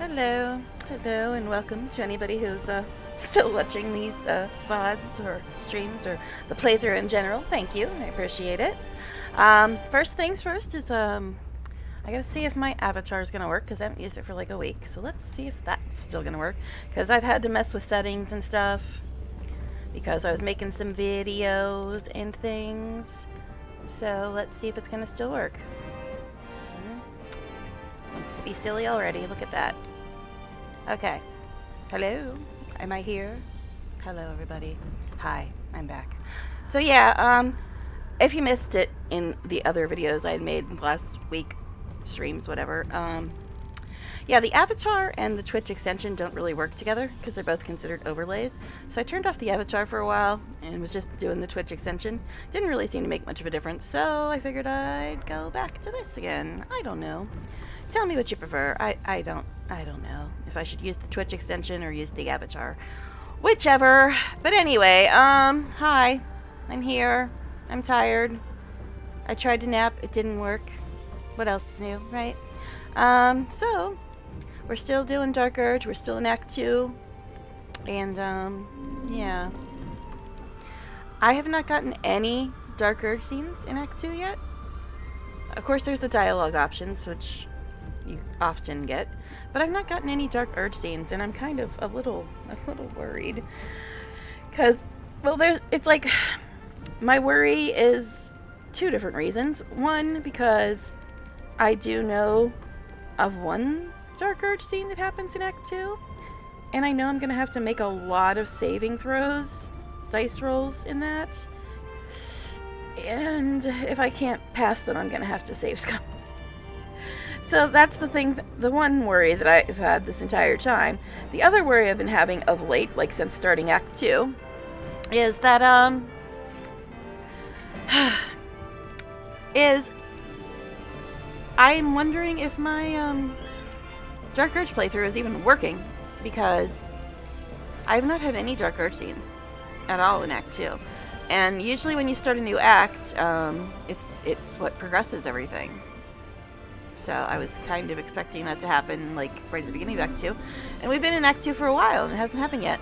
Hello, hello, and welcome to anybody who's still watching these VODs or streams or the playthrough in general. Thank you, I appreciate it. First things first is I gotta see if my avatar is gonna work because I haven't used it for like a week. So let's see if that's still gonna work because I've had to mess with settings and stuff because I was making some videos and things. So let's see if it's gonna still work. Wants to be silly already. Look at that. Okay. Hello. Am I here? Hello, everybody. Hi. I'm back. So yeah, if you missed it in the other videos I had made last week, streams, whatever, yeah, the avatar and the Twitch extension don't really work together because they're both considered overlays. So I turned off the avatar for a while and was just doing the Twitch extension. Didn't really seem to make much of a difference, so I figured I'd go back to this again. I don't know. Tell me what you prefer. I don't know if I should use the Twitch extension or use the avatar. Whichever. But anyway, hi. I'm here. I'm tired. I tried to nap. It didn't work. What else is new, right? So we're still doing Dark Urge. We're still in Act 2. And, yeah. I have not gotten any Dark Urge scenes in Act 2 yet. Of course, there's the dialogue options, which you often get, but I've not gotten any Dark Urge scenes, and I'm kind of a little worried. Because, well, it's like, my worry is two different reasons. One, because I do know of one Dark Urge scene that happens in Act 2, and I know I'm going to have to make a lot of saving throws, dice rolls in that, and if I can't pass them, I'm going to have to save scum. So that's the thing, the one worry that I've had this entire time. The other worry I've been having of late, like since starting Act 2, is that, I'm wondering if my, Dark Urge playthrough is even working, because I've not had any Dark Urge scenes at all in Act 2. And usually when you start a new act, it's what progresses everything. So I was kind of expecting that to happen, like, right at the beginning of Act 2. And we've been in Act 2 for a while, and it hasn't happened yet.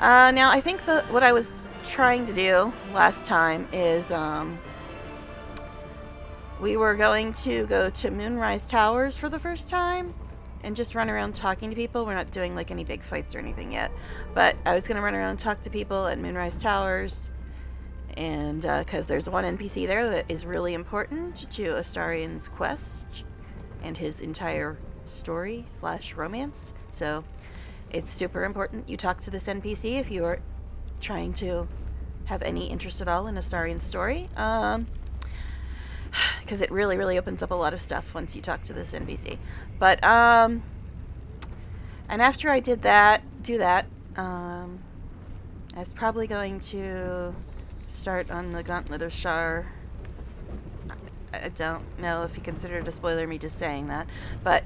Now, I think what I was trying to do last time is, we were going to go to Moonrise Towers for the first time, and just run around talking to people. We're not doing, like, any big fights or anything yet. But I was going to run around and talk to people at Moonrise Towers, and, because there's one NPC there that is really important to Astarion's quest, and his entire story / romance. So it's super important you talk to this NPC if you are trying to have any interest at all in Astarion's story. Because it really, really opens up a lot of stuff once you talk to this NPC. But, and after I do that, I was probably going to start on the Gauntlet of Shar. I don't know if you consider it a spoiler, me just saying that, but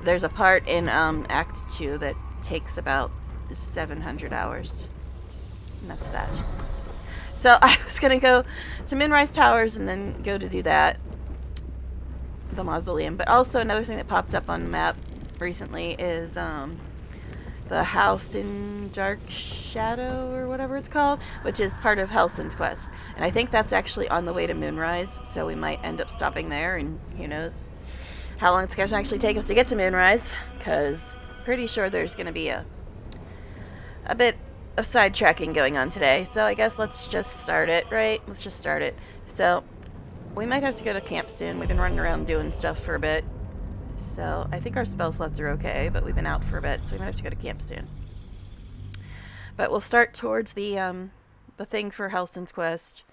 there's a part in Act 2 that takes about 700 hours, and that's that. So I was going to go to Moonrise Towers and then go to do that, the mausoleum. But also another thing that popped up on the map recently is the house in Dark Shadow, or whatever it's called, which is part of Helson's quest. And I think that's actually on the way to Moonrise, so we might end up stopping there, and who knows how long it's going to actually take us to get to Moonrise, because pretty sure there's going to be a bit of sidetracking going on today. So I guess let's just start it, right? Let's just start it. So we might have to go to camp soon. We've been running around doing stuff for a bit. So I think our spell slots are okay, but we've been out for a bit, so we might have to go to camp soon. But we'll start towards the thing for Helson's quest,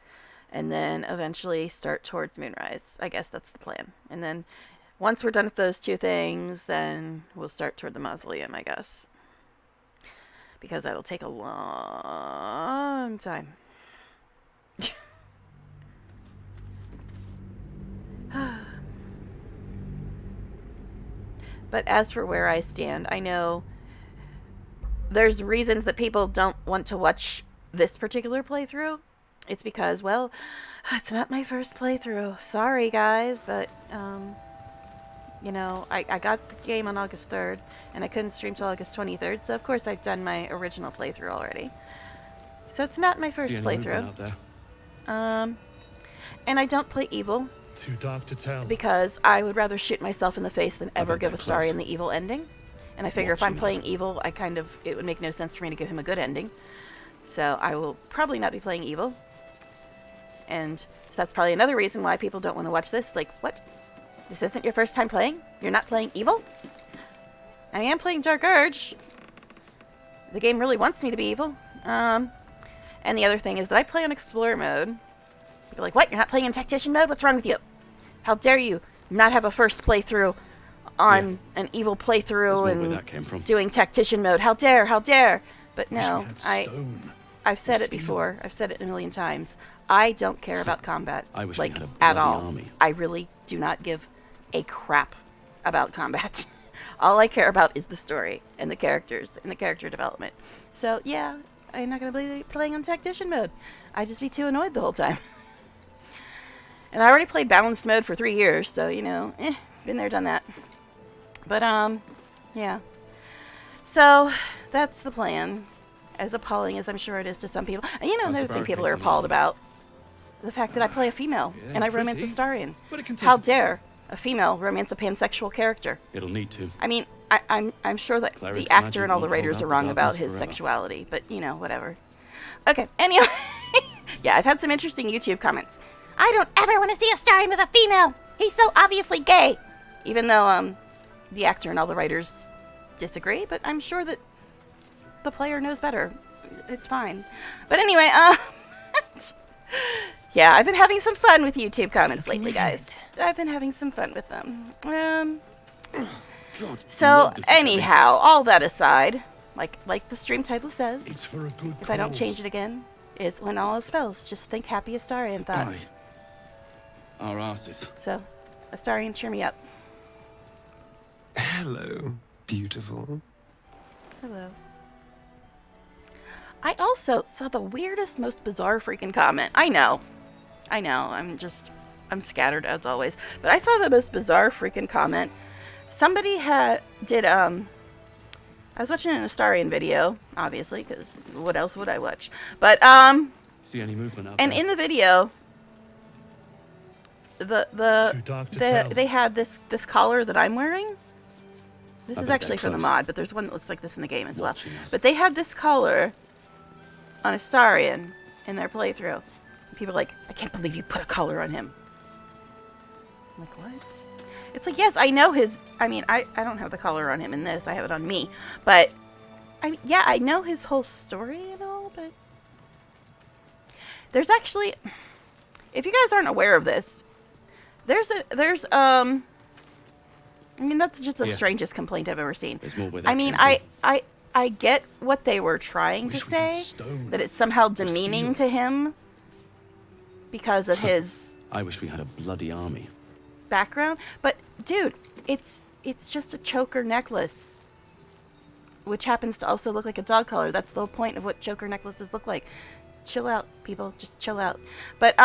and then eventually start towards Moonrise. I guess that's the plan. And then once we're done with those two things, then we'll start toward the mausoleum, I guess. Because that'll take a long time. But as for where I stand, I know there's reasons that people don't want to watch this particular playthrough. It's because, well, it's not my first playthrough. Sorry, guys, but you know, I got the game on August 3rd, and I couldn't stream till August 23rd, so of course I've done my original playthrough already. So it's not my first playthrough. Out there? And I don't play evil. Too dark to tell. Because I would rather shoot myself in the face than ever give Astarion the evil ending. And I figure if I'm playing evil, it would make no sense for me to give him a good ending. So I will probably not be playing evil. And so that's probably another reason why people don't want to watch this. Like, what? This isn't your first time playing? You're not playing evil? I am playing Dark Urge. The game really wants me to be evil. And the other thing is that I play on Explorer mode. People are like, what? You're not playing in Tactician mode? What's wrong with you? How dare you not have a first playthrough on an evil playthrough and that came from. Doing Tactician mode? How dare? How dare? But no, I've said it before. I've said it a million times. I don't care about combat, I wish like, we had a at bloody all. army. I really do not give a crap about combat. All I care about is the story and the characters and the character development. So yeah, I'm not going to be playing on Tactician mode. I'd just be too annoyed the whole time. And I already played balanced mode for 3 years, so, you know, been there, done that. But, yeah. So, that's the plan. As appalling as I'm sure it is to some people. And, you know, another thing people are appalled about. The fact that I play a female, and I romance Astarion. How dare a female romance a pansexual character? It'll need to. I mean, I'm sure that the actor and all the writers are wrong about his sexuality, but, you know, whatever. Okay, anyway. Yeah, I've had some interesting YouTube comments. I don't ever want to see Astarion with a female. He's so obviously gay. Even though the actor and all the writers disagree, but I'm sure that the player knows better. It's fine. But anyway, yeah, I've been having some fun with YouTube comments lately, guys. I've been having some fun with them. So anyhow, all that aside, like the stream title says, It's for a good if I don't cause. change it again, it's when all is fails. Just think happy Astarion thoughts. Our asses. So, Astarion, cheer me up. Hello, beautiful. Hello. I also saw the weirdest, most bizarre freaking comment. I know, I'm scattered as always. But I saw the most bizarre freaking comment. Somebody I was watching an Astarion video, obviously, because what else would I watch? But, See any movement out and there? in the video, they had this collar that I'm wearing. This is actually from the mod, but there's one that looks like this in the game as well. But they had this collar on Astarion in their playthrough. People are like, I can't believe you put a collar on him. I'm like, what? It's like, yes, I know his... I mean, I don't have the collar on him in this. I have it on me. But, yeah, I know his whole story and all, but... There's actually... If you guys aren't aware of this, I mean, that's just the strangest complaint I've ever seen. I mean, I get what they were trying to say, that it's somehow demeaning to him because of his... I wish we had a bloody army. Background, but dude, it's just a choker necklace, which happens to also look like a dog collar. That's the whole point of what choker necklaces look like. Chill out, people, just chill out. But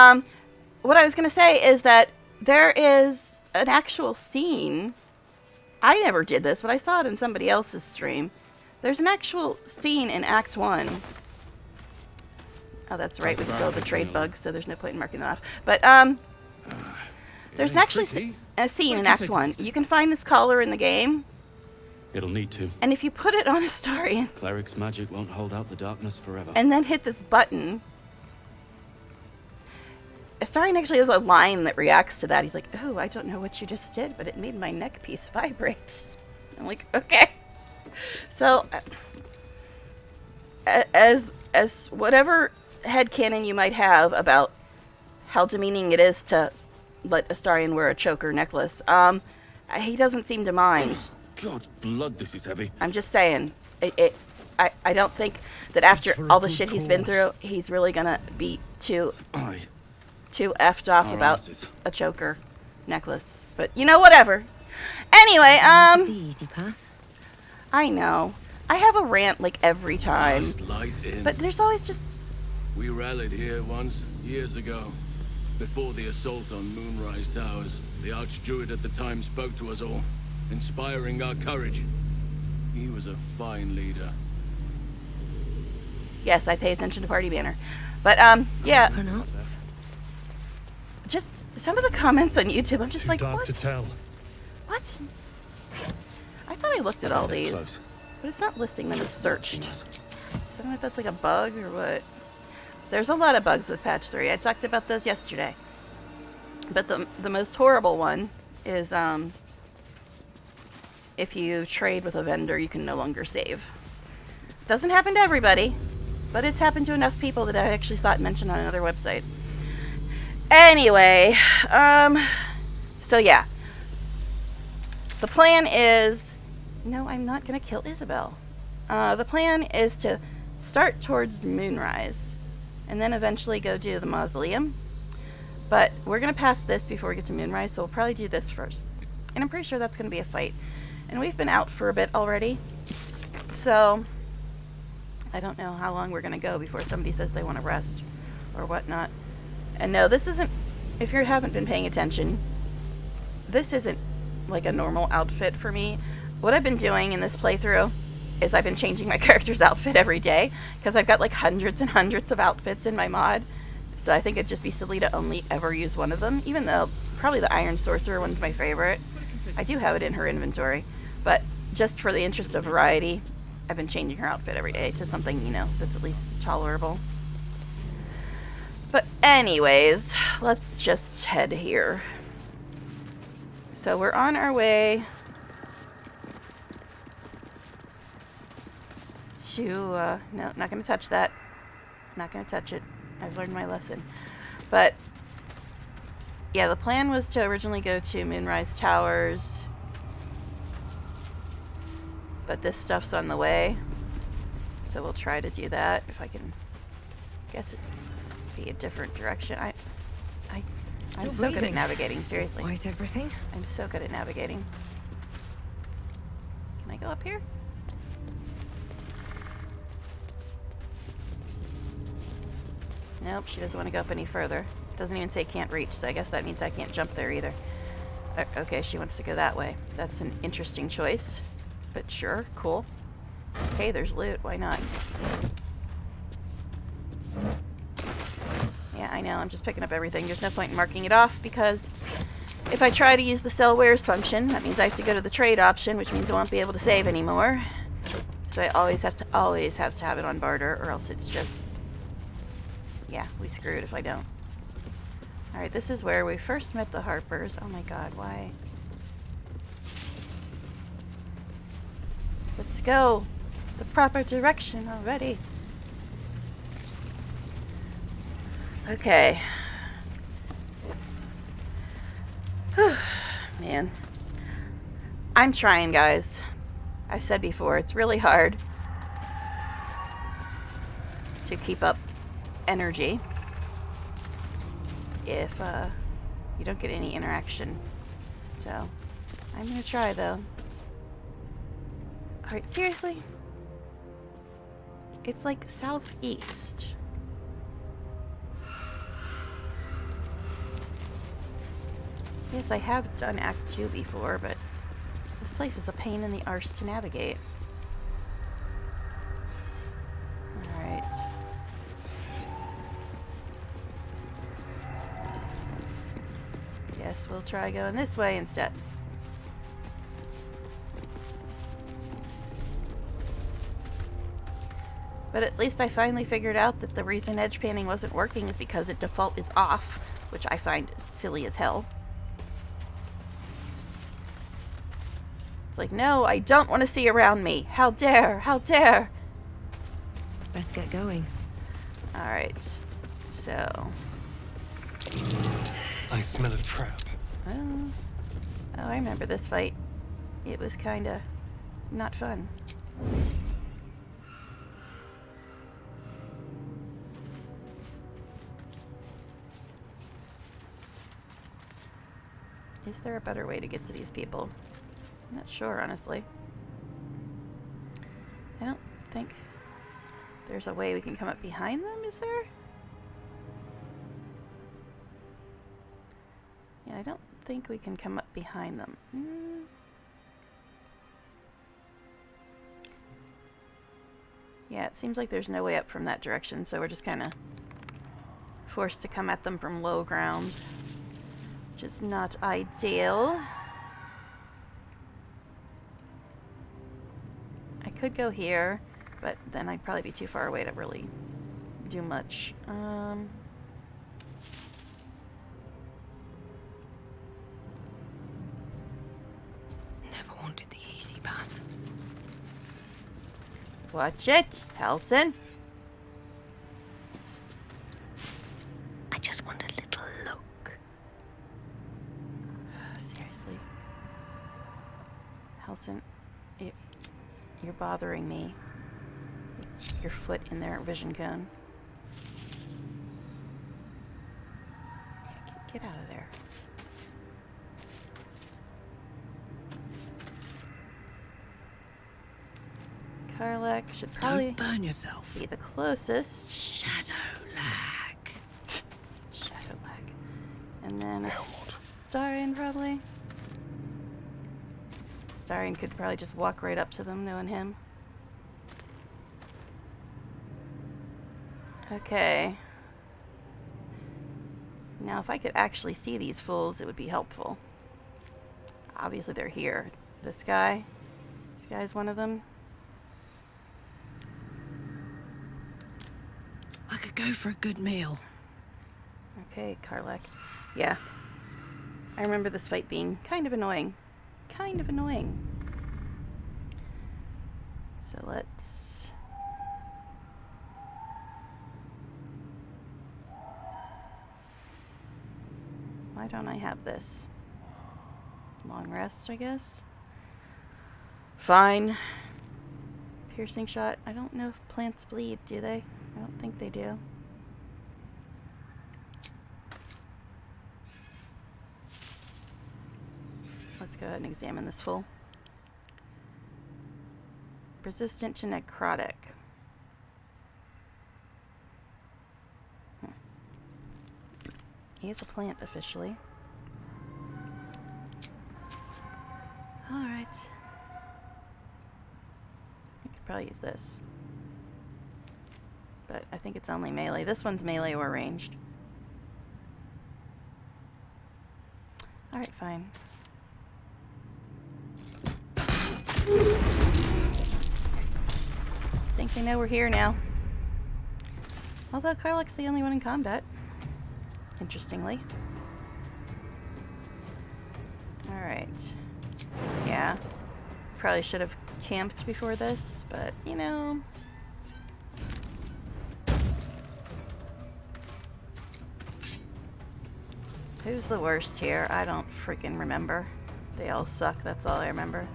what I was gonna say is that there is an actual scene. I never did this, but I saw it in somebody else's stream. There's an actual scene in Act 1. Oh, that's right, we still have the trade bug, so there's no point in marking that off. But there's actually a scene in Act 1. You can find this collar in the game. It'll need to. And if you put it on Astarion... Cleric's magic won't hold out the darkness forever. And then hit this button... Astarion actually has a line that reacts to that. He's like, oh, I don't know what you just did, but it made my neck piece vibrate. I'm like, okay. So, as whatever headcanon you might have about how demeaning it is to let Astarion wear a choker necklace, he doesn't seem to mind. God's blood, this is heavy. I'm just saying, I don't think that after all the shit he's been through, he's really gonna be too effed off about a choker necklace. But, you know, whatever. Anyway, the easy path. I know. I have a rant, like, every time. But there's always just... We rallied here once, years ago. Before the assault on Moonrise Towers, the Archdruid at the time spoke to us all. inspiring our courage. He was a fine leader. Yes, I pay attention to party banner. But, yeah, Open up. just some of the comments on YouTube, I'm just Too like, dark what? to tell. What? I thought I looked at all They're these, close. but it's not listing them as searched. Watching So us. I don't know if that's like a bug or what. There's a lot of bugs with patch 3. I talked about those yesterday. But the most horrible one is if you trade with a vendor, you can no longer save. Doesn't happen to everybody, but it's happened to enough people that I actually saw it mentioned on another website. Anyway, so yeah. The plan is... No, I'm not going to kill Isabel. The plan is to start towards Moonrise, and then eventually go do the mausoleum. But we're going to pass this before we get to Moonrise, so we'll probably do this first. And I'm pretty sure that's going to be a fight. And we've been out for a bit already, so I don't know how long we're going to go before somebody says they want to rest or whatnot. And no, this isn't, if you haven't been paying attention, this isn't like a normal outfit for me. What I've been doing in this playthrough is I've been changing my character's outfit every day, because I've got like hundreds and hundreds of outfits in my mod. So I think it'd just be silly to only ever use one of them, even though probably the Iron Sorcerer one's my favorite. I do have it in her inventory, but just for the interest of variety, I've been changing her outfit every day to something, you know, that's at least tolerable. But anyways, let's just head here. So we're on our way to, no, not going to touch that. Not going to touch it. I've learned my lesson. But, yeah, the plan was to originally go to Moonrise Towers. But this stuff's on the way. So we'll try to do that. If I can guess it'd be a different direction. I'm Still so good at breathing. navigating, seriously. Despite everything. I'm so good at navigating. Can I go up here? Nope, she doesn't want to go up any further. Doesn't even say can't reach, so I guess that means I can't jump there either. Okay, she wants to go that way. That's an interesting choice. But sure, cool. Okay, there's loot, why not? Yeah, I know, I'm just picking up everything. There's no point in marking it off, because if I try to use the sell wares function, that means I have to go to the trade option, which means I won't be able to save anymore. So I always have to have it on barter, or else it's just... yeah, we screwed if I don't. Alright, this is where we first met the Harpers. Oh my god, why? Let's go! The proper direction already. Okay. Man. I'm trying, guys. I've said before, it's really hard to keep up energy if you don't get any interaction. So, I'm gonna try though. Alright, seriously? It's like southeast. Yes, I have done Act 2 before, but this place is a pain in the arse to navigate. Alright. Guess we'll try going this way instead. But at least I finally figured out that the reason edge panning wasn't working is because its default is off, which I find silly as hell. It's like, no, I don't want to see around me. How dare, how dare. Let's get going. Alright, so... I smell a trap. Oh, I remember this fight. It was kinda not fun. Is there a better way to get to these people? I'm not sure, honestly. I don't think there's a way we can come up behind them, is there? Yeah, I don't think we can come up behind them. Yeah, it seems like there's no way up from that direction, so we're just kind of forced to come at them from low ground, which is not ideal. I could go here, but then I'd probably be too far away to really do much. Never wanted the easy path. Watch it, Halson. I just want a little look. Seriously. Halson, you're bothering me. Your foot in their vision cone. Yeah, get out of there. Karlak should probably Don't burn yourself. be the closest. Shadow lag. Shadow lag. And then Astarion probably. Astarion could probably just walk right up to them, knowing him. Okay. Now, if I could actually see these fools, it would be helpful. Obviously, they're here. This guy's one of them. I could go for a good meal. Okay, Karlak. Yeah. I remember this fight being kind of annoying. Kind of annoying. So let's... Why don't I have this? Long rest, I guess? Fine. Piercing shot. I don't know if plants bleed, do they? I don't think they do. Let's go ahead and examine this fool. Resistant to necrotic. He is a plant officially. Alright. I could probably use this. But I think it's only melee. This one's melee or ranged. Alright, fine. I think they know we're here now. Although Karlak's the only one in combat. Interestingly. Alright. Yeah. Probably should have camped before this, but, you know... Who's the worst here? I don't freaking remember. They all suck, that's all I remember.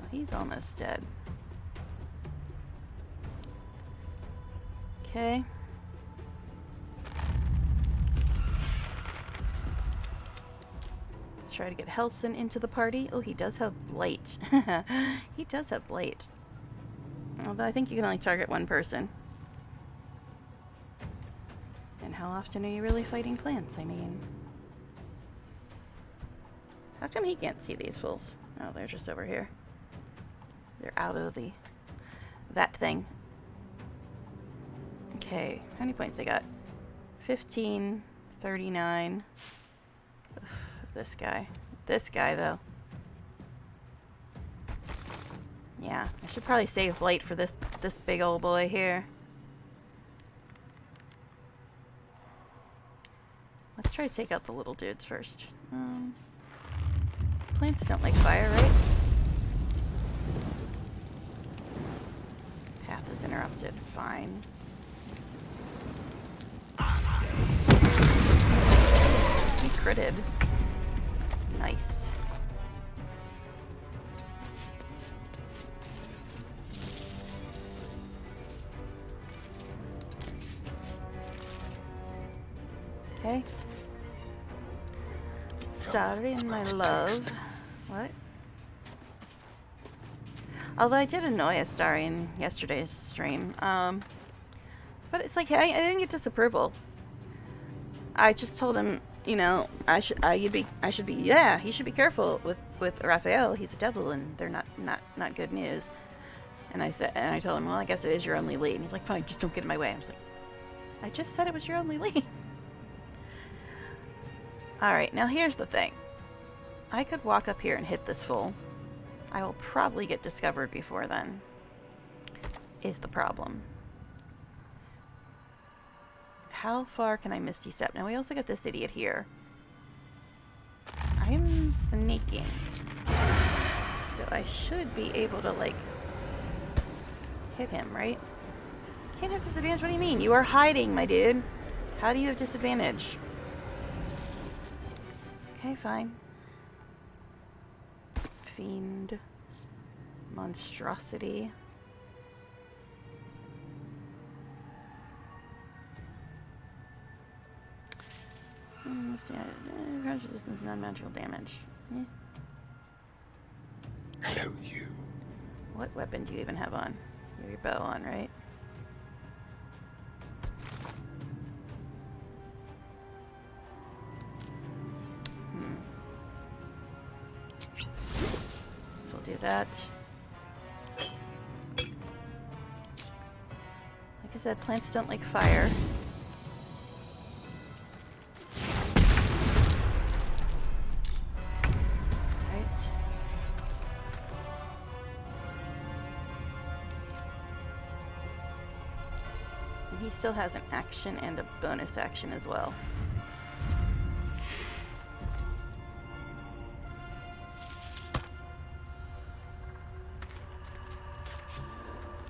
He's almost dead. Okay. Let's try to get Halson into the party. Oh, he does have Blight. He does have Blight. Although I think you can only target one person. And how often are you really fighting plants? I mean... How come he can't see these fools? Oh, they're just over here. They're out of that thing. Okay, how many points I got? 15, 39. Ugh, this guy. This guy, though. Yeah, I should probably save Blight for this big old boy here. Let's try to take out the little dudes first. Plants don't like fire, right? Path is interrupted. Fine. He critted. Nice. Okay. Astarion, my love. What? Although I did annoy Astarion yesterday's stream. But it's like, I didn't get disapproval. I just told him you know, I should be, yeah, you should be careful with Raphael. He's a devil, and they're not good news. And I told him, well, I guess it is your only lead. And he's like, fine, just don't get in my way. I was like, I just said it was your only lead. All right, now here's the thing. I could walk up here and hit this fool. I will probably get discovered before then. Is the problem. How far can I misty step? Now we also got this idiot here. I am sneaking. So I should be able to, like, hit him, right? Can't have disadvantage? What do you mean? You are hiding, my dude. How do you have disadvantage? Okay, fine. Fiend. Monstrosity. Crouch resistance, non-magical damage. Hello, you. What weapon do you even have on? You have your bow on, right? So we'll do that. Like I said, plants don't like fire. He still has an action and a bonus action as well.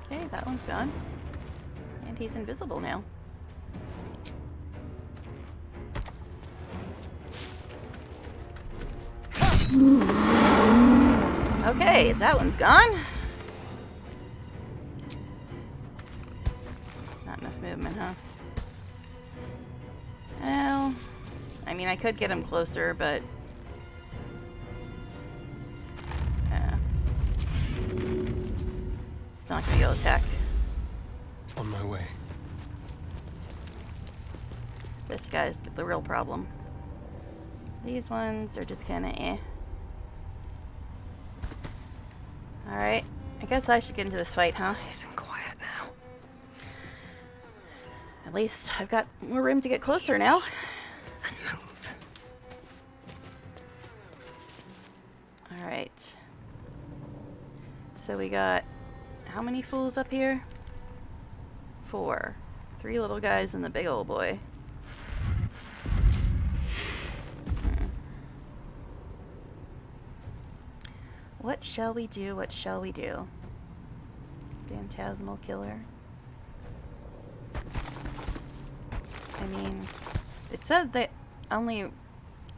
Okay, that one's gone. And he's invisible now. Okay, that one's gone. Movement, huh? Well, I mean, I could get him closer, but it's not gonna go attack. On my way. This guy's the real problem. These ones are just kinda eh. Alright, I guess I should get into this fight, huh? Nice and quiet now. At least I've got more room to get closer now. And move. Alright. So we got how many fools up here? 4. 3 little guys and the big old boy. What shall we do? What shall we do? Phantasmal killer. I mean, it said that only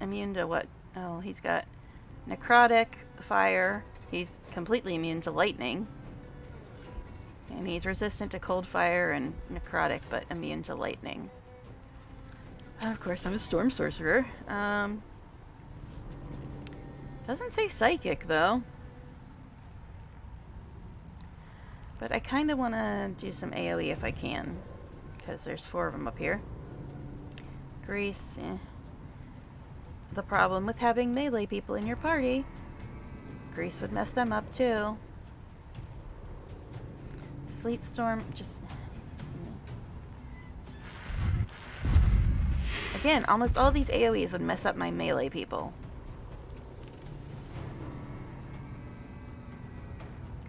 immune to what? Oh, he's got necrotic, fire. He's completely immune to lightning. And he's resistant to cold fire and necrotic, but immune to lightning. Of course, I'm a storm sorcerer. Doesn't say psychic, though. But I kind of want to do some AoE if I can. Because there's 4 of them up here. Grease, eh. The problem with having melee people in your party. Grease would mess them up, too. Sleet Storm, just... Again, almost all these AoEs would mess up my melee people.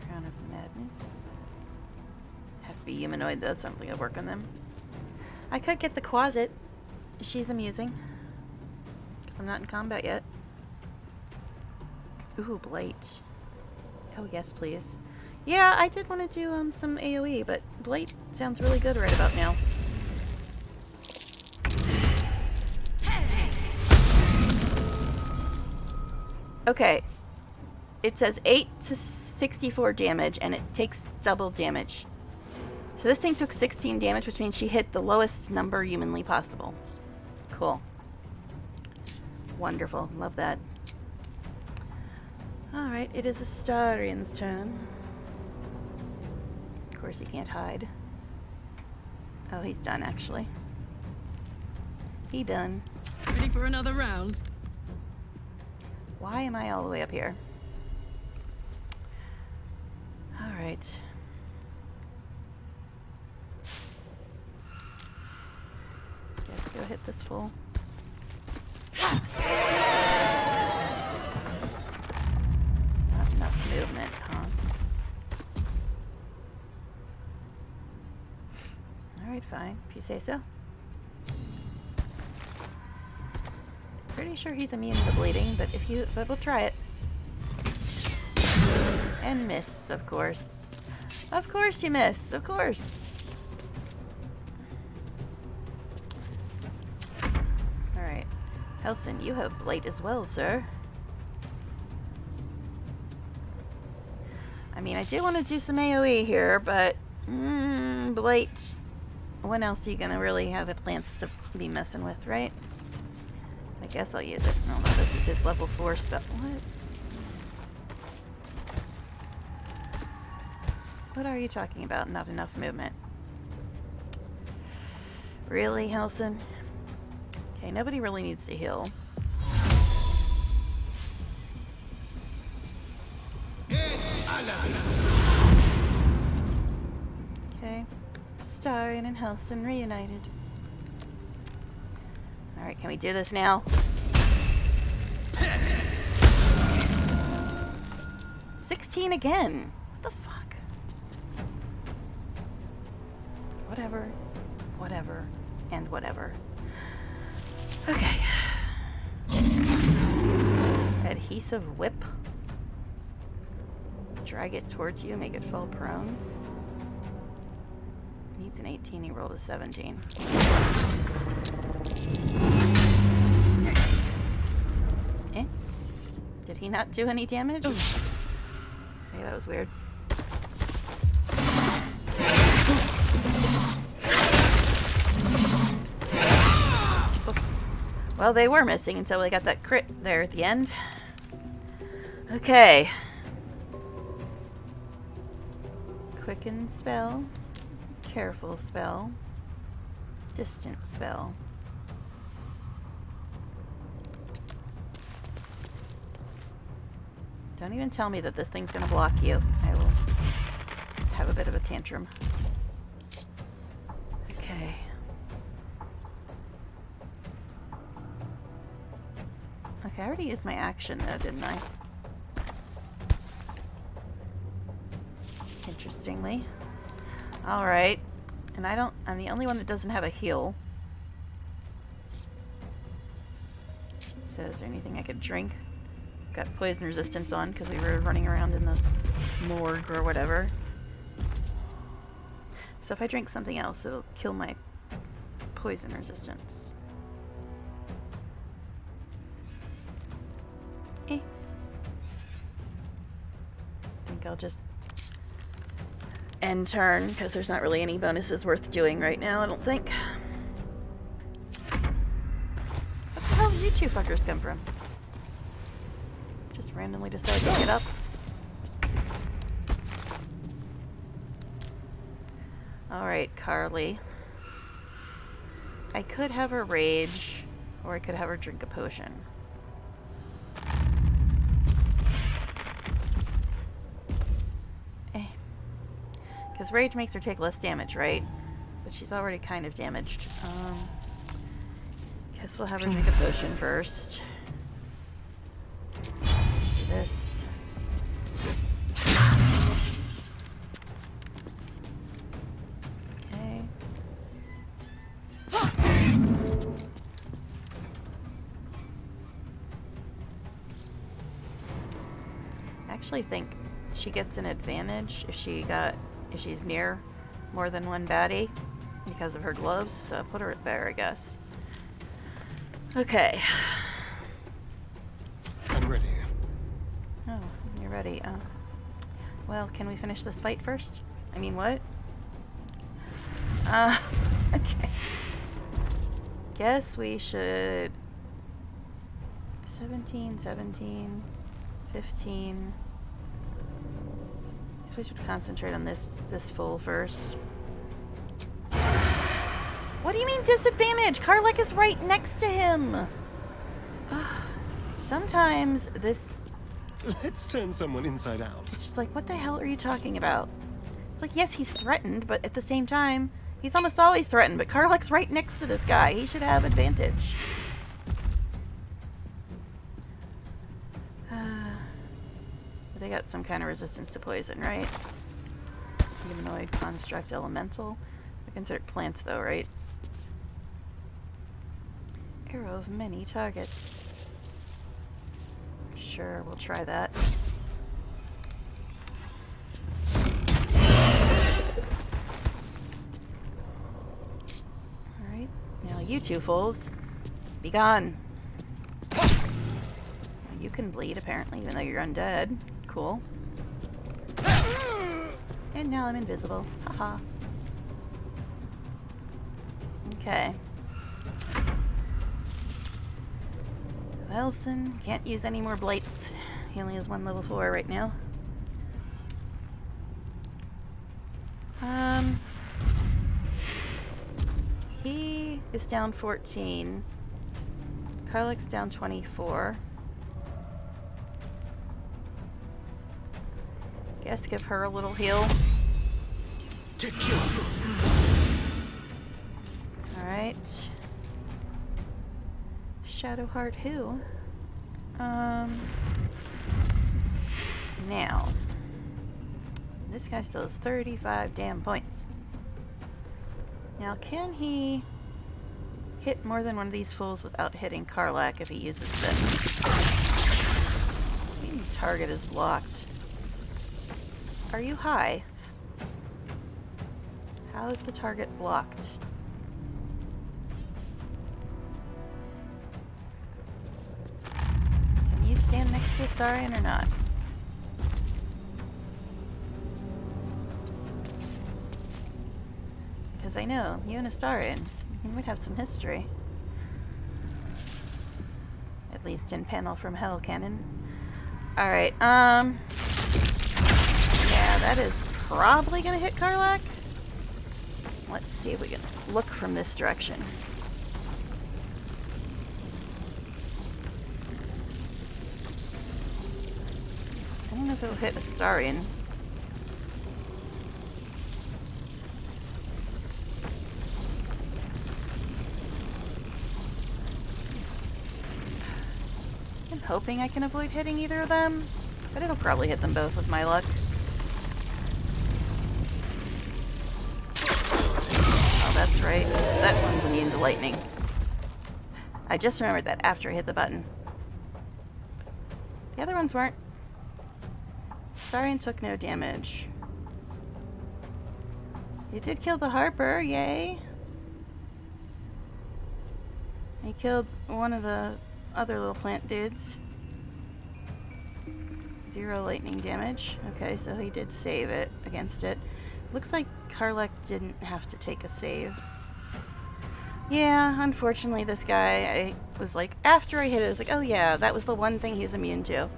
Crown of Madness. Has to be humanoid though, so I don't think I'll work on them. I could get the Quasit. She's amusing. Because I'm not in combat yet. Ooh, Blight. Oh yes, please. Yeah, I did want to do some AoE, but Blight sounds really good right about now. Okay. It says 8 to 64 damage, and it takes double damage. So this thing took 16 damage, which means she hit the lowest number humanly possible. Cool. Wonderful. Love that. Alright, it is Astarion's turn. Of course he can't hide. Oh, he's done, actually. He done. Pretty for another round? Why am I all the way up here? Alright. Guess go hit this fool. Not enough movement, huh? Alright, fine. If you say so. Pretty sure he's immune to bleeding, but we'll try it. And miss, of course. Of course you miss, of course. Alright. Helson, you have blight as well, sir. I mean, I do want to do some AoE here, but blight. When else are you gonna really have a plants to be messing with, right? I guess I'll use it. No, this is his level 4 spell. What are you talking about? Not enough movement. Really, Helson? Okay, nobody really needs to heal. Okay. Astarion and Helson reunited. Alright, can we do this now? 16 again! What the fuck? Whatever. Whatever. And whatever. Okay. Adhesive whip. Drag it towards you, make it fall prone. Needs an 18, he rolled a 17. Eh? Did he not do any damage? Hey, that was weird. Well, they were missing until we got that crit there at the end. Okay. Quicken spell. Careful spell. Distant spell. Don't even tell me that this thing's gonna block you. I will have a bit of a tantrum. Okay. Okay, I already used my action though, didn't I? Interestingly. Alright. And I'm the only one that doesn't have a heal. So is there anything I could drink? Got poison resistance on because we were running around in the morgue or whatever. So if I drink something else, it'll kill my poison resistance. I think I'll just end turn because there's not really any bonuses worth doing right now, I don't think. What the hell did you two fuckers come from? Just randomly decided to get up. Alright, Carly. I could have her rage, or I could have her drink a potion. Because rage makes her take less damage, right? But she's already kind of damaged. Guess we'll have her drink a potion first. Do this. Okay. I actually think she gets an advantage if she's near more than one baddie because of her gloves, so put her there, I guess. Okay. I'm ready. Oh, you're ready. Well, can we finish this fight first? I mean, what? Okay. Guess we should... 17, 15... So we should concentrate on this fool first. What do you mean disadvantage? Karlek is right next to him. Sometimes this... Let's turn someone inside out. It's just like, what the hell are you talking about? It's like, yes, he's threatened, but at the same time, he's almost always threatened, but Karlach's right next to this guy. He should have advantage. They got some kind of resistance to poison, right? Humanoid, construct, elemental. They're considered plants, though, right? Arrow of many targets. Sure, we'll try that. Alright, now you two fools, be gone. You can bleed, apparently, even though you're undead. Cool. And now I'm invisible. Haha. Okay. Wilson can't use any more blights. He only has 1 level 4 right now. He is down 14. Karlach's down 24. Guess give her a little heal. Alright. Shadowheart who? Now. This guy still has 35 damn points. Now, can he hit more than one of these fools without hitting Karlach if he uses this? Target is blocked. Are you high? How is the target blocked? Can you stand next to Astarion or not? Because I know, you and Astarion, you might have some history. At least in Panel from Hell canon. Alright, yeah, that is probably gonna hit Karlach. Let's see if we can look from this direction. I don't know if it'll hit Astarion. I'm hoping I can avoid hitting either of them, but it'll probably hit them both with my luck. Oh, that's right. That one's immune to lightning. I just remembered that after I hit the button. The other ones weren't. Astarion took no damage. He did kill the Harper, yay! He killed one of the other little plant dudes. 0 lightning damage. Okay, so he did save it against it. Looks like Karlach didn't have to take a save. Yeah, unfortunately this guy, I was like, after I hit it, I was like, oh yeah, that was the one thing he's immune to.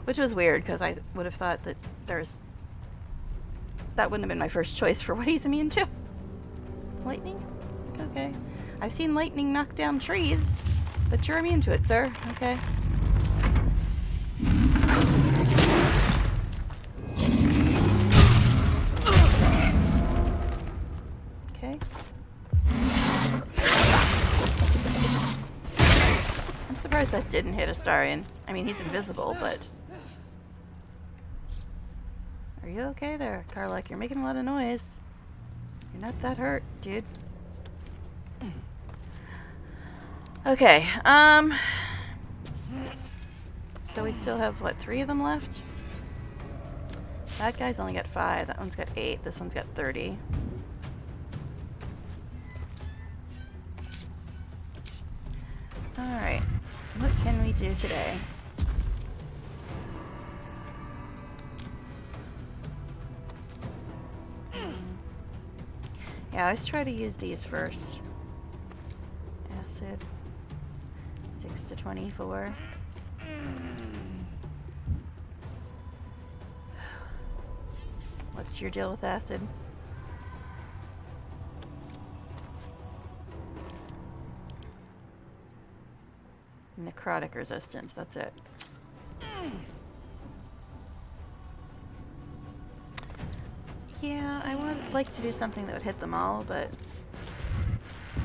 Which was weird, because I would have thought that that wouldn't have been my first choice for what he's immune to. Lightning? Okay. I've seen lightning knock down trees, but you're immune to it, sir. Okay. Okay. I'm surprised that didn't hit Astarion. I mean, he's invisible, but... Are you okay there, Karlach? You're making a lot of noise. You're not that hurt, dude. Okay, so we still have, what, 3 of them left? That guy's only got 5. That one's got 8. This one's got 30. Alright, what can we do today? Yeah, I always try to use these first. Acid. 6 to 24. What's your deal with acid? Necrotic resistance, that's it. Yeah, I would like to do something that would hit them all, but I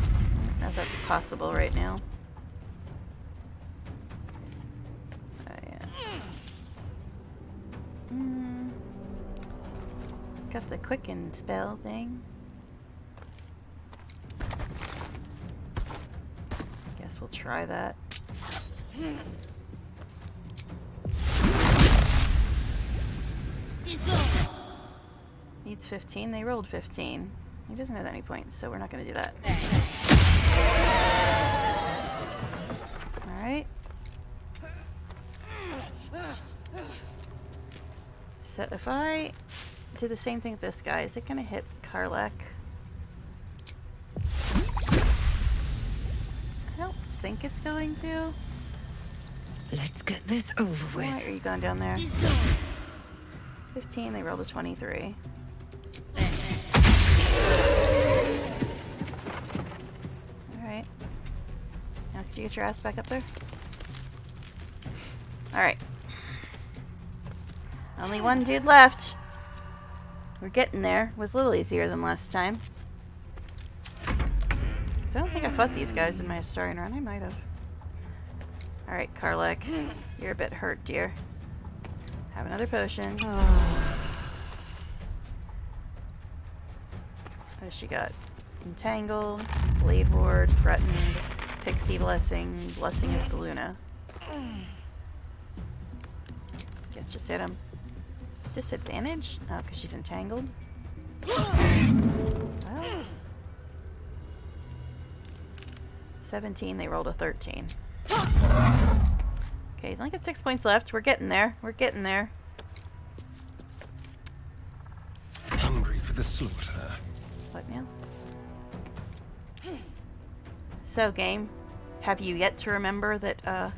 don't know if that's possible right now. Oh, yeah. Got the quicken spell thing. Guess we'll try that. Needs 15. They rolled 15. He doesn't have any points, so we're not going to do that. Alright. So if I do the same thing with this guy, is it going to hit Karlak? I don't think it's going to. Let's get this over Why with. are you going down there? 15, they rolled a 23. Alright. Now could you get your ass back up there? Alright. Only one dude left. We're getting there. Was a little easier than last time. So I don't think I fought these guys in my Astarion run. I might have. Alright, Karlak. You're a bit hurt, dear. Have another potion. What has she got? Entangle, Blade Ward, Threatened, Pixie Blessing, Blessing of Seluna. Guess just hit him. Disadvantage? Oh, because she's entangled? Well. 17, they rolled a 13. Okay, he's only got 6 points left. We're getting there. We're getting there. Hungry for the slaughter. What now? So, game, have you yet to remember that,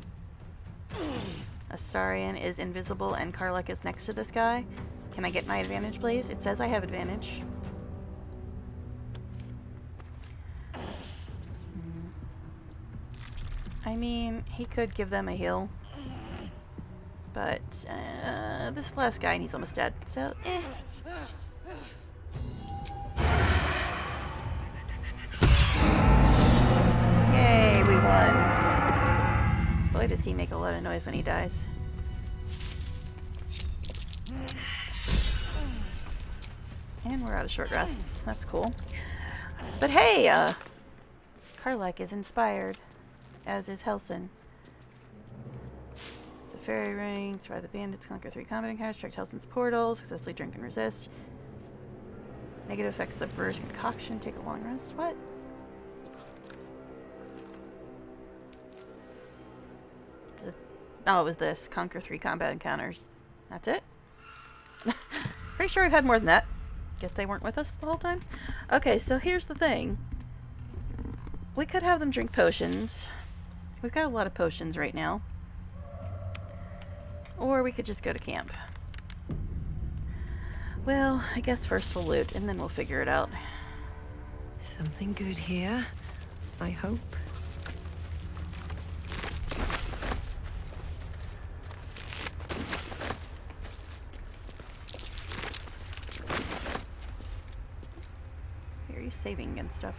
Astarion is invisible and Karlak is next to this guy? Can I get my advantage, please? It says I have advantage. I mean, he could give them a heal. But, this last guy, and he's almost dead. So, eh. Yay, we won. Boy, does he make a lot of noise when he dies. And we're out of short rests. That's cool. But hey, Karlak is inspired, as is Helson. It's a fairy ring. Survive the bandits, conquer 3 combat encounters, check Helson's portal, successfully drink and resist. Negative effects of the brewer's concoction, take a long rest. What? Oh, it was this. Conquer 3 combat encounters. That's it? Pretty sure we've had more than that. Guess they weren't with us the whole time. Okay, so here's the thing. We could have them drink potions. We've got a lot of potions right now. Or we could just go to camp. Well, I guess first we'll loot, and then we'll figure it out. Something good here, I hope. Are you saving and stuff?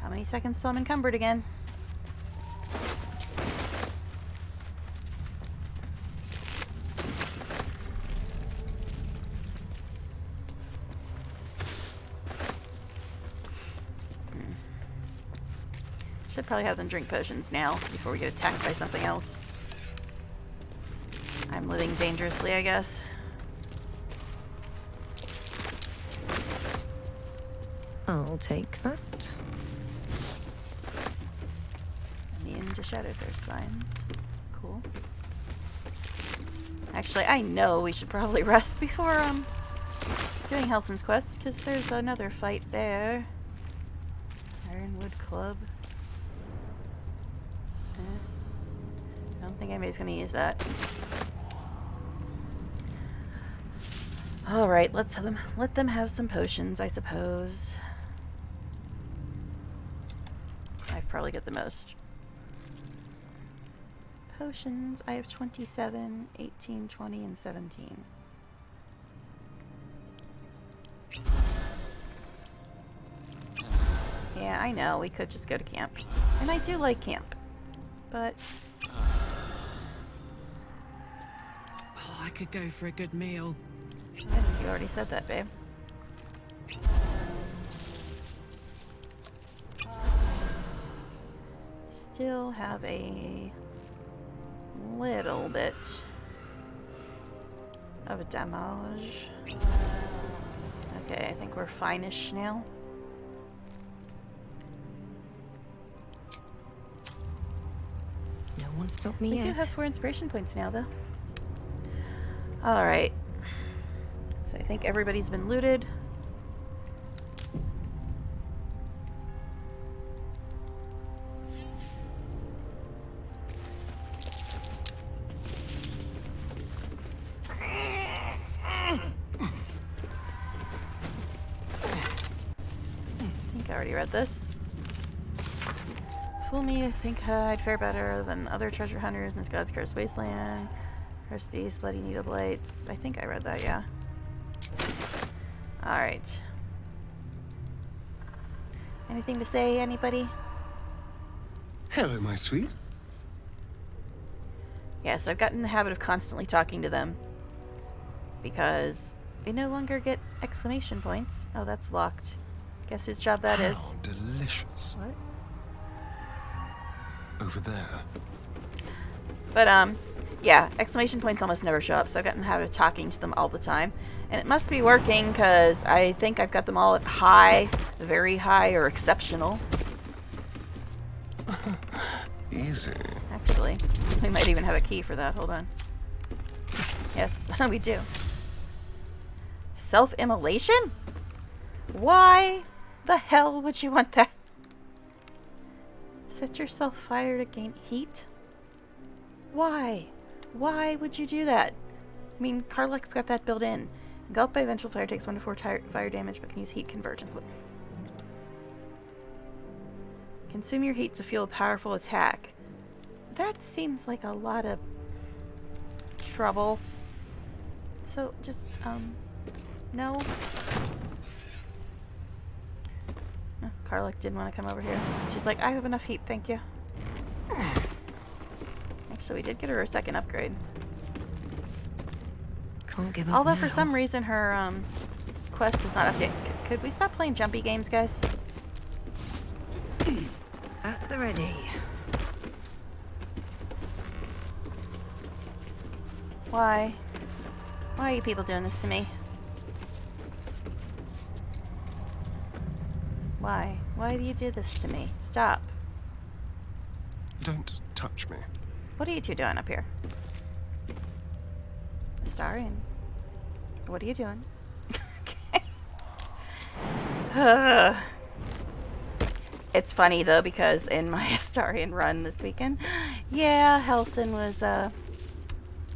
How many seconds till I'm encumbered again? Should probably have them drink potions now before we get attacked by something else. I'm living dangerously, I guess. I'll take that. Immune to Shadowthirst vines. Cool. Actually, I know we should probably rest before doing Helson's quest, because there's another fight there. Ironwood Club. I don't think anybody's gonna use that. Alright, let them have some potions, I suppose. I probably get the most. Potions, I have 27, 18, 20, and 17. Yeah, I know, we could just go to camp. And I do like camp. But... Oh, I could go for a good meal. I think you already said that, babe. Still have a little bit of damage. Okay, I think we're fine-ish now. No one stopped me We yet. do have 4 inspiration points now, though. Alright. So I think everybody's been looted. I think I already read this. Fool me to think I'd fare better than other treasure hunters in this God's Cursed Wasteland. Cursed Beast, Bloody Needle Blights. I think I read that, yeah. Alright. Anything to say, anybody? Hello, my sweet. Yes, I've gotten in the habit of constantly talking to them. Because we no longer get exclamation points. Oh, that's locked. Guess whose job that is. How delicious. What? Over there. But, yeah, exclamation points almost never show up, so I've gotten in the habit of talking to them all the time. And it must be working, because I think I've got them all at high, very high, or exceptional. Easy. Actually, we might even have a key for that. Hold on. Yes, we do. Self-immolation? Why the hell would you want that? Set yourself fire to gain heat? Why? Why would you do that? I mean, Karlach's got that built in. Engulfed by vengeful fire takes 1 to 4 fire damage, but can use heat convergence. Consume your heat to fuel a powerful attack. That seems like a lot of trouble. So, just, no. Oh, Karlach didn't want to come over here. She's like, I have enough heat, thank you. Actually, we did get her a second upgrade. Can't give up Although now. for some reason her quest is not up yet. Could we stop playing jumpy games, guys? At the ready. Why? Why are you people doing this to me? Why? Why do you do this to me? Stop. Don't touch me. What are you two doing up here? Astarion. What are you doing? Okay. It's funny though, because in my Astarion run this weekend, yeah, Helson was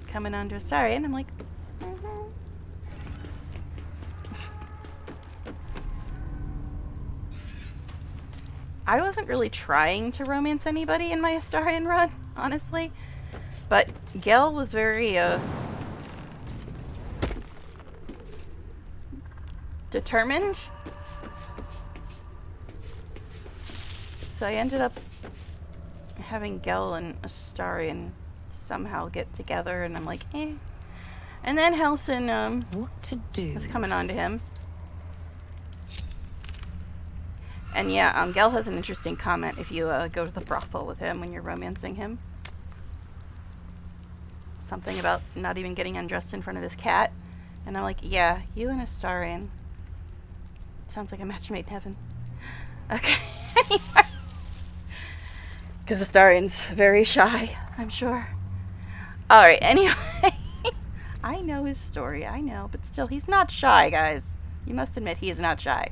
coming onto Astarion. I'm like, I wasn't really trying to romance anybody in my Astarion run, honestly. But Gel was very determined. So I ended up having Gel and Astarion somehow get together, and I'm like, eh. And then Helson What to do? was coming on to him. And yeah, Gel has an interesting comment if you go to the brothel with him when you're romancing him. Something about not even getting undressed in front of his cat. And I'm like, yeah, you and Astarion. Sounds like a match made in heaven. Okay. Because Astarion's very shy, I'm sure. Alright, anyway. I know his story, I know. But still, he's not shy, guys. You must admit he is not shy.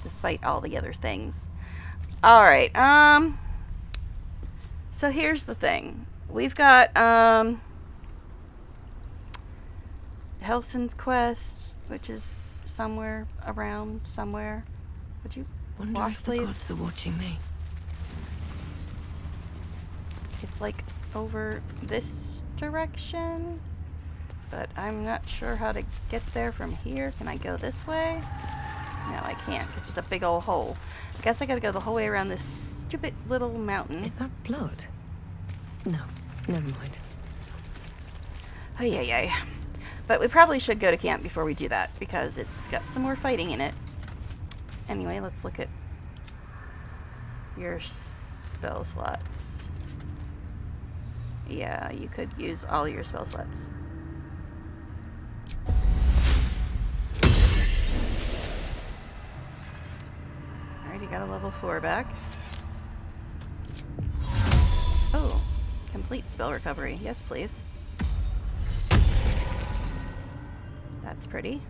Despite all the other things. Alright, so here's the thing. We've got, Helson's quest, which is somewhere around somewhere. Would you Wonder Wash, if the please. gods are watching me. It's like over this direction, but I'm not sure how to get there from here. Can I go this way? No, I can't, because it's a big old hole. I guess I gotta go the whole way around this stupid little mountain. Is that blood? No, never mind. Oh, yeah. But we probably should go to camp before we do that, because it's got some more fighting in it. Anyway, let's look at your spell slots. Yeah, you could use all your spell slots. Alright, you got a level 4 back. Oh, complete spell recovery. Yes, please. That's pretty.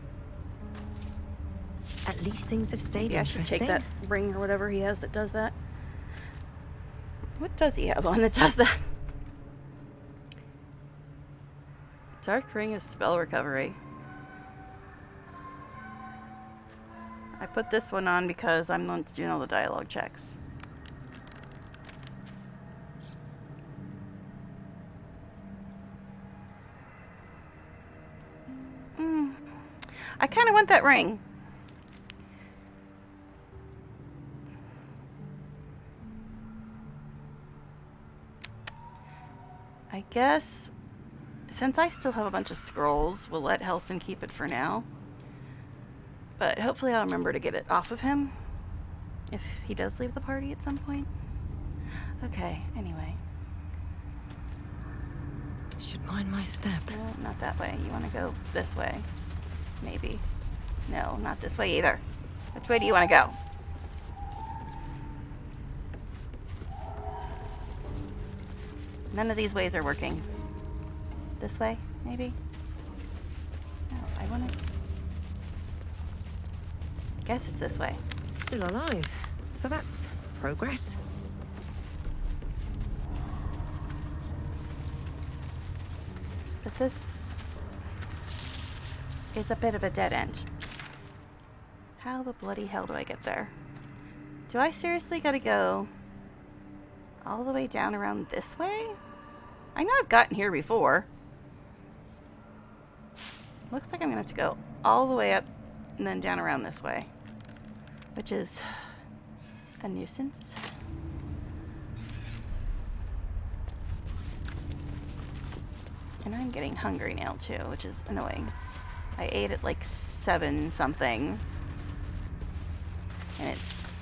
At least things have stayed Yeah, I should interesting. take that ring or whatever he has that does that. What does he have on that does that? Dark ring is spell recovery. I put this one on because I'm the one doing all the dialogue checks. I kind of want that ring. I guess since I still have a bunch of scrolls, we'll let Helson keep it for now. But hopefully I'll remember to get it off of him if he does leave the party at some point. Okay, anyway. Should mind my step. No, not that way. You want to go this way? Maybe. No, not this way either. Which way do you want to go? None of these ways are working. This way, maybe? No, I want to... Guess it's this way. Still alive. So that's progress. But this is a bit of a dead end. How the bloody hell do I get there? Do I seriously gotta go all the way down around this way? I know I've gotten here before. Looks like I'm gonna have to go all the way up and then down around this way, which is a nuisance. And I'm getting hungry now too, which is annoying. I ate at like 7 something, and it's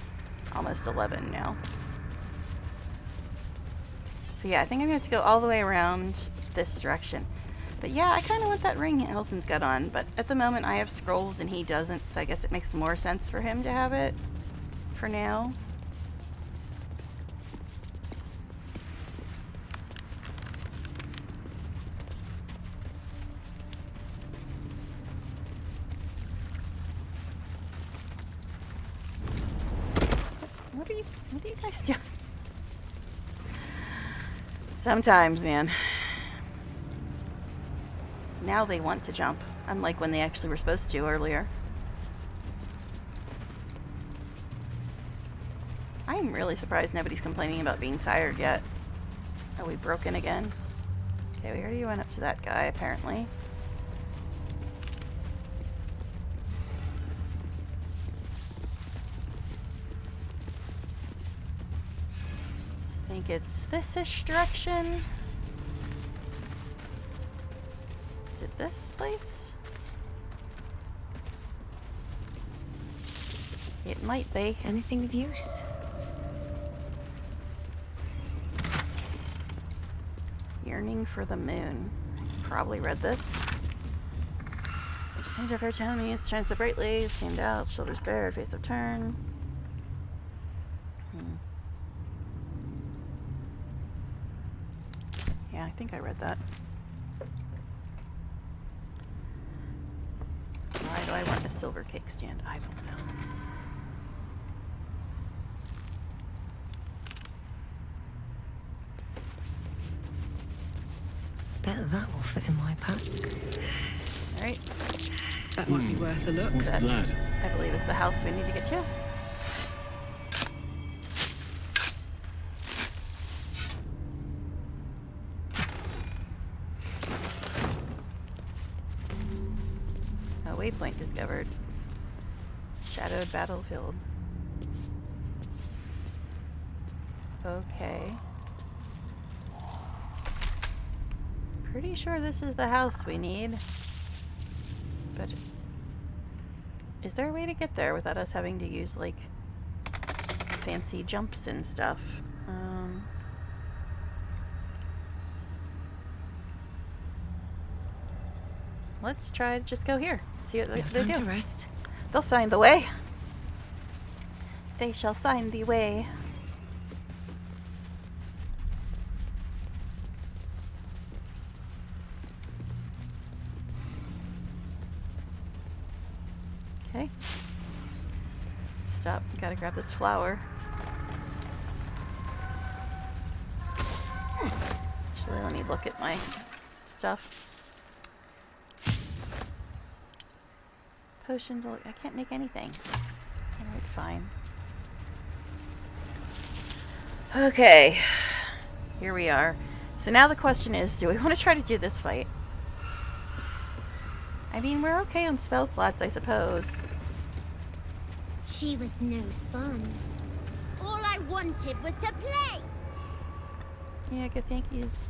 almost 11 now. So yeah, I think I'm gonna have to go all the way around this direction. But yeah, I kind of want that ring Helson's got on, but at the moment I have scrolls and he doesn't, so I guess it makes more sense for him to have it for now. What are you guys doing? Sometimes, man. Now they want to jump, unlike when they actually were supposed to earlier. I'm really surprised nobody's complaining about being tired yet. Are we broken again? Okay, we already went up to that guy, apparently. I think it's this-ish direction. Is it this place? It might be. Anything of use? Yearning for the moon. Probably read this. Change of her enemies, shine so brightly, stand out, shoulders bared, face upturned. Yeah, I think I read that. Why do I want a silver cake stand? I don't know. Bet that will fit in my pack. Alright, That might be worth a look. What's that? I believe it's the house we need to get to. waypoint discovered. Shadowed battlefield. Okay. Pretty sure this is the house we need. But is there a way to get there without us having to use, like, fancy jumps and stuff? Let's try to just go here. See what We have they time do. to rest. They'll find the way. They shall find the way. Okay. Stop. Gotta grab this flower. Actually, let me look at my stuff. Potions. I can't make anything. Alright, fine. Okay. Here we are. So now the question is, do we want to try to do this fight? I mean, we're okay on spell slots, I suppose. She was no fun. All I wanted was to play. Yeah, good thank yous.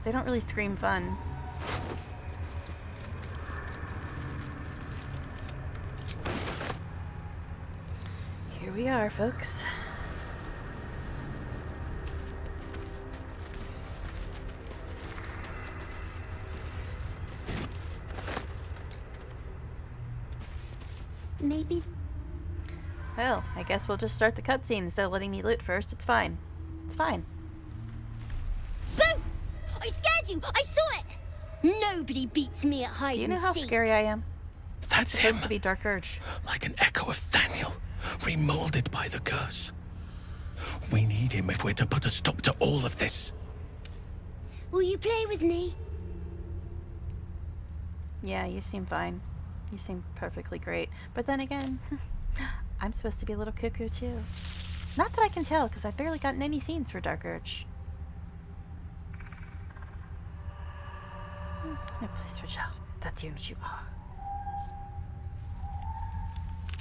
They don't really scream fun. Here we are, folks. Maybe. Well, I guess we'll just start the cutscene instead of letting me loot first. It's fine. It's fine. Boo! I scared you! I saw it! Nobody beats me at hide Do you know and how seek. scary I am? That's It's him, supposed to be Dark Urge. like an echo of Thaniel, remolded by the curse. We need him if we're to put a stop to all of this. Will you play with me? Yeah, you seem fine. You seem perfectly great. But then again, I'm supposed to be a little cuckoo too. Not that I can tell, because I've barely gotten any scenes for Dark Urge. No, please switch out. That's you, not you. Oh.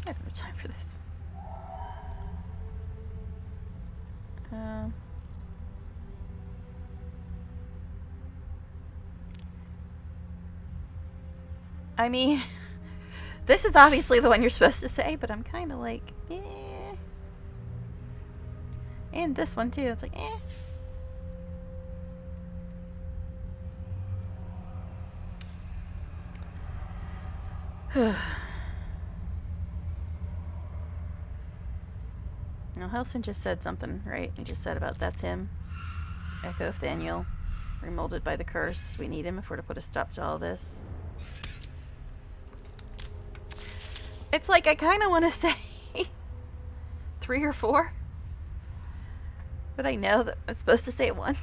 I have no time for this. I mean, this is obviously the one you're supposed to say, but I'm kind of like, eh. And this one too. It's like, eh. Now, Helson just said something, right? He just said about that's him. Echo of Thaniel. Remolded by the curse. We need him if we're to put a stop to all this. It's like I kind of want to say 3 or 4. But I know that I'm supposed to say 1.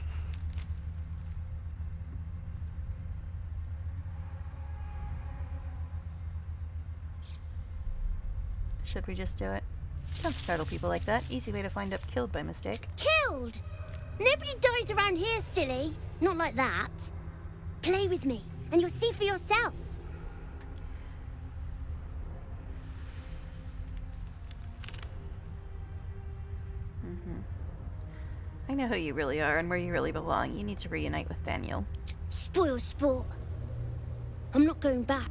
Should we just do it? Don't startle people like that. Easy way to find up killed by mistake. Killed! Nobody dies around here, silly. Not like that. Play with me, and you'll see for yourself. I know who you really are and where you really belong. You need to reunite with Thaniel. Spoil sport. I'm not going back.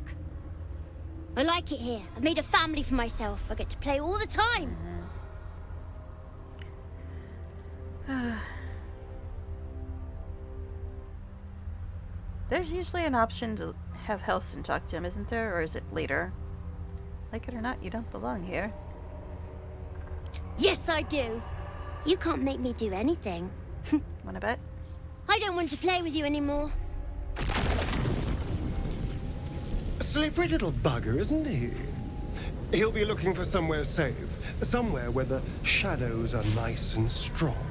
I like it here. I've made a family for myself. I get to play all the time. There's usually an option to have Helson talk to him, isn't there? Or is it later? Like it or not, you don't belong here. Yes, I do. You can't make me do anything. Wanna bet? I don't want to play with you anymore. A slippery little bugger, isn't he? He'll be looking for somewhere safe. Somewhere where the shadows are nice and strong.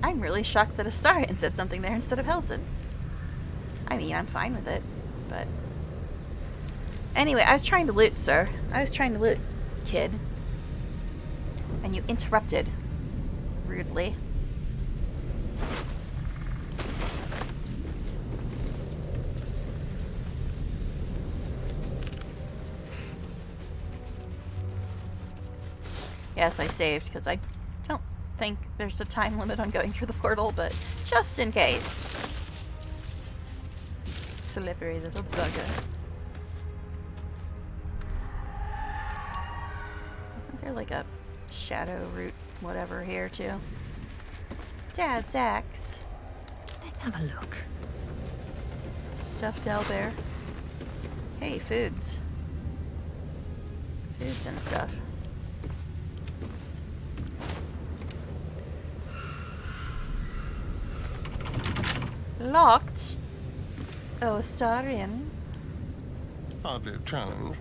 I'm really shocked that Astarion said something there instead of Helson. I mean, I'm fine with it, but... Anyway, I was trying to loot, sir. I was trying to loot, kid. And you interrupted. Rudely. Yes, I saved, because I don't think there's a time limit on going through the portal, but just in case. Slippery little bugger. Isn't there like a shadow root whatever here, too? Dad's axe. Let's have a look. Stuffed owlbear. Hey, foods. Foods and stuff. Locked? Oh, Astarion. Hardly a challenge.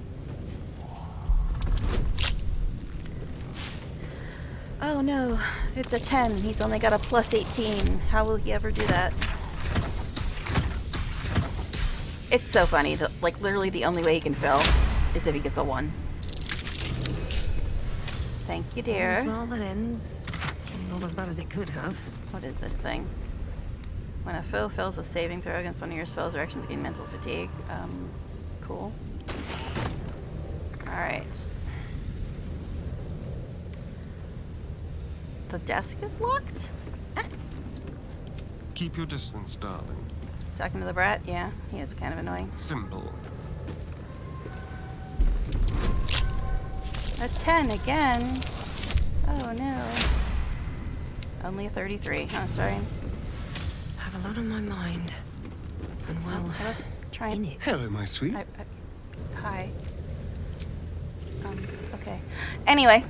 Oh no, it's a 10. He's only got a plus 18. How will he ever do that? It's so funny that, like, literally the only way he can fail is if he gets a 1. Thank you, dear. Well, that ends not as bad as it could have. What is this thing? When a foe fails a saving throw against one of your spells or actions, gain mental fatigue. Cool. Alright. The desk is locked? Keep your distance, darling. Talking to the brat? Yeah, he is kind of annoying. Simple. A 10 again. Oh no. Only a 33. Oh, sorry. I have a lot on my mind. And well, I was trying. in it. Hello, my sweet. Hi. Okay. Anyway.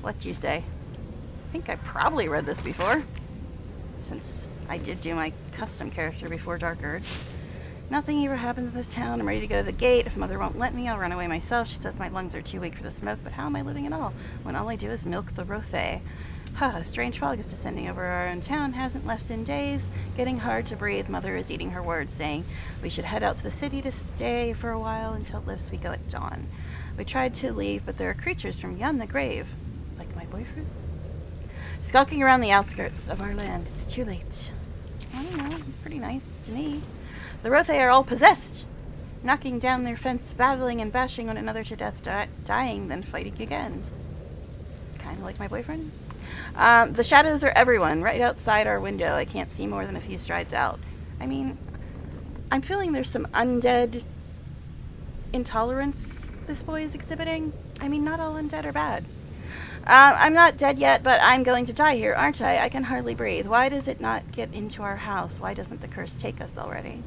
What'd you say? I think I probably read this before. Since I did do my custom character before Dark Urge. Nothing ever happens in this town. I'm ready to go to the gate. If Mother won't let me, I'll run away myself. She says my lungs are too weak for the smoke, but how am I living at all when all I do is milk the Rothe? A strange fog is descending over our own town. Hasn't left in days. Getting hard to breathe. Mother is eating her words, saying we should head out to the city to stay for a while until it lifts. We go at dawn. We tried to leave, but there are creatures from beyond the grave. Like my boyfriend? Skulking around the outskirts of our land. It's too late. I don't know. He's pretty nice to me. The Rothe are all possessed. Knocking down their fence, battling and bashing one another to death, dying, then fighting again. Kind of like my boyfriend. The shadows are everyone, right outside our window. I can't see more than a few strides out. I mean, I'm feeling there's some undead intolerance this boy is exhibiting. I mean, not all undead are bad. I'm not dead yet, but I'm going to die here, aren't I? I can hardly breathe. Why does it not get into our house? Why doesn't the curse take us already?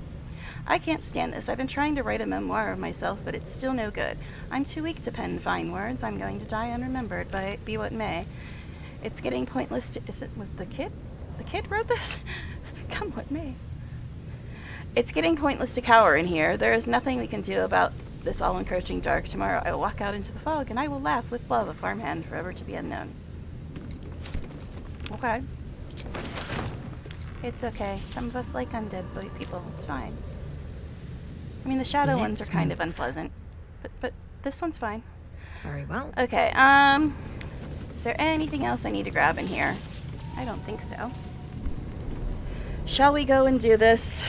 I can't stand this. I've been trying to write a memoir of myself, but it's still no good. I'm too weak to pen fine words. I'm going to die unremembered, be what may. It's getting pointless to... Was the kid? The kid wrote this? Come what may. It's getting pointless to cower in here. There is nothing we can do about this all-encroaching dark. Tomorrow I will walk out into the fog, and I will laugh with love, a farmhand forever to be unknown. Okay. It's okay. Some of us like undead people. It's fine. I mean, the shadow ones are kind of unpleasant. But this one's fine. Very well. Okay, is there anything else I need to grab in here? I don't think so. Shall we go and do this?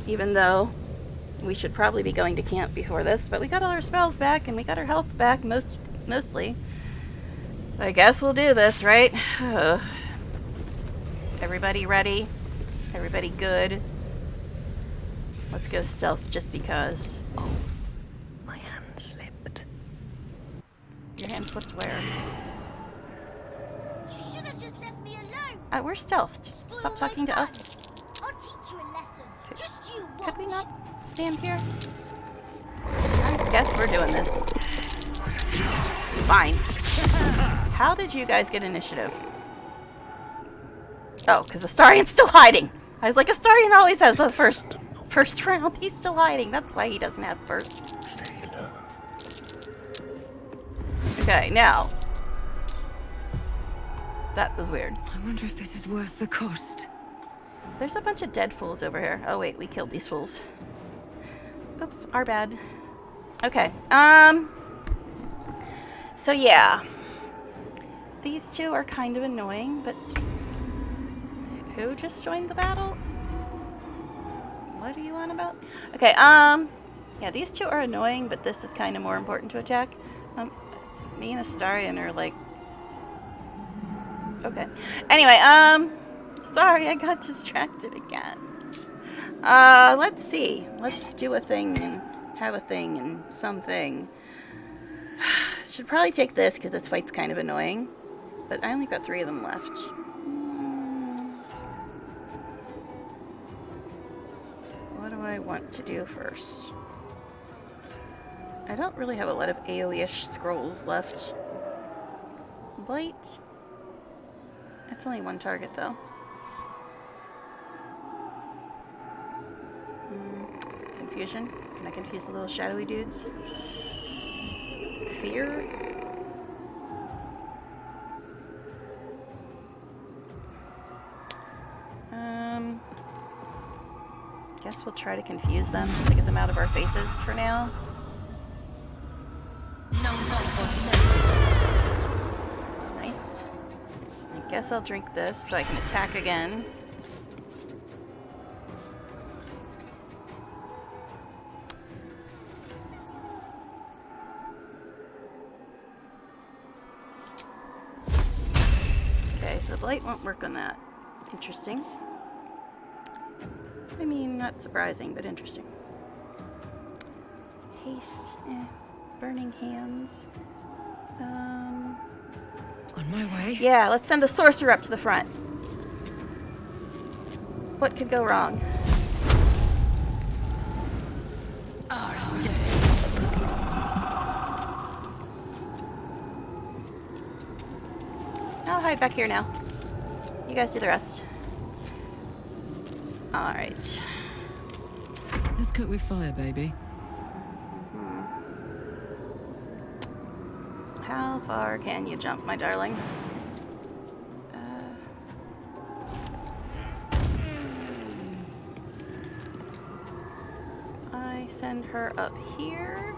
Even though we should probably be going to camp before this, but we got all our spells back and we got our health back mostly. So I guess we'll do this, right? Everybody ready? Everybody good? Let's go stealth just because. Oh, my hand slipped. Your hand slipped where? You should have just left me alone. We're stealthed. Spoil Stop my talking to fun. us. I'll teach you a lesson. Just you watch. Could we not stand here? I guess we're doing this. Fine. How did you guys get initiative? Oh, because Astarion's still hiding. I was like, Astarion always has the first round. He's still hiding. That's why he doesn't have first. Okay, now. That was weird. I wonder if this is worth the cost. There's a bunch of dead fools over here. Oh wait, we killed these fools. Oops, our bad. Okay, so yeah. These two are kind of annoying, but who just joined the battle? What are you on about? Okay, yeah, these two are annoying, but this is kind of more important to attack. Me and Astarion are like... Okay. Anyway, sorry, I got distracted again. Let's see. Let's do a thing and have a thing and something. Should probably take this because this fight's kind of annoying. But I only got 3 of them left. What do I want to do first? I don't really have a lot of AoE-ish scrolls left. Blight. It's only 1 target though. Confusion. Can I confuse the little shadowy dudes? Fear. Guess we'll try to confuse them to get them out of our faces for now. Nice. I guess I'll drink this so I can attack again. Okay, so the blight won't work on that. Interesting. I mean, not surprising, but interesting. Haste. Burning hands. On my way. Yeah, let's send the sorcerer up to the front. What could go wrong? I'll hide back here now. You guys do the rest. Alright. Let's cook with fire, baby. How far can you jump, my darling? I send her up here.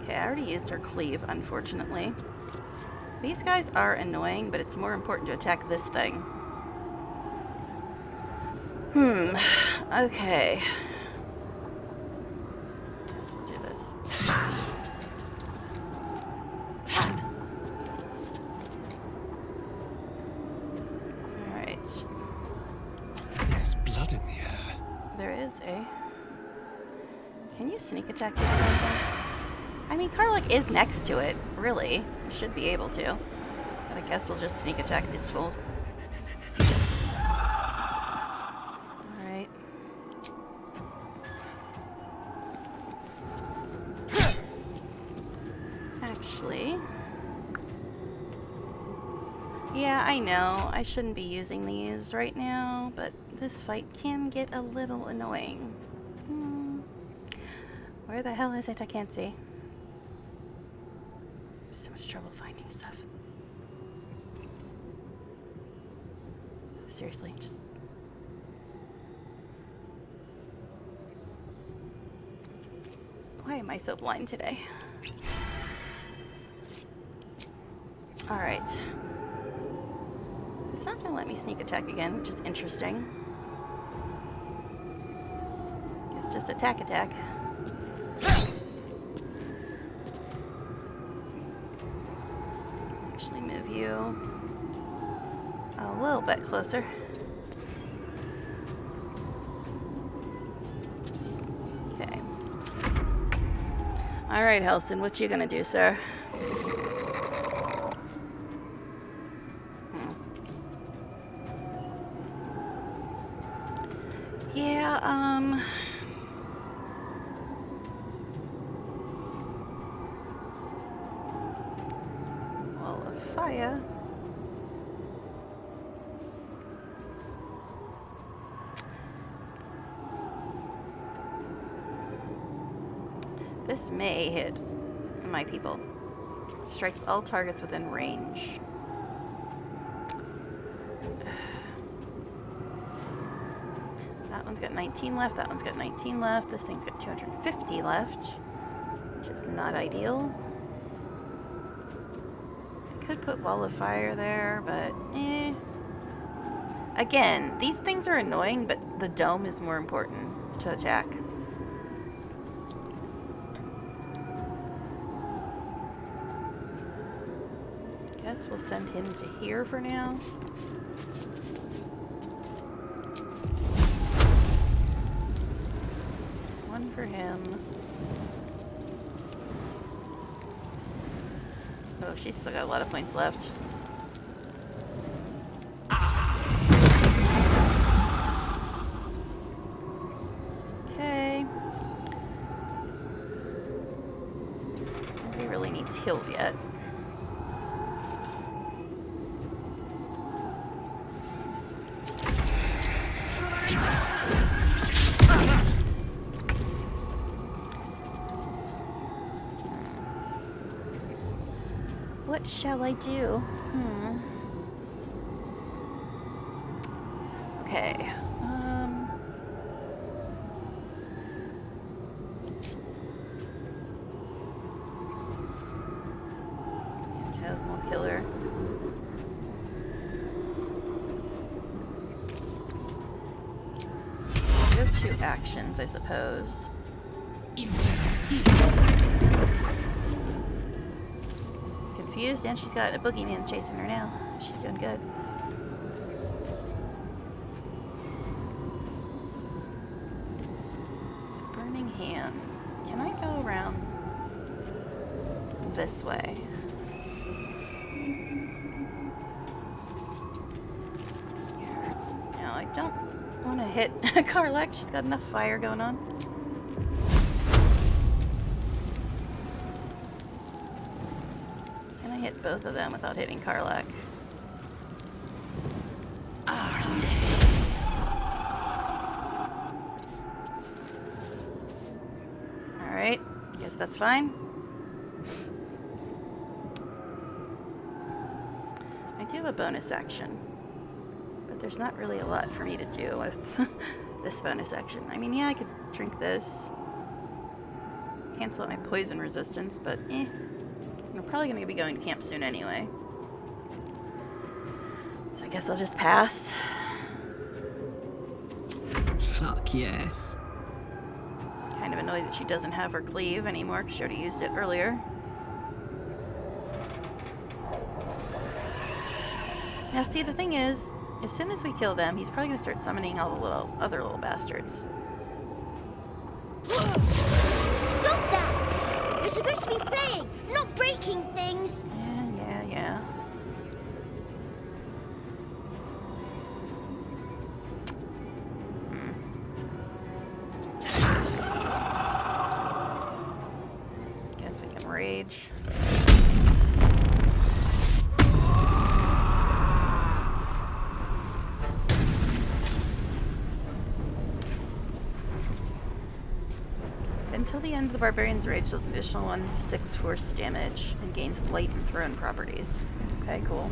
Okay, I already used her cleave, unfortunately. These guys are annoying, but it's more important to attack this thing. Okay. Guess we'll do this. Alright. There's blood in the air. There is a... Can you sneak attack this thing? I mean, Karlach is next to it, really. Should be able to. But I guess we'll just sneak attack this fool. Alright. Actually... Yeah, I know. I shouldn't be using these right now, but this fight can get a little annoying. Where the hell is it? I can't see. So much trouble finding stuff. Seriously, just... Why am I so blind today? Alright. It's not gonna let me sneak attack again, which is interesting. Guess just attack. Actually move you a little bit closer. Okay. Alright, Helson, what you gonna do, sir? Yeah, Wall of fire. This may hit my people. Strikes all targets within range. That one's got 19 left, that one's got 19 left, this thing's got 250 left, which is not ideal. I could put Wall of Fire there, but Again, these things are annoying, but the dome is more important to attack. guess we'll send him to here for now. One for him. Oh, she's still got a lot of points left. Okay. Nobody really needs healed yet. What shall I do? Okay. Phantasmal killer. We have 2 actions, I suppose. Confused, and she's got a boogeyman chasing her now. She's doing good. Burning hands. Can I go around this way? No, I don't want to hit Karlak. She's got enough fire going on. Hit both of them without hitting Karlak. Alright, guess that's fine. I do have a bonus action, but there's not really a lot for me to do with this bonus action. I mean, yeah, I could drink this, cancel out my poison resistance, but we're probably going to be going to camp soon anyway. So I guess I'll just pass. Fuck yes. Kind of annoyed that she doesn't have her cleave anymore because she already used it earlier. Now see, the thing is, as soon as we kill them, he's probably going to start summoning all the other little bastards. Stop that! You're supposed to be playing, not breaking things. Yeah. Guess we can rage. Until the end of the Barbarian's Rage, does an additional 1-6 force damage and gains light and thrown properties. Okay, cool.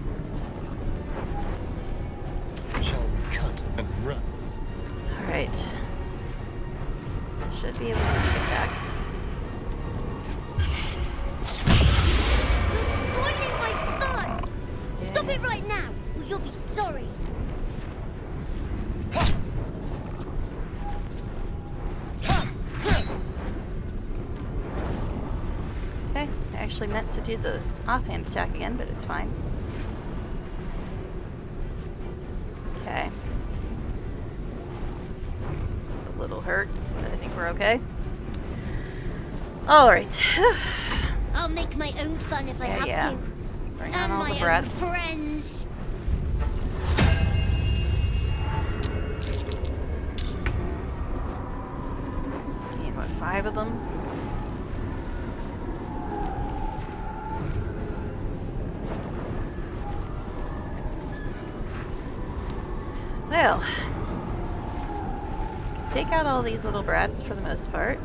Shall we cut and run? Alright. Should be able to sneak attack. You're spoiling my fun! Stop it right now, or you'll be sorry. Okay, I actually meant to do the offhand attack again, but it's fine. Okay. It's a little hurt, but I think we're okay. Alright. I'll make my own fun if I have to. Bring on And all the my own brats. friends. Need what, 5 of them? Well, take out all these little brats for the most part.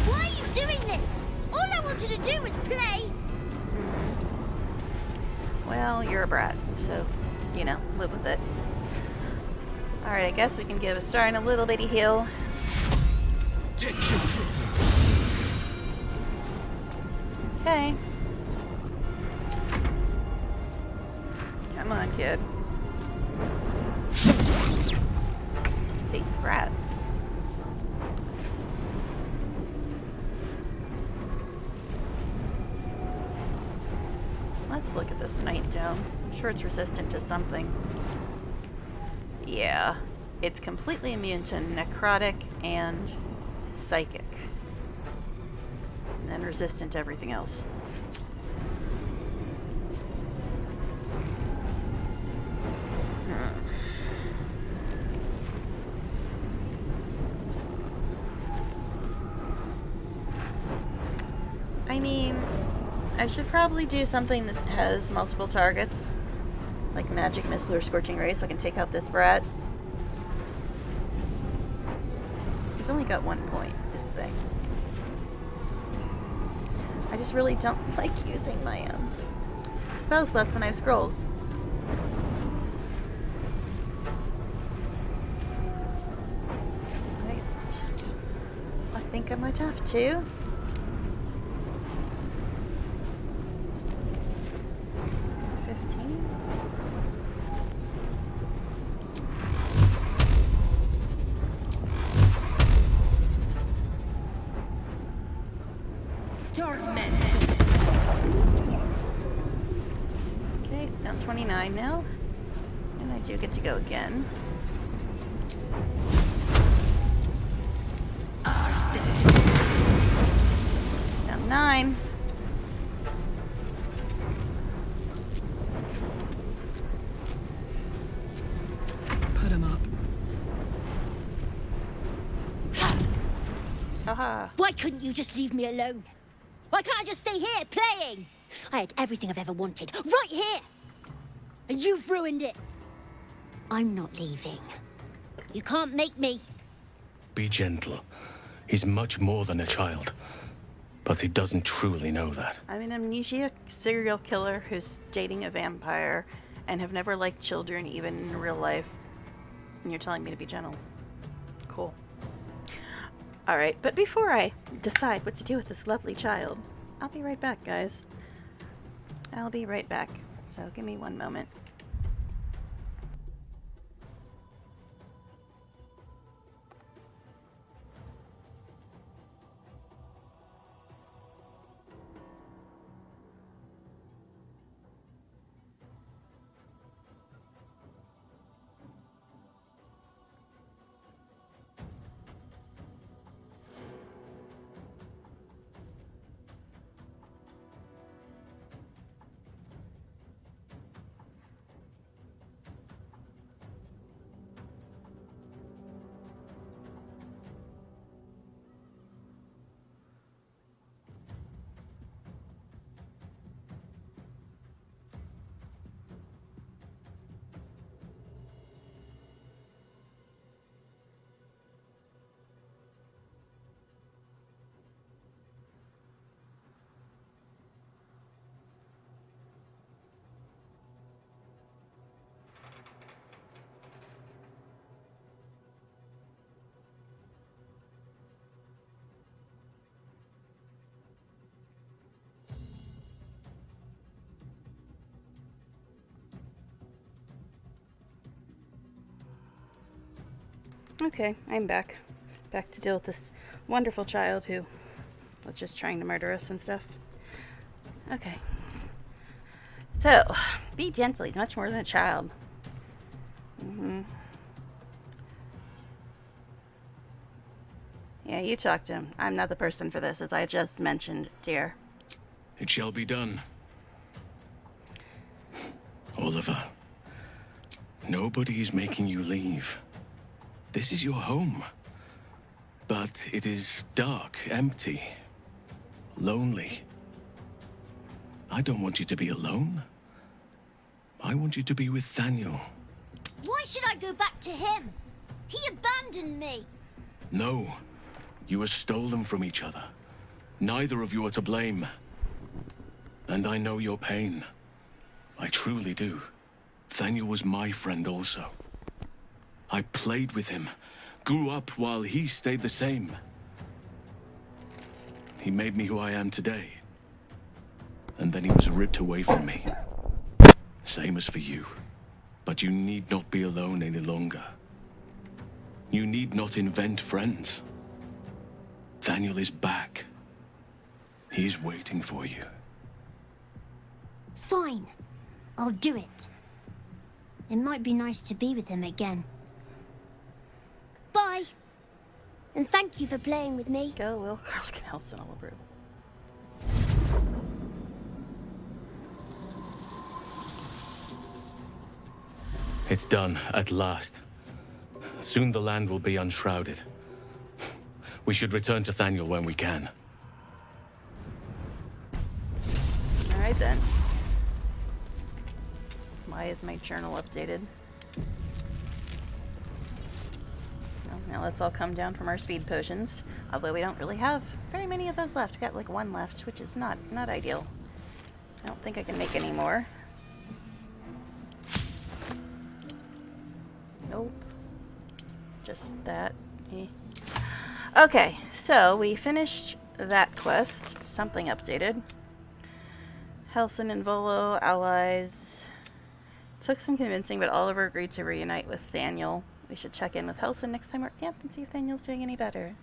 Why are you doing this? All I wanted to do was play. Well, you're a brat, so, you know, live with it. Alright, I guess we can give Astarion a little bitty heal. Okay. Come on, kid. See, rat. Let's look at this night dome. I'm sure it's resistant to something. Yeah, it's completely immune to necrotic and psychic. And then resistant to everything else. I mean, I should probably do something that has multiple targets, like magic missile or scorching ray, so I can take out this brat. He's only got 1 point, is the thing. I just really don't like using my spell slots when I have scrolls. Right. I think I might have to. 15. Okay, it's down 29 now. And I do get to go again. Down 9. Put him up. Haha. Why couldn't you just leave me alone? Why can't I just stay here playing? I had everything I've ever wanted, right here! And you've ruined it. I'm not leaving. You can't make me. Be gentle. He's much more than a child. But he doesn't truly know that. I'm an amnesiac serial killer who's dating a vampire and have never liked children even in real life. And you're telling me to be gentle. Cool. Alright, but before I decide what to do with this lovely child, I'll be right back, guys. I'll be right back. So give me 1 moment. Okay, I'm back. Back to deal with this wonderful child who was just trying to murder us and stuff. Okay. So, be gentle. He's much more than a child. Yeah, you talk to him. I'm not the person for this, as I just mentioned, dear. It shall be done. Oliver, nobody is making you leave. This is your home. But it is dark, empty, lonely. I don't want you to be alone. I want you to be with Thaniel. Why should I go back to him? He abandoned me. No, you were stolen from each other. Neither of you are to blame. And I know your pain. I truly do. Thaniel was my friend also. I played with him, grew up while he stayed the same. He made me who I am today. And then he was ripped away from me. Same as for you. But you need not be alone any longer. You need not invent friends. Thaniel is back. He's waiting for you. Fine. I'll do it. It might be nice to be with him again. Bye. And thank you for playing with me. Go, Will. Carlton Helson, I'll approve. It's done, at last. Soon the land will be unshrouded. We should return to Thaniel when we can. Alright then. Why is my journal updated? Well, now let's all come down from our speed potions. Although we don't really have very many of those left. We got like one left, which is not ideal. I don't think I can make any more. Nope. Just that. Okay, so we finished that quest. Something updated. Helson and Volo, allies. Took some convincing, but Oliver agreed to reunite with Thaniel. We should check in with Helson next time we're at camp and see if Thaniel's doing any better.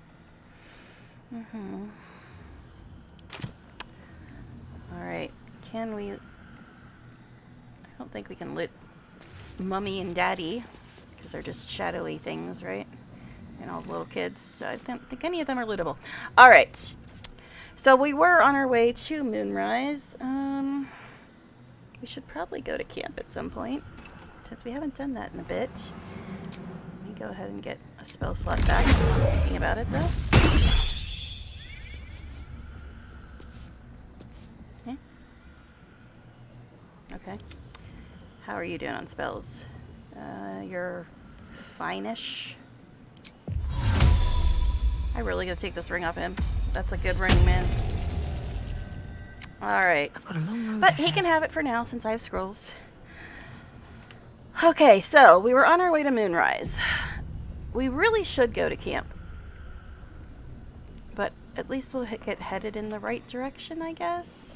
Alright, can we... I don't think we can loot Mummy and Daddy, because they're just shadowy things, right? And all the little kids, so I don't think any of them are lootable. Alright, so we were on our way to Moonrise. We should probably go to camp at some point, since we haven't done that in a bit. Let me go ahead and get a spell slot back. I'm not thinking about it, though. Yeah. Okay. How are you doing on spells? You're fine-ish. I really gotta take this ring off him. That's a good ring, man. Alright. I've got a long road But ahead. he can have it for now, since I have scrolls. Okay, so we were on our way to Moonrise. We really should go to camp. But at least we'll get headed in the right direction, I guess.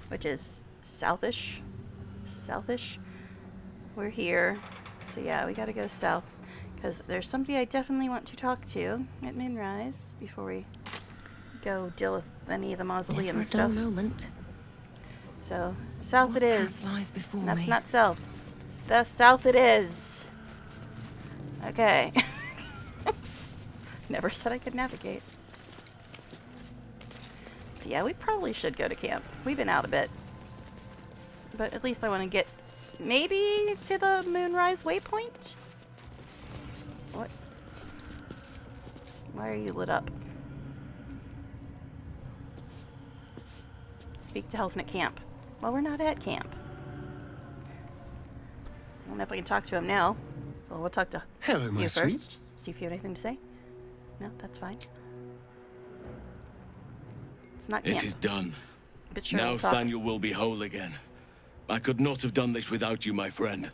Which is southish. Southish. We're here. So yeah, we gotta go south. Because there's somebody I definitely want to talk to at Moonrise before we go deal with any of the mausoleum Never a stuff. dull moment. So, south What it is. path lies before That's me? not south. The south it is. Okay. Never said I could navigate. So yeah, we probably should go to camp. We've been out a bit. But at least I want to get maybe to the Moonrise waypoint? What? Why are you lit up? Speak to Helson at camp. Well, we're not at camp. I don't know if I can talk to him now. Well, we'll talk to Hello, my you sweet. first. See if you have anything to say. No, that's fine. It's not camp. It is done. But sure, Now we'll talk. Thaniel will be whole again. I could not have done this without you, my friend.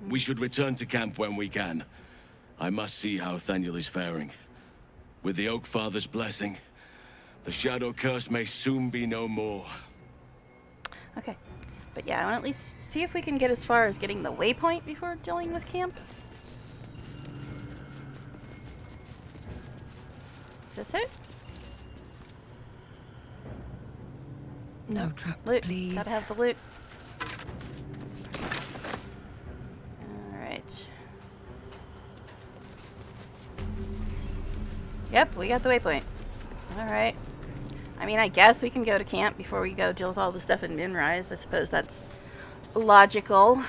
We should return to camp when we can. I must see how Thaniel is faring. With the Oak Father's blessing, the Shadow Curse may soon be no more. Okay. But yeah, I want to at least see if we can get as far as getting the waypoint before dealing with camp. Is this it? No traps, Loot. please. Gotta have the loot. Alright. Yep, we got the waypoint. Alright. I mean, I guess we can go to camp before we go deal with all the stuff in Moonrise. I suppose that's logical.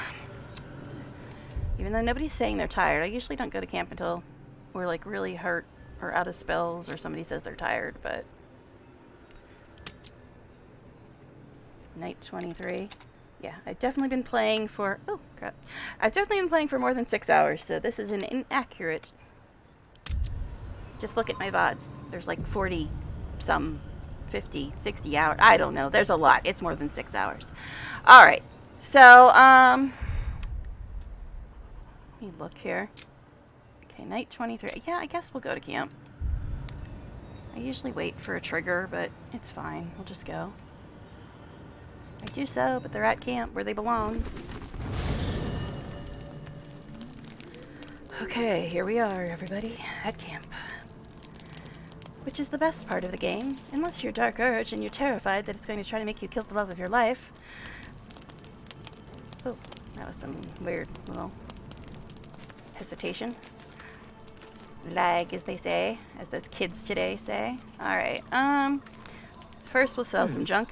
Even though nobody's saying they're tired. I usually don't go to camp until we're like really hurt or out of spells or somebody says they're tired, but... Night 23. Yeah, I've definitely been playing for... Oh, crap. I've definitely been playing for more than 6 hours, so this is an inaccurate... Just look at my VODs. There's like 40 some 50, 60 hours. I don't know. There's a lot. It's more than 6 hours. Alright. So, let me look here. Okay, night 23. Yeah, I guess we'll go to camp. I usually wait for a trigger, but it's fine. We'll just go. I do so, but they're at camp where they belong. Okay, here we are, everybody, at camp. Which is the best part of the game, unless you're Dark Urge and you're terrified that it's going to try to make you kill the love of your life. Oh, that was some weird little hesitation. Lag, as they say, as those kids today say. Alright, first we'll sell some junk.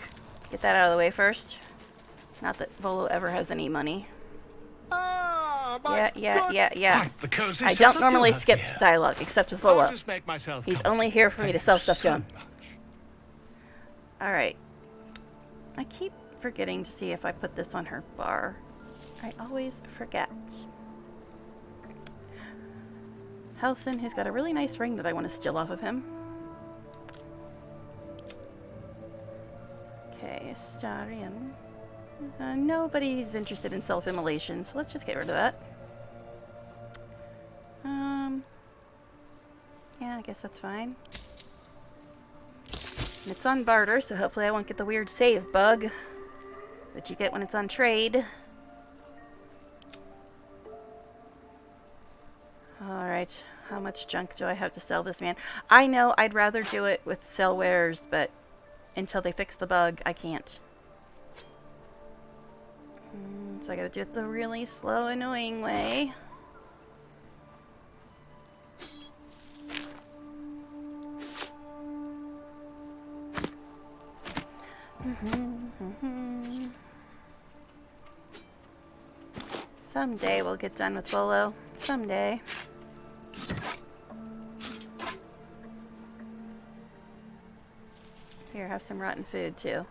Get that out of the way first. Not that Volo ever has any money. Yeah. Quite the cozy I don't setup you normally have skip here. dialogue, except with I'll Volo. just make myself He's comfortable. only here for me to Thank sell you stuff to so him. much. Alright. I keep forgetting to see if I put this on her bar. I always forget. Helson, who's got a really nice ring that I want to steal off of him. Okay, Astarion. Nobody's interested in self-immolation, so let's just get rid of that. Yeah, I guess that's fine. And it's on barter, so hopefully I won't get the weird save bug that you get when it's on trade. Alright, how much junk do I have to sell this man? I know I'd rather do it with sell wares, but until they fix the bug, I can't. So I gotta do it the really slow, annoying way. Someday we'll get done with Volo. Someday. Here, have some rotten food too.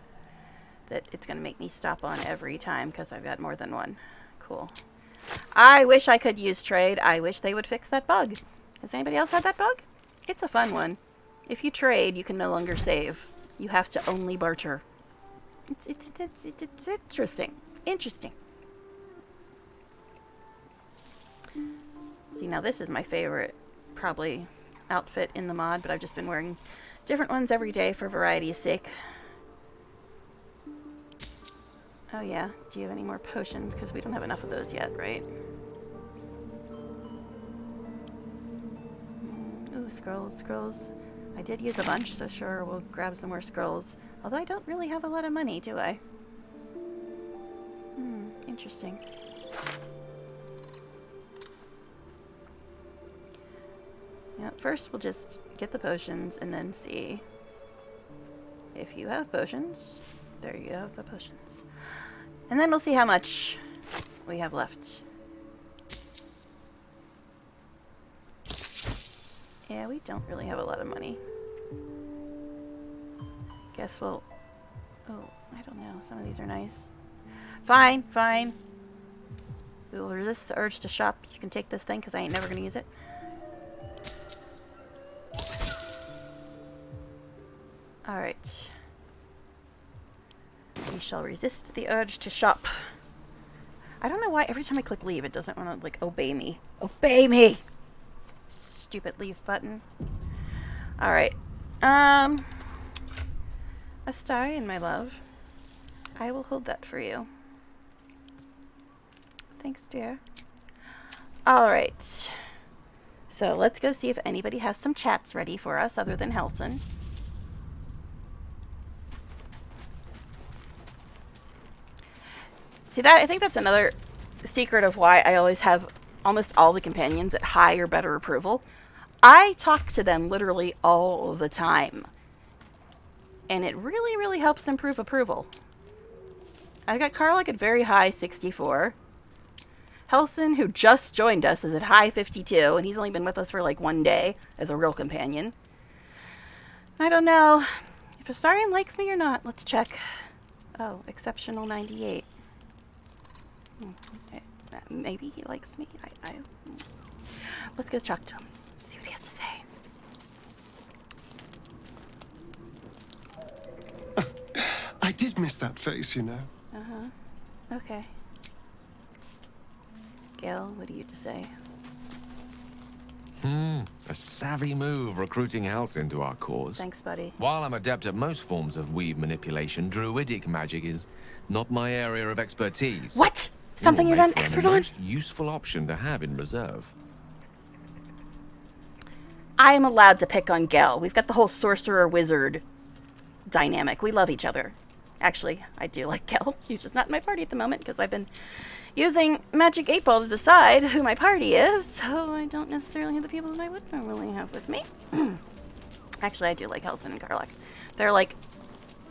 That it's gonna make me stop on every time because I've got more than one. Cool. I wish I could use trade. I wish they would fix that bug. Has anybody else had that bug? It's a fun one. If you trade, you can no longer save. You have to only barter. It's interesting. Interesting. See, now this is my favorite, probably, outfit in the mod, but I've just been wearing different ones every day for variety's sake. Oh yeah, do you have any more potions? Because we don't have enough of those yet, right? Ooh, scrolls. I did use a bunch, so sure, we'll grab some more scrolls. Although I don't really have a lot of money, do I? Interesting. Yeah, first we'll just get the potions and then see if you have potions. There you have the potions. And then we'll see how much we have left. Yeah, we don't really have a lot of money. Guess we'll... Oh, I don't know. Some of these are nice. Fine. We will resist the urge to shop. You can take this thing because I ain't never going to use it. Alright. We shall resist the urge to shop. I don't know why every time I click leave it doesn't want to, like, obey me. Obey me! Stupid leave button. Alright. Astarion, my love. I will hold that for you. Thanks, dear. Alright. So let's go see if anybody has some chats ready for us other than Helson. See that? I think that's another secret of why I always have almost all the companions at high or better approval. I talk to them literally all the time. And it really, really helps improve approval. I've got Karlach at very high 64. Helson, who just joined us, is at high 52, and he's only been with us for like one day as a real companion. I don't know if Astarion likes me or not. Let's check. Oh, exceptional 98. Maybe he likes me. Let's go talk to him. See what he has to say. I did miss that face, you know. Okay. Gil, what do you have to say? A savvy move recruiting Hals into our cause. Thanks, buddy. While I'm adept at most forms of weave manipulation, druidic magic is not my area of expertise. What? Something you're not an expert on? Most useful option to have in reserve. I am allowed to pick on Gel. We've got the whole sorcerer-wizard dynamic. We love each other. Actually, I do like Gel. He's just not in my party at the moment because I've been using Magic 8 Ball to decide who my party is, so I don't necessarily have the people that I would normally have with me. Actually, I do like Helson and Karlach. They're like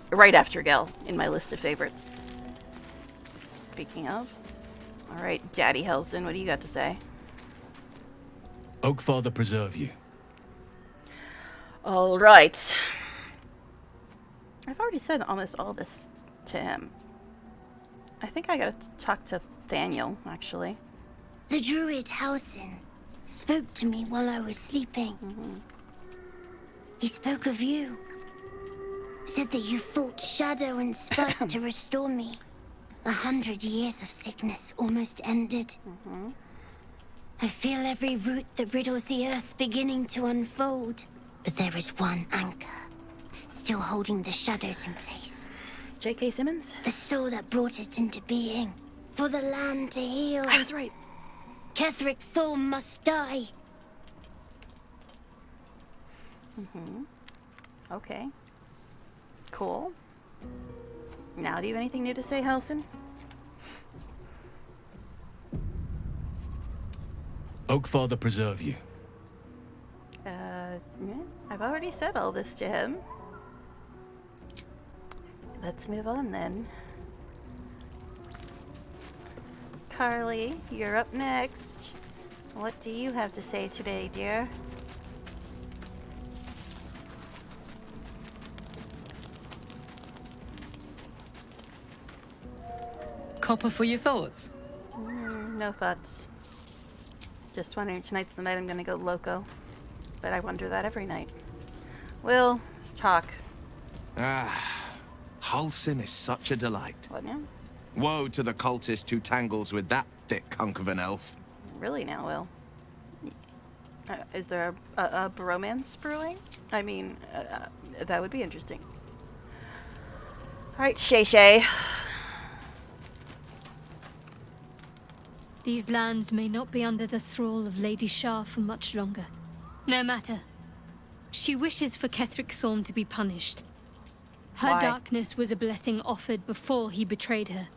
right after Gel in my list of favorites. Speaking of. Alright, Daddy Helson, what do you got to say? Oakfather preserve you. Alright. I've already said almost all this to him. I think I gotta talk to Thaniel, actually. The druid Halsin spoke to me while I was sleeping. He spoke of you. Said that you fought shadow and spite to restore me. 100 years of sickness almost ended. I feel every root that riddles the earth beginning to unfold. But there is one anchor, still holding the shadows in place. J.K. Simmons? The soul that brought it into being. For the land to heal. I was right. Ketheric Thorm must die. Okay. Cool. Now, do you have anything new to say, Helson? Oakfather preserve you. Yeah, I've already said all this to him. Let's move on then. Carly, you're up next. What do you have to say today, dear? Copper for your thoughts. No thoughts. Just wondering, tonight's the night I'm gonna go loco. But I wonder that every night. We'll just talk. Halsin is such a delight. What now? Woe to the cultist who tangles with that thick hunk of an elf. Really now, Will? Is there a bromance brewing? I mean, that would be interesting. Alright, Shay Shay. These lands may not be under the thrall of Lady Shah for much longer. No matter. She wishes for Ketheric Thorm to be punished. Her Why? darkness was a blessing offered before he betrayed her.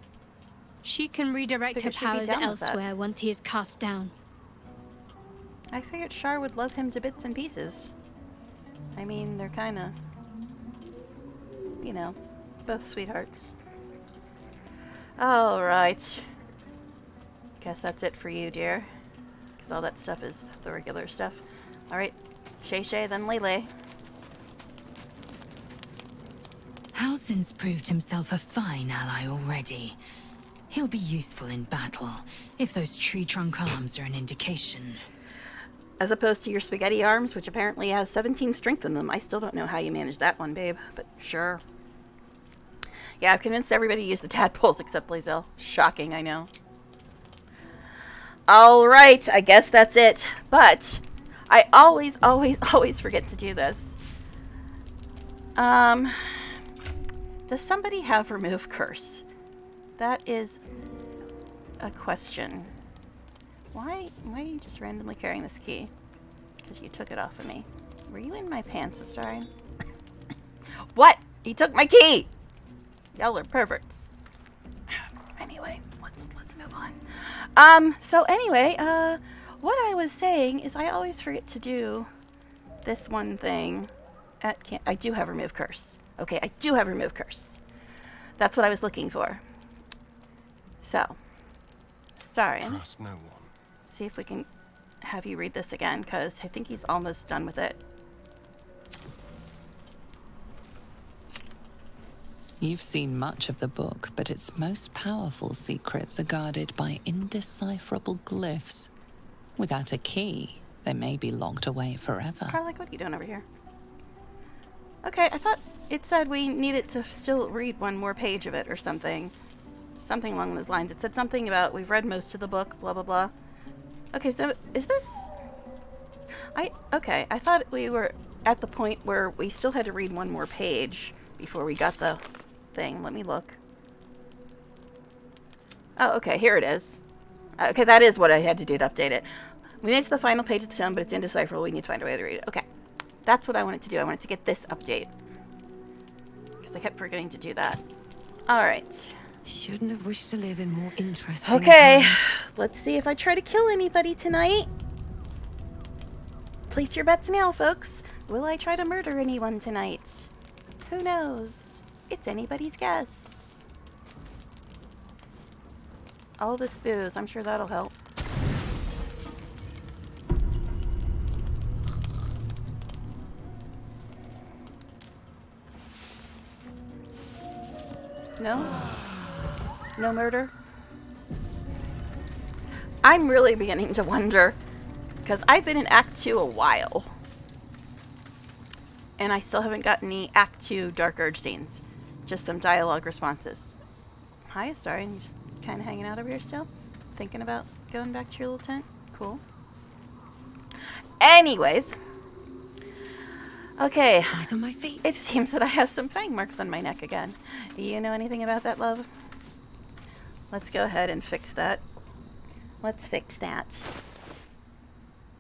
She can redirect her Figured she'd be powers down with that. elsewhere once he is cast down. I figured Shar would love him to bits and pieces. I mean, they're kinda, you know, both sweethearts. Alright. Guess that's it for you, dear. Because all that stuff is the regular stuff. Alright, Shay Shay, then Lele. Halsin's proved himself a fine ally already. He'll be useful in battle, if those tree trunk arms are an indication. As opposed to your spaghetti arms, which apparently has 17 strength in them. I still don't know how you manage that one, babe, but sure. Yeah, I've convinced everybody to use the tadpoles except Blazel. Shocking, I know. Alright, I guess that's it. But I always forget to do this. Does somebody have remove curse? That is a question. Why are you just randomly carrying this key? Because you took it off of me. Were you in my pants, Astarion? What? He took my key! Y'all are perverts. Anyway, let's move on. So anyway, what I was saying is I always forget to do this one thing. I do have remove curse. Okay, I do have remove curse. That's what I was looking for. So, Astarion. Trust no one. See if we can have you read this again, because I think he's almost done with it. You've seen much of the book, but its most powerful secrets are guarded by indecipherable glyphs. Without a key, they may be locked away forever. Karlach, what are you doing over here? Okay, I thought it said we needed to still read one more page of it or something. Something along those lines. It said something about we've read most of the book, blah, blah, blah. Okay, so is this... Okay, I thought we were at the point where we still had to read one more page before we got the thing. Let me look. Oh, okay, here it is. Okay, that is what I had to do to update it. We made it to the final page of the tome, but it's indecipherable. We need to find a way to read it. Okay. That's what I wanted to do. I wanted to get this update. Because I kept forgetting to do that. Alright. Shouldn't have wished to live in more interesting Okay. times. Let's see if I try to kill anybody tonight. Place your bets now, folks. Will I try to murder anyone tonight? Who knows? It's anybody's guess. All this booze. I'm sure that'll help. No? No murder? I'm really beginning to wonder, because I've been in Act 2 a while, and I still haven't got any Act 2 Dark Urge scenes. Just some dialogue responses. Hi, Astarion. You just kind of hanging out over here still? Thinking about going back to your little tent? Cool. Anyways. Okay. Right on my feet. It seems that I have some fang marks on my neck again. You know anything about that, love? Let's go ahead and fix that. Let's fix that.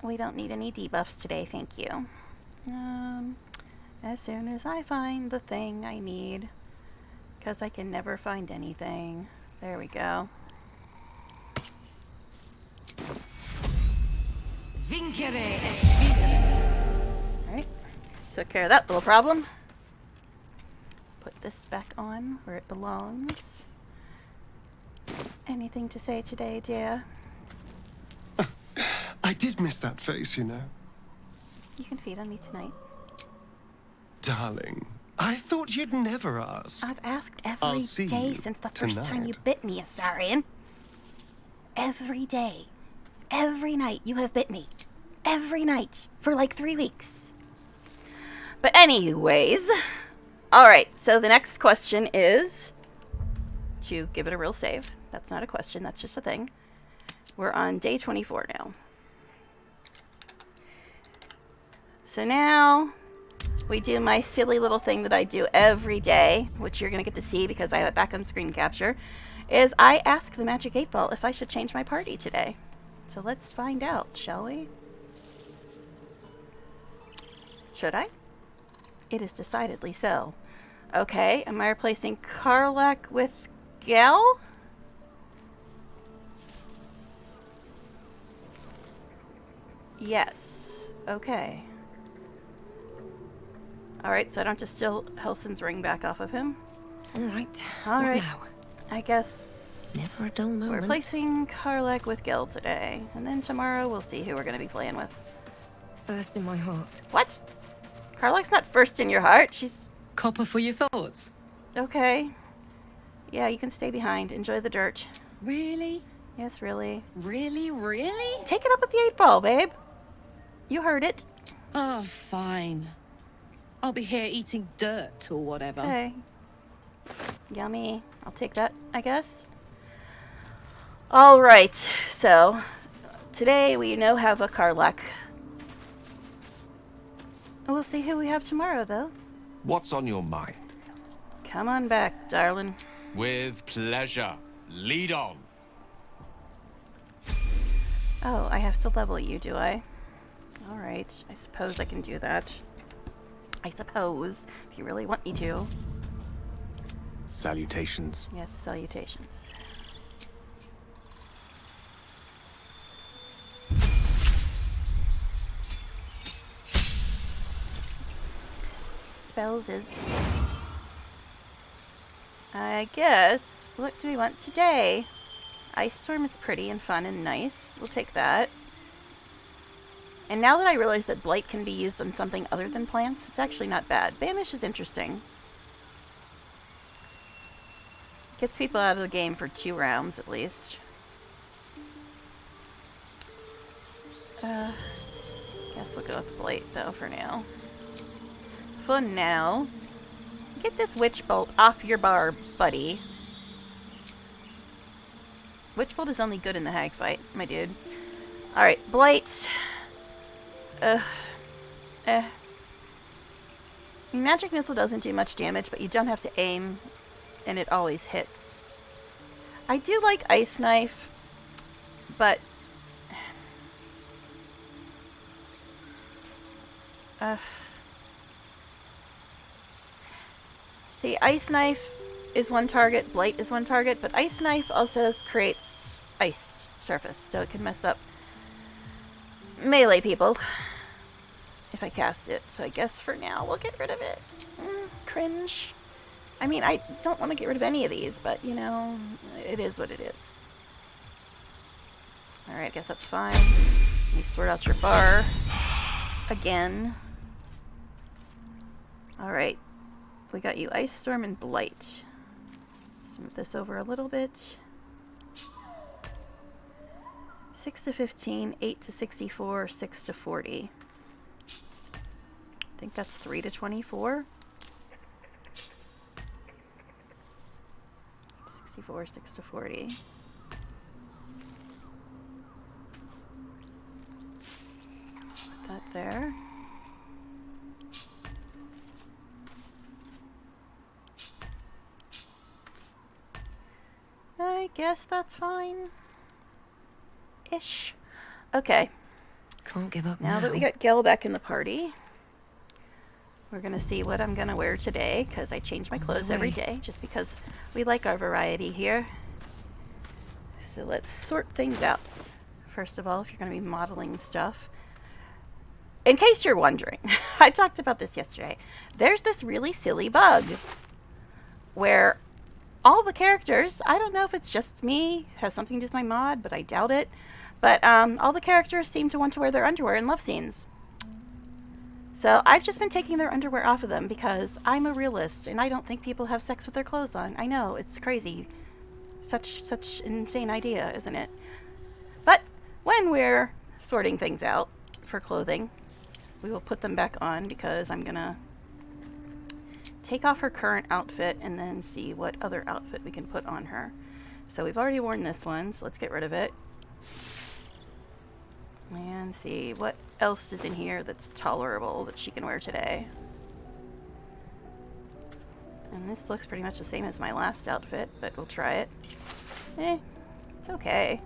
We don't need any debuffs today, thank you. As soon as I find the thing I need, because I can never find anything. There we go. Alright, took care of that little problem. Put this back on where it belongs. Anything to say today, dear? I did miss that face, you know. You can feed on me tonight. Darling, I thought you'd never ask. I've asked I'll every see day you since the first time you tonight. bit me, Astarion. Every day. Every night you have bit me. Every night. For like 3 weeks. But anyways. Alright, so the next question is to give it a real save. That's not a question, that's just a thing. We're on day 24 now. So now we do my silly little thing that I do every day, which you're going to get to see because I have it back on screen capture, is I ask the Magic 8 Ball if I should change my party today. So let's find out, shall we? Should I? It is decidedly so. Okay, am I replacing Karlach with Gel? Yes. Okay. Alright, so I don't have to steal Helson's ring back off of him. Alright. Alright. What now? I guess Never a dull moment. we're replacing Karlach with Gil today. And then tomorrow we'll see who we're going to be playing with. First in my heart. What? Karlach's not first in your heart. She's... Copper for your thoughts. Okay. Yeah, you can stay behind. Enjoy the dirt. Really? Yes, really. Really? Really? Take it up with the 8 Ball, babe. You heard it. Oh, fine. I'll be here eating dirt or whatever. Okay. Yummy. I'll take that, I guess. Alright, so today we now have a Karlach. We'll see who we have tomorrow, though. What's on your mind? Come on back, darling. With pleasure. Lead on. Oh, I have to level you, do I? Alright, I suppose I can do that. I suppose, if you really want me to. Salutations. Yes, salutations. Spells is... I guess, what do we want today? Ice Storm is pretty and fun and nice. We'll take that. And now that I realize that Blight can be used on something other than plants, it's actually not bad. Banish is interesting. Gets people out of the game for 2 rounds at least. Guess we'll go with Blight though for now. For now. Get this Witch Bolt off your bar, buddy. Witch Bolt is only good in the hag fight, my dude. Alright, Blight. Magic Missile doesn't do much damage, but you don't have to aim, and it always hits. I do like Ice Knife, but... See, Ice Knife is one target, Blight is one target, but Ice Knife also creates ice surface, so it can mess up melee people if I cast it. So I guess for now we'll get rid of it. Cringe. I mean, I don't want to get rid of any of these, but you know, it is what it is. Alright, I guess that's fine. Let me sort out your bar again. Alright. We got you Ice Storm and Blight. Smooth this over a little bit. 6 to 15, 8 to 64, 6 to 40. I think that's 3 to 24. 64, 6 to 40. Put that there. I guess that's fine. Ish. Okay. Can't give up now. Now that we got Gil back in the party, we're gonna see what I'm gonna wear today, because I change my clothes every day, just because we like our variety here. So let's sort things out. First of all, if you're gonna be modeling stuff, in case you're wondering, I talked about this yesterday. There's this really silly bug where all the characters, I don't know if it's just me, has something to do with my mod, but I doubt it. But all the characters seem to want to wear their underwear in love scenes. So I've just been taking their underwear off of them because I'm a realist and I don't think people have sex with their clothes on. I know, it's crazy. Such an insane idea, isn't it? But when we're sorting things out for clothing, we will put them back on because I'm gonna take off her current outfit and then see what other outfit we can put on her. So we've already worn this one, so let's get rid of it. And see what else is in here that's tolerable that she can wear today. And this looks pretty much the same as my last outfit, but we'll try it. It's okay.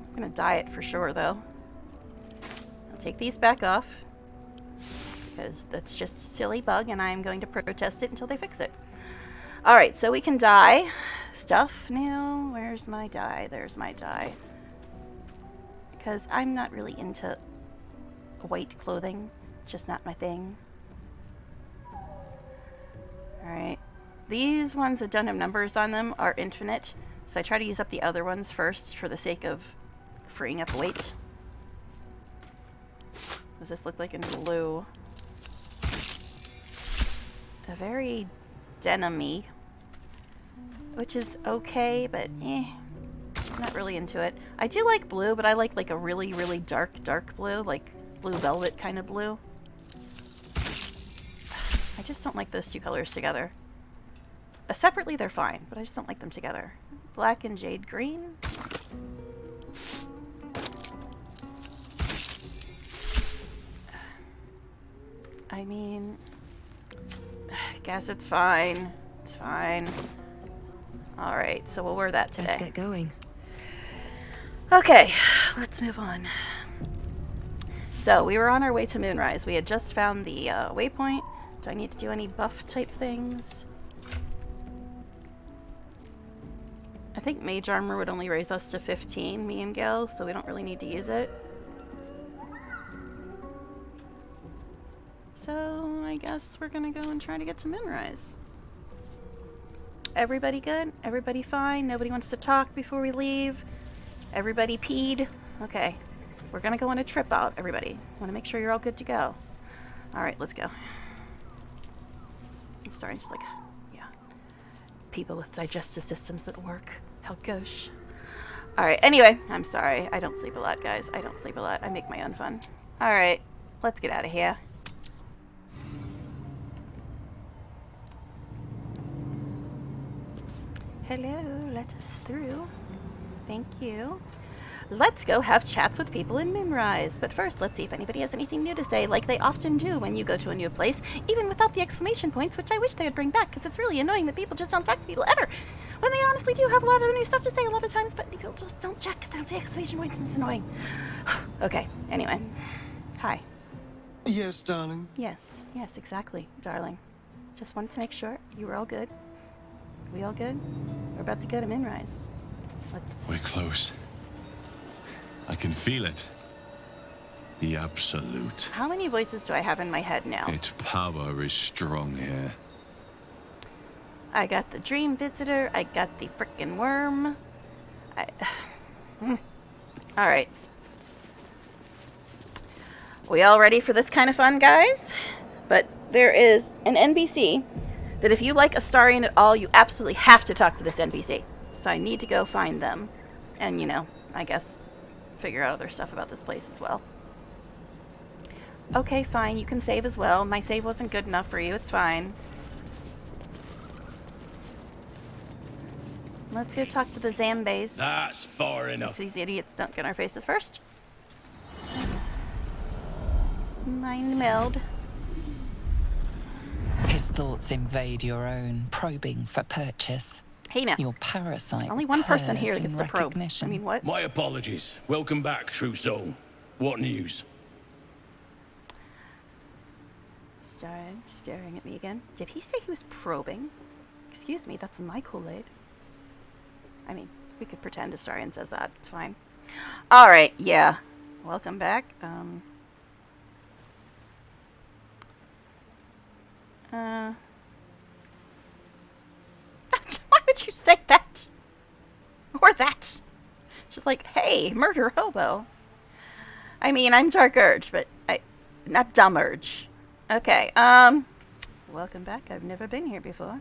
I'm gonna dye it for sure though. I'll take these back off because that's just a silly bug and I'm going to protest it until they fix it. Alright, so we can dye stuff now. Where's my dye? There's my dye. Because I'm not really into white clothing. It's just not my thing. Alright. These ones that don't have numbers on them are infinite. So I try to use up the other ones first for the sake of freeing up weight. Does this look like in blue? A very denim-y. Which is okay, but I'm not really into it. I do like blue, but I like a really, really dark blue, like blue velvet kind of blue. I just don't like those two colors together. Separately, they're fine, but I just don't like them together. Black and jade green. I mean, I guess it's fine. It's fine. Alright, so we'll wear that today. Let's get going. Okay, let's move on. So, we were on our way to Moonrise. We had just found the waypoint. Do I need to do any buff type things? I think mage armor would only raise us to 15, me and Gil, so we don't really need to use it. So, I guess we're gonna go and try to get to Moonrise. Everybody good? Everybody fine? Nobody wants to talk before we leave? Everybody peed? Okay. We're gonna go on a trip out, everybody. Want to make sure you're all good to go. Alright, let's go. I'm starting to yeah. People with digestive systems that work. How gauche. Alright, anyway, I'm sorry. I don't sleep a lot, guys. I don't sleep a lot. I make my own fun. Alright, let's get out of here. Hello, let us through. Thank you. Let's go have chats with people in Moonrise. But first, let's see if anybody has anything new to say, like they often do when you go to a new place, even without the exclamation points, which I wish they would bring back, because it's really annoying that people just don't talk to people ever, when they honestly do have a lot of new stuff to say a lot of times, but people just don't check because they don't see exclamation points, and it's annoying. Okay, anyway. Hi. Yes, darling. Yes, exactly, darling. Just wanted to make sure you were all good. We all good? We're about to go to Moonrise. We're close. I can feel it. The absolute. How many voices do I have in my head now? Its power is strong here. I got the dream visitor. I got the frickin' worm. Alright. We all ready for this kind of fun, guys? But there is an NPC that if you like Astarion at all, you absolutely have to talk to this NPC. So I need to go find them. And, you know, I guess figure out other stuff about this place as well. Okay, fine. You can save as well. My save wasn't good enough for you. It's fine. Let's go talk to the Zambes. That's far enough. These idiots don't get in our faces first. Mind meld. His thoughts invade your own, probing for purchase. Hey now. Your parasite. Only one person here purrs gets in to probe. I recognition. mean, what? My apologies. Welcome back, true soul. What news? Staring at me again. Did he say he was probing? Excuse me, that's my Kool-Aid. I mean, we could pretend Astarion says that. It's fine. Alright, yeah. Welcome back. Why would you say that? Or that? Just like, hey, murder hobo. I mean, I'm Dark Urge, but not Dumb Urge. Okay, welcome back. I've never been here before.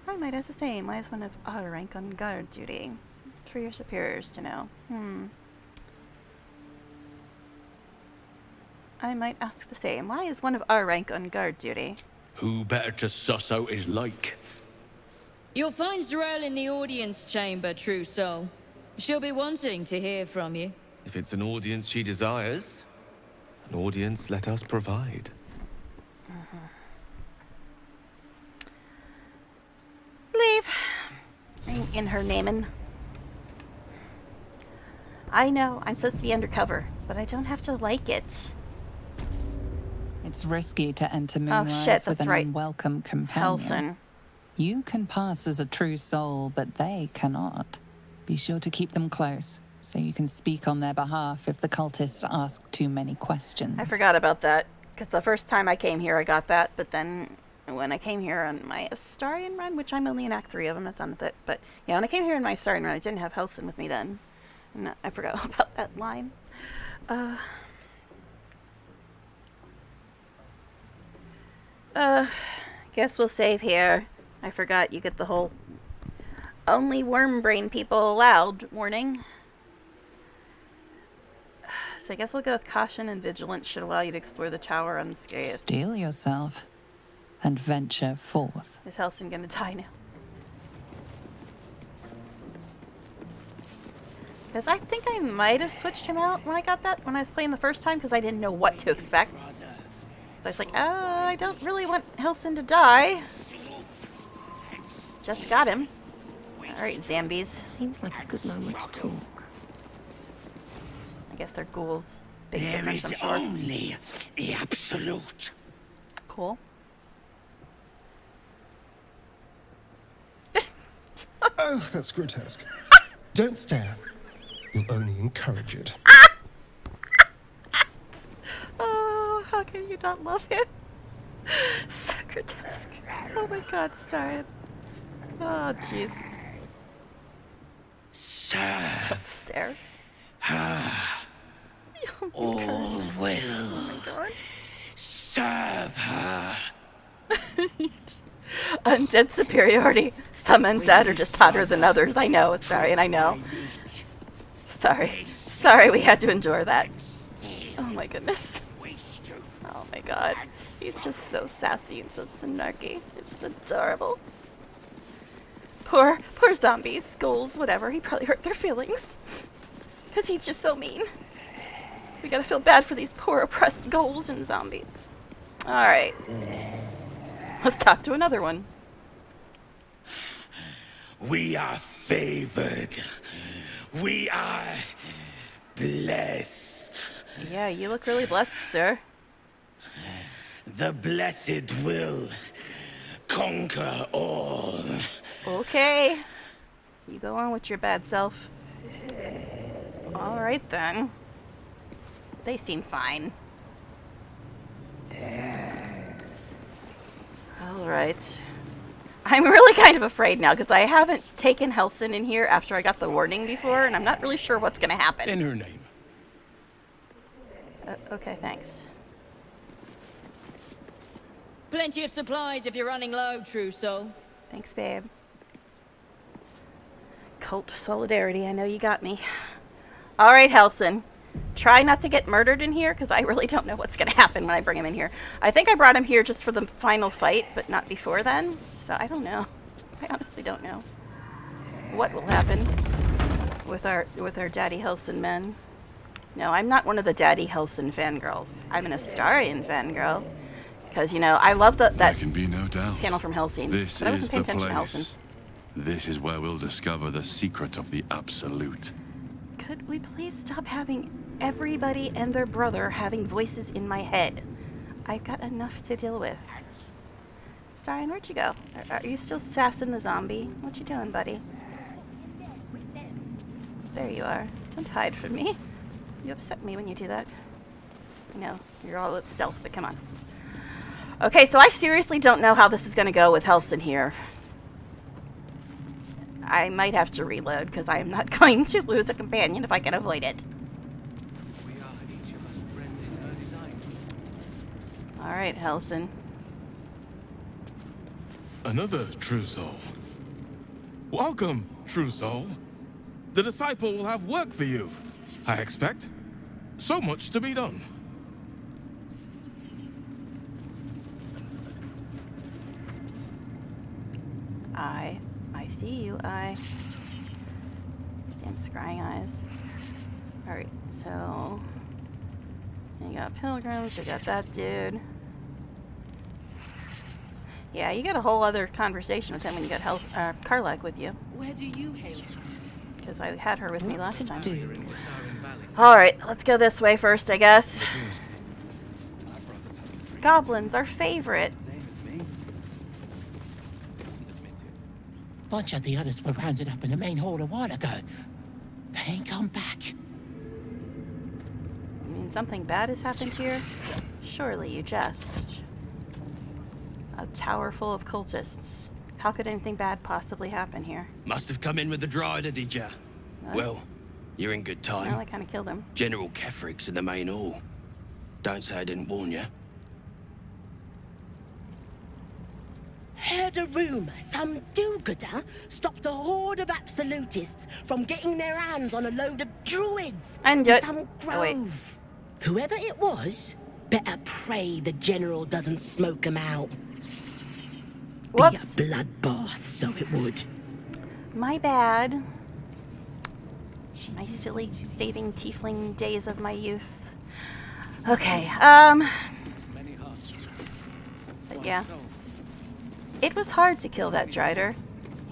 I might ask the same. Why is one of our rank on guard duty? For your superiors to know. I might ask the same. Why is one of our rank on guard duty? Who better to suss out his like? You'll find Zarel in the audience chamber, true soul. She'll be wanting to hear from you. If it's an audience she desires, an audience let us provide. Leave. Ain't in her naming. I know, I'm supposed to be undercover, but I don't have to like it. It's risky to enter Oh Moonrise shit, with that's an right. unwelcome companion. Helson. You can pass as a true soul, but they cannot. Be sure to keep them close, so you can speak on their behalf if the cultists ask too many questions. I forgot about that, because the first time I came here I got that, but then when I came here on my Astarion run, which I'm only in Act 3 of, I'm not done with it, but yeah, when I came here in my Astarion run, I didn't have Helson with me then. And I forgot all about that line. Guess we'll save here. I forgot you get the whole only worm brain people allowed warning. So I guess we'll go with caution and vigilance should allow you to explore the tower unscathed. Steel yourself and venture forth. Is Helson gonna die now? Because I think I might have switched him out when I got that, when I was playing the first time, because I didn't know what to expect. So I was like, oh, I don't really want Helson to die. Just got him. Alright, Zambies. Seems like a good moment to talk. I guess they're ghouls. Big There difference, is I'm sure. only the absolute. Cool. Oh, that's grotesque. Don't stare. You'll only encourage it. Oh, how can you not love him? So grotesque. Oh my god, sorry. Oh, jeez. Don't stare. All will Oh my god. serve her. Undead superiority. Some undead are just hotter than others. I know, sorry, and I know. Sorry. Sorry we had to endure that. Oh my goodness. Oh my god. He's just so sassy and so snarky. It's just adorable. Poor zombies, ghouls, whatever. He probably hurt their feelings. Because he's just so mean. We gotta feel bad for these poor oppressed ghouls and zombies. Alright. Let's talk to another one. We are favored. We are blessed. Yeah, you look really blessed, sir. The blessed will conquer all. Okay. You go on with your bad self. Alright then. They seem fine. Alright. I'm really kind of afraid now because I haven't taken Helson in here after I got the warning before, and I'm not really sure what's going to happen. In her name. Okay, thanks. Plenty of supplies if you're running low, true soul. Thanks, babe. Cult solidarity, I know you got me. Alright, Helson. Try not to get murdered in here, because I really don't know what's going to happen when I bring him in here. I think I brought him here just for the final fight, but not before then. So I don't know. I honestly don't know what will happen with our Daddy Helson men. No, I'm not one of the Daddy Helson fangirls. I'm an Astarion fangirl. Because, you know, I love that There can be no doubt. panel from Hellsing. This But I wasn't is paying the attention to Helson. place. This is where we'll discover the secret of the Absolute. Could we please stop having everybody and their brother having voices in my head? I've got enough to deal with. Starion, where'd you go? Are you still sassing the zombie? What you doing, buddy? There you are. Don't hide from me. You upset me when you do that. I know, you're all at stealth, but come on. Okay, so I seriously don't know how this is going to go with Helson here. I might have to reload, because I am not going to lose a companion if I can avoid it. Alright, Helson. Another true soul. Welcome, true soul. The disciple will have work for you, I expect. So much to be done. I see you, Damn scrying eyes. Alright, so... You got pilgrims, you got that dude. Yeah, you got a whole other conversation with him when you got Karlak with you. Where do you hail from? Because I had her with me last time. Alright, let's go this way first, I guess. Goblins, our favorite. Bunch of the others were rounded up in the main hall a while ago. They ain't come back. You mean something bad has happened here? Surely you jest. A tower full of cultists. How could anything bad possibly happen here? Must have come in with the Drider, did ya? What? Well, you're in good time. Well, I kind of killed him. General Kefric's in the main hall. Don't say I didn't warn you. Heard a rumour some do-gooder stopped a horde of absolutists from getting their hands on a load of druids and in some grove. Whoever it was, better pray the general doesn't smoke 'em out. Whoops. Be a bloodbath, so it would. My bad. My silly saving tiefling days of my youth. Okay, but yeah. It was hard to kill that Drider.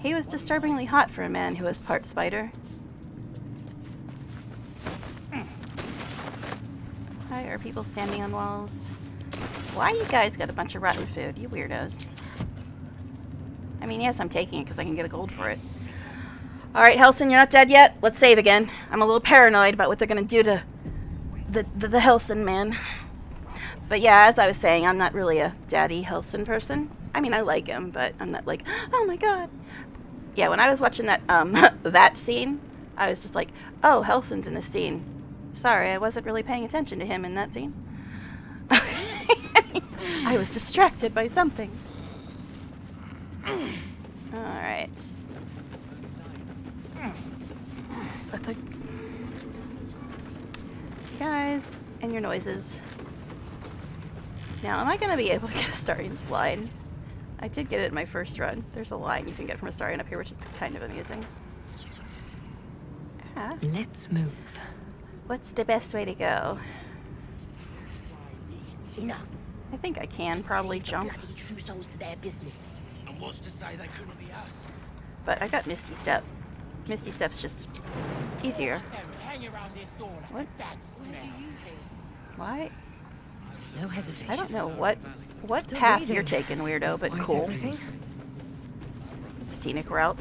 He was disturbingly hot for a man who was part spider. Why are people standing on walls? Why you guys got a bunch of rotten food, you weirdos? I mean, yes, I'm taking it because I can get a gold for it. Alright, Helson, you're not dead yet? Let's save again. I'm a little paranoid about what they're going to do to the Helson man. But yeah, as I was saying, I'm not really a Daddy Helson person. I mean, I like him, but I'm not like, oh my god. Yeah, when I was watching that that scene, I was just like, oh, Helson's in this scene. Sorry, I wasn't really paying attention to him in that scene. I was distracted by something. Alright. Guys, and your noises. Now, am I going to be able to get a Astarion's line? I did get it in my first run. There's a line you can get from Astarion up here, which is kind of amusing. Ah. Let's move. What's the best way to go? I think I can probably jump. True souls to their business. And what's to say they couldn't be us? But I got Misty Step. Misty Step's just easier. What? Why? No hesitation. I don't know what Still path breathing, you're taking, weirdo, but despite cool. everything. Scenic route.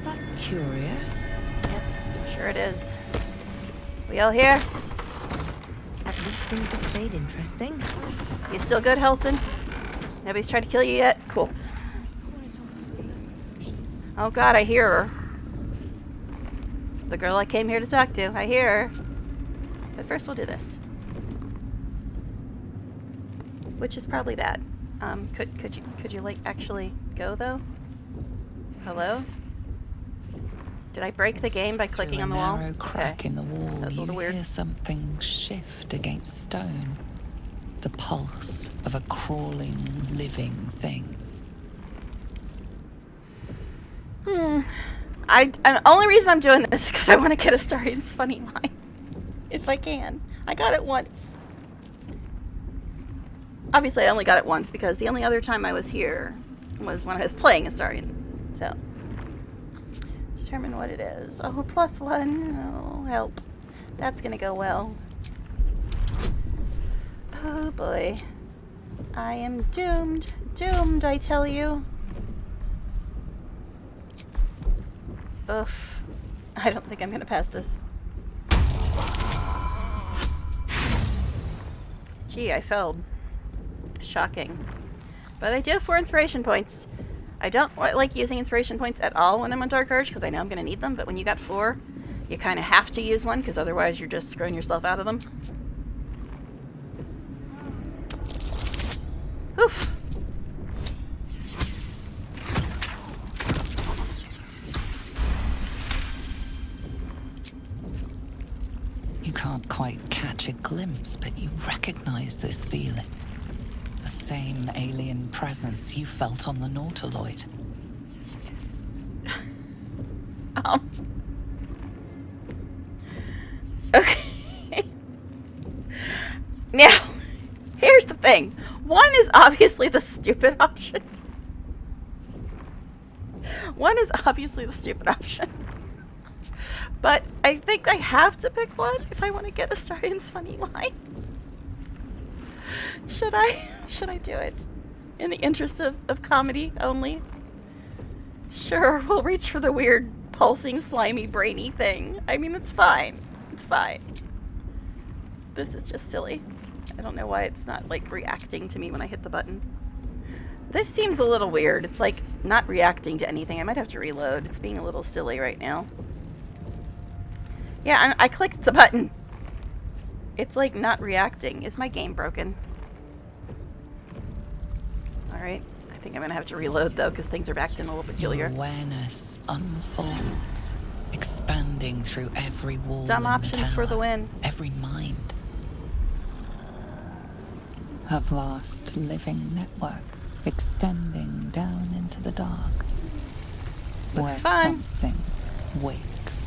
That's curious. Yes, sure it is. We all here? At least things have stayed interesting. You still good, Helson? Nobody's tried to kill you yet? Cool. Oh god, I hear her. The girl I came here to talk to. I hear her. But first we'll do this. Which is probably bad. Could you like actually go though? Hello? Did I break the game by clicking on the wall? Through a narrow crack in the wall, That's a you little weird. hear something shift against stone. The pulse of a crawling, living thing. The only reason I'm doing this is because I want to get Astarion's funny line. If I can. I got it once. Obviously, I only got it once because the only other time I was here was when I was playing Astarion. So, determine what it is. Oh, +1. Oh, help. That's gonna go well. Oh boy. I am doomed. Doomed, I tell you. Ugh. I don't think I'm gonna pass this. Gee, I failed. Shocking. But I do have 4 inspiration points. I don't like using inspiration points at all when I'm on Dark Urge, because I know I'm going to need them, but when you got 4, you kind of have to use one, because otherwise you're just screwing yourself out of them. Oof. You can't quite catch a glimpse, but you recognize this feeling. The same alien presence you felt on the Nautiloid. Okay. Now, here's the thing. 1 is obviously the stupid option. 1 is obviously the stupid option. But I think I have to pick 1 if I want to get Astarion's funny line. Should I do it? In the interest of comedy only? Sure, we'll reach for the weird, pulsing, slimy, brainy thing. I mean, it's fine. It's fine. This is just silly. I don't know why it's not, like, reacting to me when I hit the button. This seems a little weird. It's, like, not reacting to anything. I might have to reload. It's being a little silly right now. Yeah, I clicked the button. It's, like, not reacting. Is my game broken? Alright. I think I'm gonna have to reload, though, because things are backed in a little peculiar. Your awareness unfolds, expanding through every wall Dumb in options the tower, for the win. every mind. A vast living network extending down into the dark, where fine. something wakes.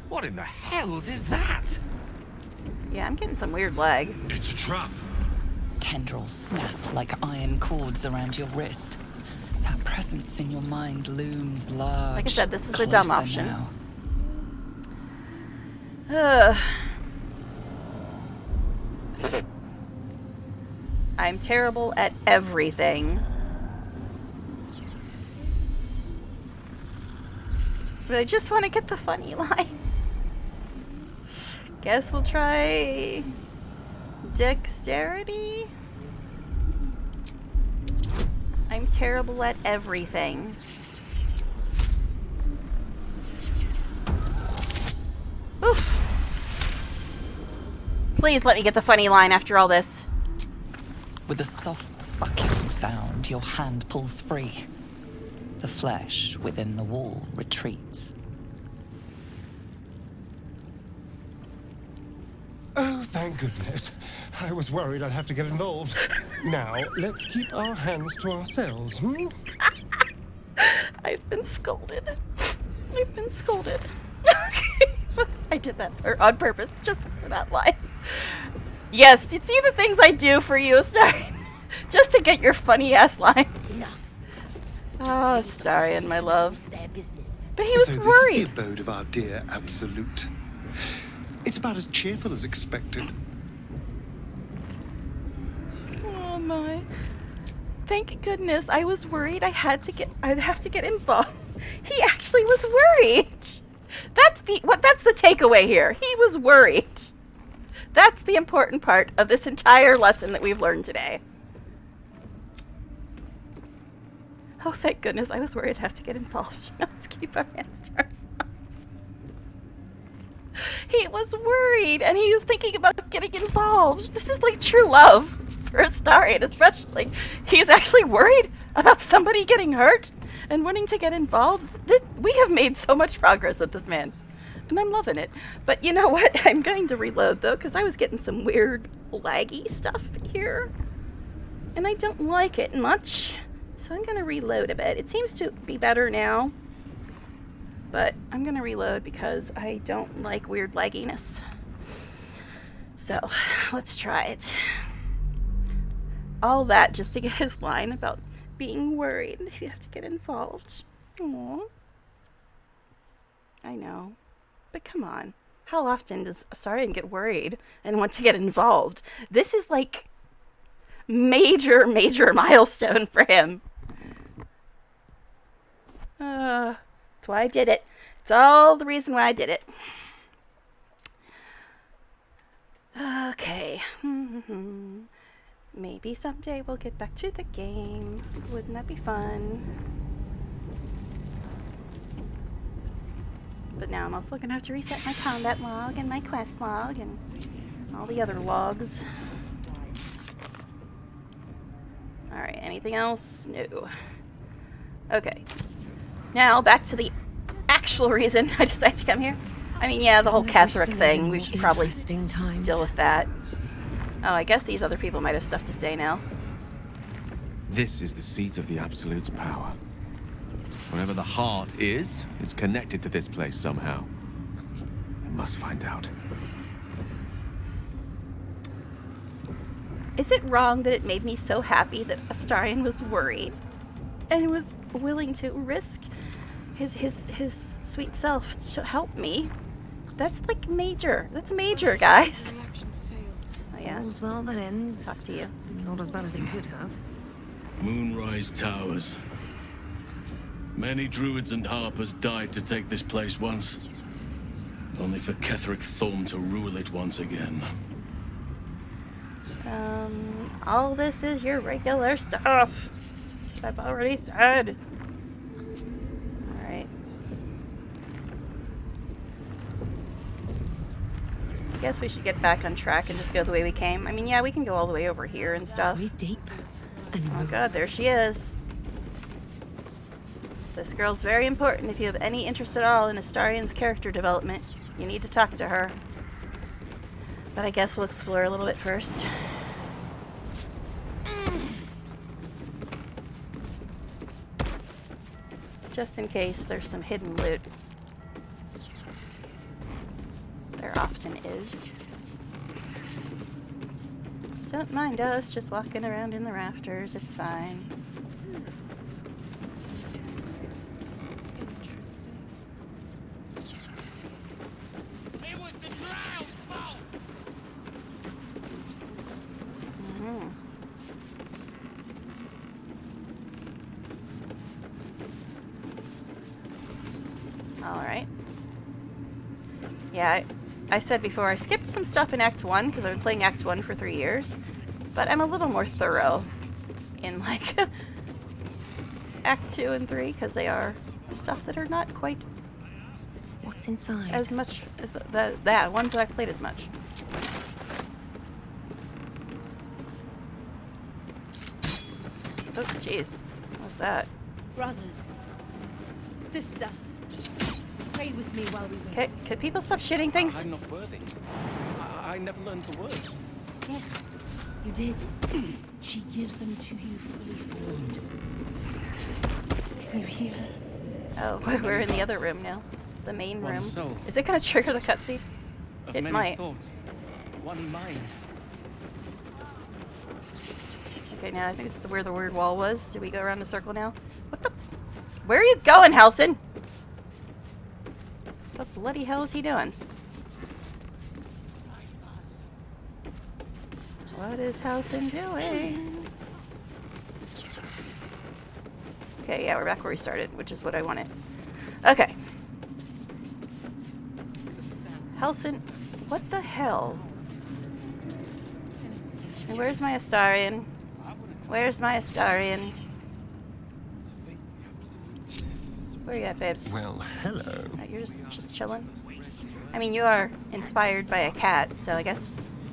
What in the hells is that? Yeah, I'm getting some weird lag. It's a trap. Tendrils snap like iron cords around your wrist. That presence in your mind looms large. Like I said, this is a dumb closer option. now. I'm terrible at everything. But I just want to get the funny line. Guess we'll try dexterity. I'm terrible at everything. Oof. Please let me get the funny line after all this. With a soft sucking sound, your hand pulls free. The flesh within the wall retreats. Oh, thank goodness. I was worried I'd have to get involved. Now, let's keep our hands to ourselves, hmm? I've been scolded. I've been scolded. I did that on purpose, just for that line. Yes, you see the things I do for you, Astarion? Just to get your funny-ass lines. Enough. Oh, Astarion, my love. To their business. But he was So this worried. is the abode of our dear Absolute. It's about as cheerful as expected. Oh my. Thank goodness. I was worried I'd have to get involved. He actually was worried. That's the takeaway here. He was worried. That's the important part of this entire lesson that we've learned today. Oh, thank goodness. I was worried I'd have to get involved. Let's keep our hands to ourselves. He was worried, and he was thinking about getting involved. This is like true love for Astarion, especially. He's actually worried about somebody getting hurt and wanting to get involved. We have made so much progress with this man, and I'm loving it. But you know what? I'm going to reload, though, because I was getting some weird laggy stuff here, and I don't like it much. So I'm going to reload a bit. It seems to be better now, but I'm going to reload because I don't like weird lagginess. So let's try it. All that just to get his line about being worried that you have to get involved. Aww. I know, but come on. How often does Astarion get worried and want to get involved? This is like major milestone for him. That's why I did it. It's all the reason why I did it. Okay. Maybe someday we'll get back to the game. Wouldn't that be fun? But now I'm also gonna have to reset my combat log and my quest log and all the other logs. Alright, anything else? No. Okay. Now, back to the actual reason I decided to come here. I mean, yeah, the whole Catholic thing. We should probably deal with that. Oh, I guess these other people might have stuff to say now. This is the seat of the Absolute's power. Whatever the heart is, it's connected to this place somehow. I must find out. Is it wrong that it made me so happy that Astarion was worried and was willing to risk his sweet self to help me? That's like major. That's major, guys. Oh yeah. All's well that ends. Talk to you. Not as bad as it could have. Moonrise Towers. Many druids and harpers died to take this place once. Only for Ketheric Thorm to rule it once again. All this is your regular stuff. I've already said. Alright. I guess we should get back on track and just go the way we came. I mean, yeah, we can go all the way over here and stuff. Breathe deep. And oh god, there she is. This girl's very important. If you have any interest at all in Astarion's character development, you need to talk to her. But I guess we'll explore a little bit first. Just in case there's some hidden loot. There often is. Don't mind us just walking around in the rafters, it's fine. It was the Drow's fault! Alright. Yeah, I said before, I skipped some stuff in Act 1 because I've been playing Act 1 for 3 years. But I'm a little more thorough in, like, Act 2 and 3 because they are stuff that are not quite what's inside as much as the ones that I've played as much. Oh, jeez. What's that? Brothers, sister, pray with me while we wait. Could people stop shitting things? I'm not worthy. I never learned the words. Yes, you did. She gives them to you fully formed. Can you hear her? Oh, we're in the other room now. The main One room. soul. Is it going to trigger the cutscene? Of It many might. thoughts. One mind. Okay, now I think this is where the weird wall was. Do we go around the circle now? What the? Where are you going, Halsin? What the bloody hell is he doing? What is Halcyon doing? Okay, yeah, we're back where we started, which is what I wanted. Okay. Halcyon, what the hell? And where's my Astarion? Where's my Astarion? Where you at, babes? Well, hello. You're just chilling? I mean, you are inspired by a cat, so I guess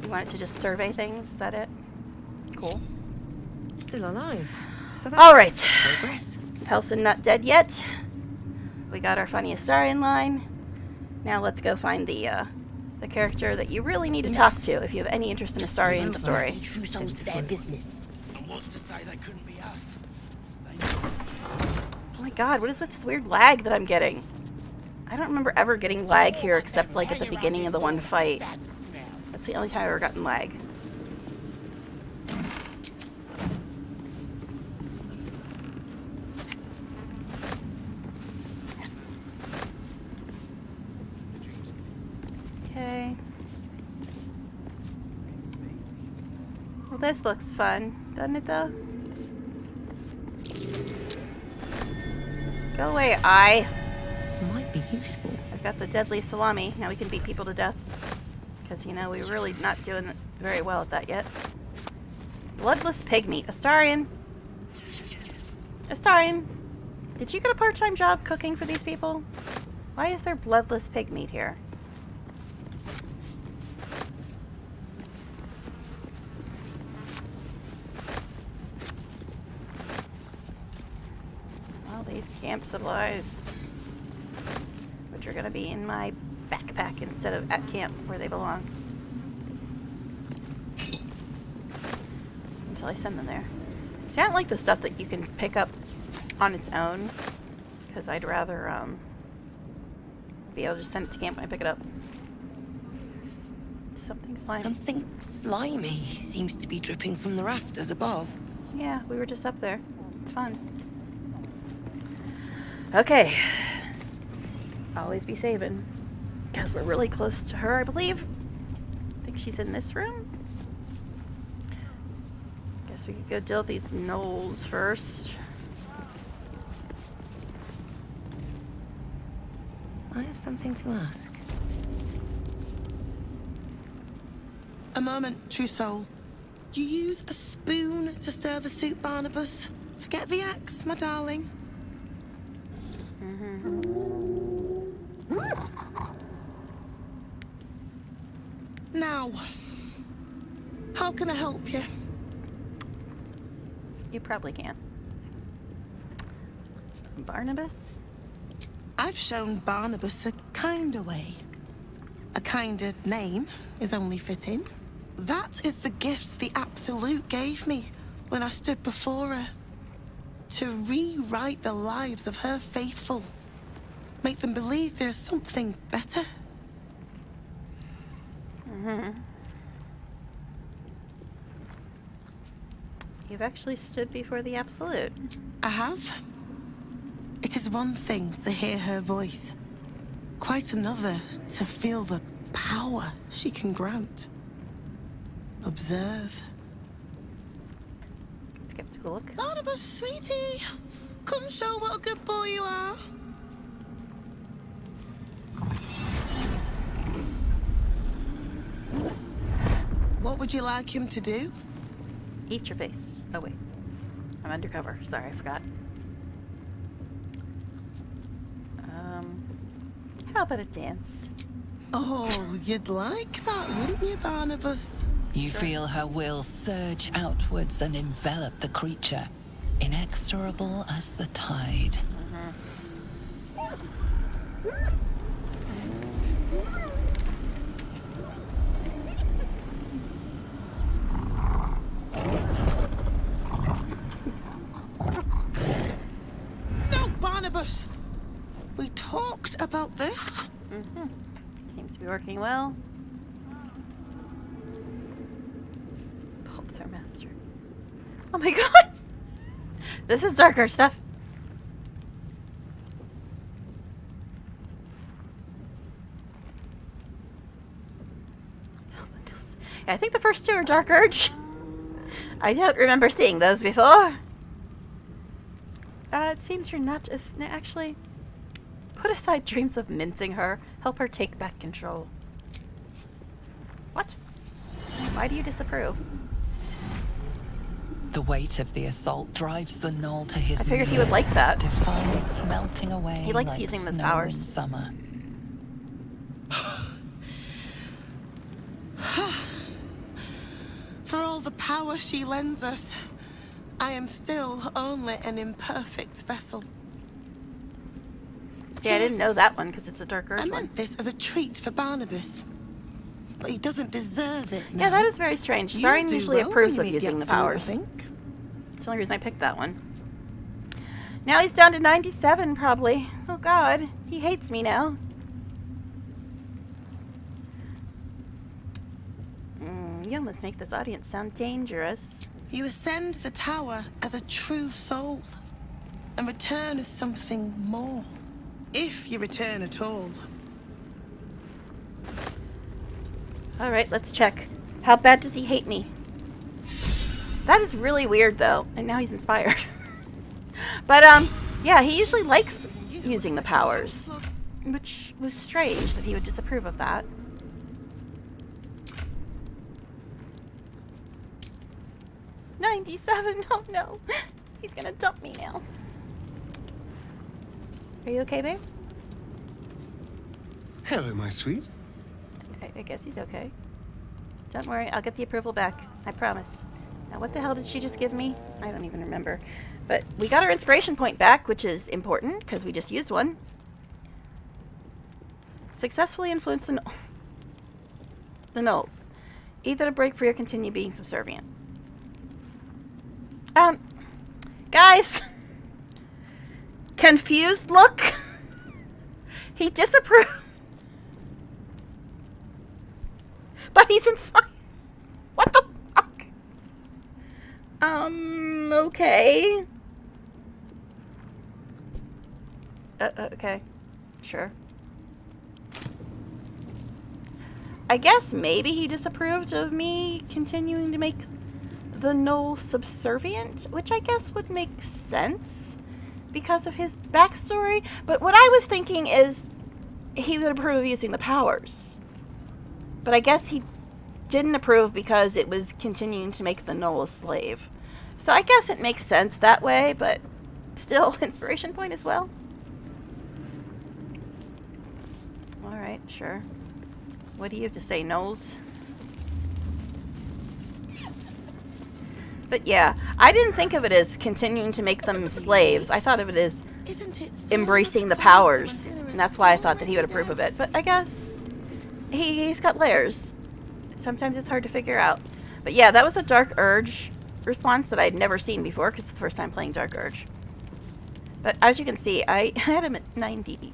you wanted to just survey things. Is that it? Cool. Still alive. So All right. Progress. Halcyon not dead yet. We got our funny Astarion line. Now let's go find the character that you really need to talk to if you have any interest in Astarion's story. True souls to their business. And what's to say they couldn't be us? Oh my god, what is with this weird lag that I'm getting? I don't remember ever getting lag here except like at the beginning of the one fight. That's the only time I've ever gotten lag. Okay. Well, this looks fun, doesn't it though? Go away, eye. Might be useful. I've got the deadly salami. Now we can beat people to death. Because, you know, we're really not doing very well at that yet. Bloodless pig meat. Astarion. Astarion. Did you get a part-time job cooking for these people? Why is there bloodless pig meat here? Well, these camp supplies, which are going to be in my backpack instead of at camp where they belong. Until I send them there. See, I don't like the stuff that you can pick up on its own, because I'd rather be able to just send it to camp when I pick it up. Something slimy. Something slimy seems to be dripping from the rafters above. Yeah, we were just up there. It's fun. Okay. Always be saving. Because we're really close to her, I believe. I think she's in this room. Guess we could go deal with these gnolls first. I have something to ask. A moment, true soul. You use a spoon to stir the soup, Barnabas. Forget the axe, my darling. Now, how can I help you? You probably can. Barnabas? I've shown Barnabas a kinder way. A kinder name is only fitting. That is the gifts the Absolute gave me when I stood before her. To rewrite the lives of her faithful. Make them believe there's something better. You've actually stood before the Absolute. I have. It is one thing to hear her voice. Quite another to feel the power she can grant. Observe. Skeptical look. Barnabas, sweetie. Come show what a good boy you are. What would you like him to do? Eat your face. Oh, wait. I'm undercover. Sorry, I forgot. How about a dance? Oh, you'd like that, wouldn't you, Barnabas? You feel her will surge outwards and envelop the creature, inexorable as the tide. No, Barnabas! We talked about this. Seems to be working well. Pulp master. Oh my god! This is darker stuff. Yeah, I think the first two are Dark Urge. I don't remember seeing those before. It seems you're not as... Actually, put aside dreams of mincing her. Help her take back control. What? Why do you disapprove? The weight of the assault drives the gnoll to his I figured knees, he would like that. defiance melting away He likes like using those snow powers. in summer. For all the power she lends us, I am still only an imperfect vessel. See, I didn't know that one because it's a Dark Urge I one. meant this as a treat for Barnabas. But he doesn't deserve it now. Yeah, that is very strange. You Starion do usually well when approves you of meet using the Absolute, I powers. think. That's the only reason I picked that one. Now he's down to 97, probably. Oh god, he hates me now. You almost make this audience sound dangerous. You ascend the tower as a true soul, and return as something more. If you return at all. Alright, let's check. How bad does he hate me? That is really weird, though. And now he's inspired. But, yeah, he usually likes using the powers. Which was strange that he would disapprove of that. $97. Oh, no. He's gonna dump me now. Are you okay, babe? Hello, my sweet. I guess he's okay. Don't worry, I'll get the approval back. I promise. Now, what the hell did she just give me? I don't even remember. But we got our inspiration point back, which is important, because we just used one. Successfully influence the gnolls. Either to break free or continue being subservient. Guys! Confused look? He disapproved. But he's inspired. What the fuck? Okay. Okay. Sure. I guess maybe he disapproved of me continuing to make the gnoll subservient, which I guess would make sense because of his backstory. But what I was thinking is he would approve of using the powers. But I guess he didn't approve because it was continuing to make the gnoll a slave. So I guess it makes sense that way, but still, inspiration point as well. Alright, sure. What do you have to say, gnolls? But yeah, I didn't think of it as continuing to make them slaves. I thought of it as embracing the powers. And that's why I thought that he would approve of it. But I guess he's got layers. Sometimes it's hard to figure out. But yeah, that was a Dark Urge response that I'd never seen before because it's the first time playing Dark Urge. But as you can see, I had him at 98.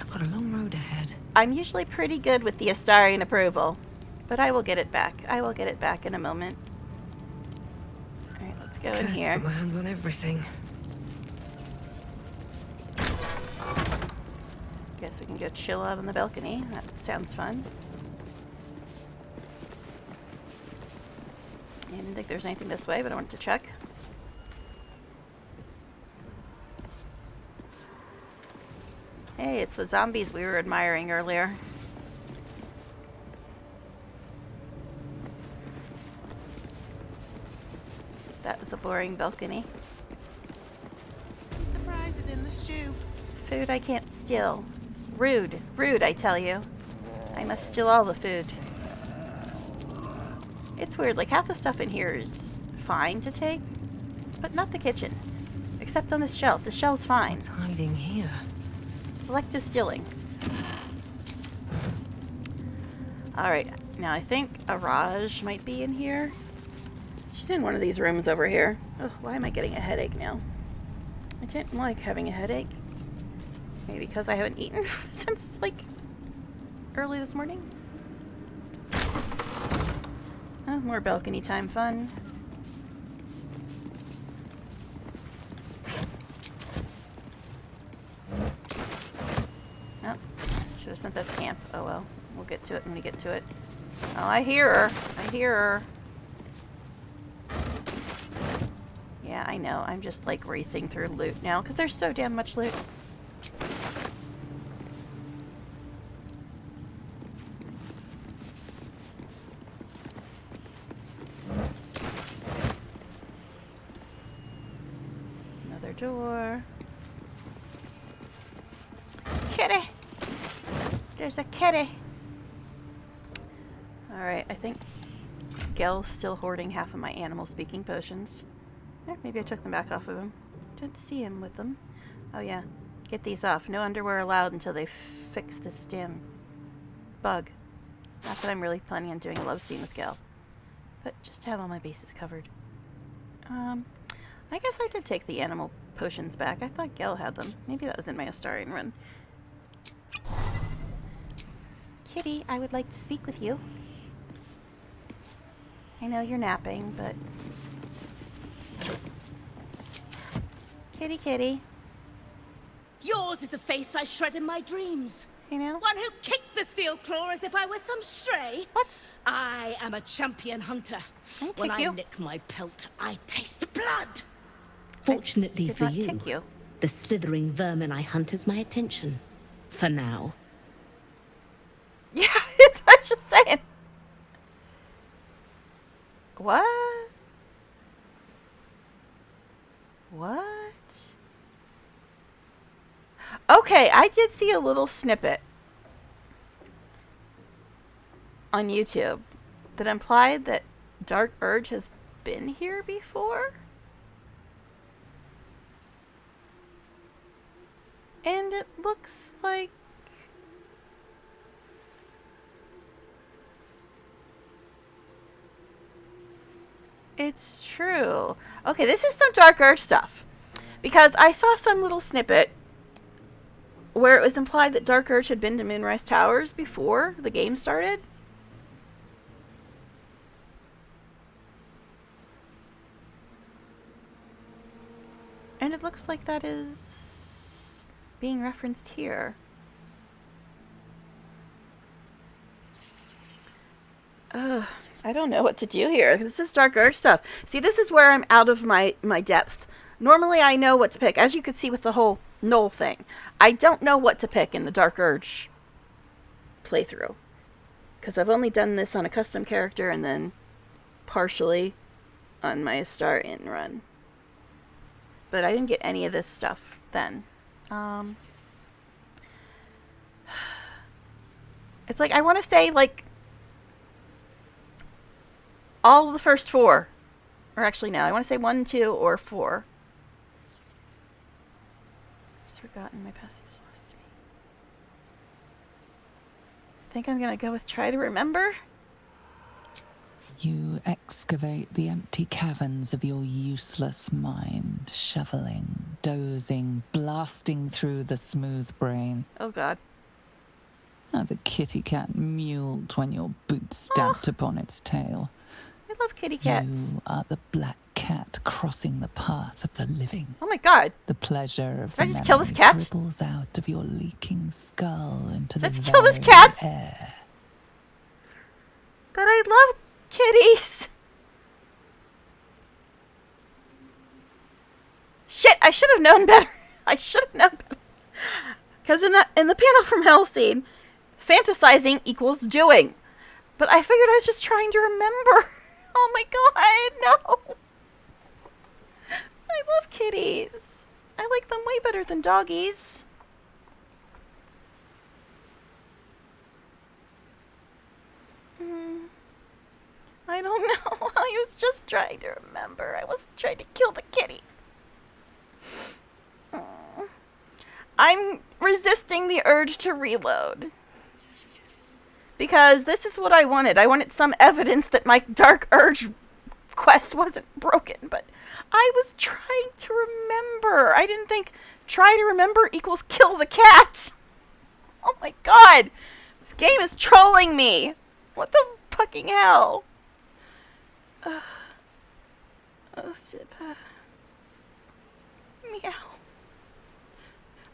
I've got a long road ahead. I'm usually pretty good with the Astarion approval. But I will get it back. I will get it back in a moment. Alright, let's go in Cursed to here. put my hands on everything. Guess we can go chill out on the balcony. That sounds fun. I didn't think there was anything this way, but I wanted to check. Hey, it's the zombies we were admiring earlier. That was a boring balcony. Surprises in the stew. Food I can't steal. Rude. Rude, I tell you. I must steal all the food. It's weird, like half the stuff in here is fine to take, but not the kitchen. Except on this shelf. The shelf's fine. What's hiding here? Selective stealing. Alright, now I think Araj might be in here. She's in one of these rooms over here. Oh, why am I getting a headache now? I didn't like having a headache. Maybe because I haven't eaten since, like, early this morning. Oh, more balcony time fun. Oh, should have sent that to camp. Oh well, we'll get to it when we get to it. Oh, I hear her. I hear her. Yeah, I know. I'm just like racing through loot now because there's so damn much loot. Another door. Kitty! There's a kitty! Alright, I think Gel's still hoarding half of my animal-speaking potions. Maybe I took them back off of him. Didn't see him with them. Oh yeah, get these off. No underwear allowed until they fix this damn bug. Not that I'm really planning on doing a love scene with Gel, but just to have all my bases covered. I guess I did take the animal potions back. I thought Gel had them. Maybe that was in my Astarion run. Kitty, I would like to speak with you. I know you're napping, but... Kitty, kitty. Yours is a face I shred in my dreams. You know? One who kicked the steel claw as if I were some stray. What? I am a champion hunter. When I lick my pelt, I taste blood. Fortunately for you, the slithering vermin I hunt has my attention. For now. Yeah, I was just saying. What? What? Okay, I did see a little snippet on YouTube that implied that Dark Urge has been here before. And it looks like it's true. Okay, this is some Dark Urge stuff. Because I saw some little snippet where it was implied that Dark Urge had been to Moonrise Towers before the game started. And it looks like that is being referenced here. Ugh, I don't know what to do here. This is Dark Urge stuff. See, this is where I'm out of my depth. Normally I know what to pick, as you could see with the whole Knoll thing. I don't know what to pick in the Dark Urge playthrough. Because I've only done this on a custom character and then partially on my Astarion run. But I didn't get any of this stuff then. It's like, I want to say, like, all of the first four. Or actually, no, I want to say 1, 2, or 4. Just forgotten my passage lost me. I think I'm going to go with try to remember. You excavate the empty caverns of your useless mind, shoveling, dozing, blasting through the smooth brain. Oh, God. How the kitty cat mewled when your boot stamped upon its tail. I love kitty cats. You are the black cat crossing the path of the living. Oh, my God. The pleasure of Did I the just kill this cat? dribbles out of your leaking skull into Let's the kill this very cat. air. But I love kitties. Shit, I should have known better. I should have known better. Because in the panel from Hell scene, fantasizing equals doing. But I figured I was just trying to remember. Oh my God, no. I love kitties. I like them way better than doggies. I don't know. I was just trying to remember. I wasn't trying to kill the kitty. I'm resisting the urge to reload. Because this is what I wanted. I wanted some evidence that my Dark Urge quest wasn't broken. But I was trying to remember. I didn't think try to remember equals kill the cat. Oh my God. This game is trolling me. What the fucking hell? Oh, Sippa. Meow.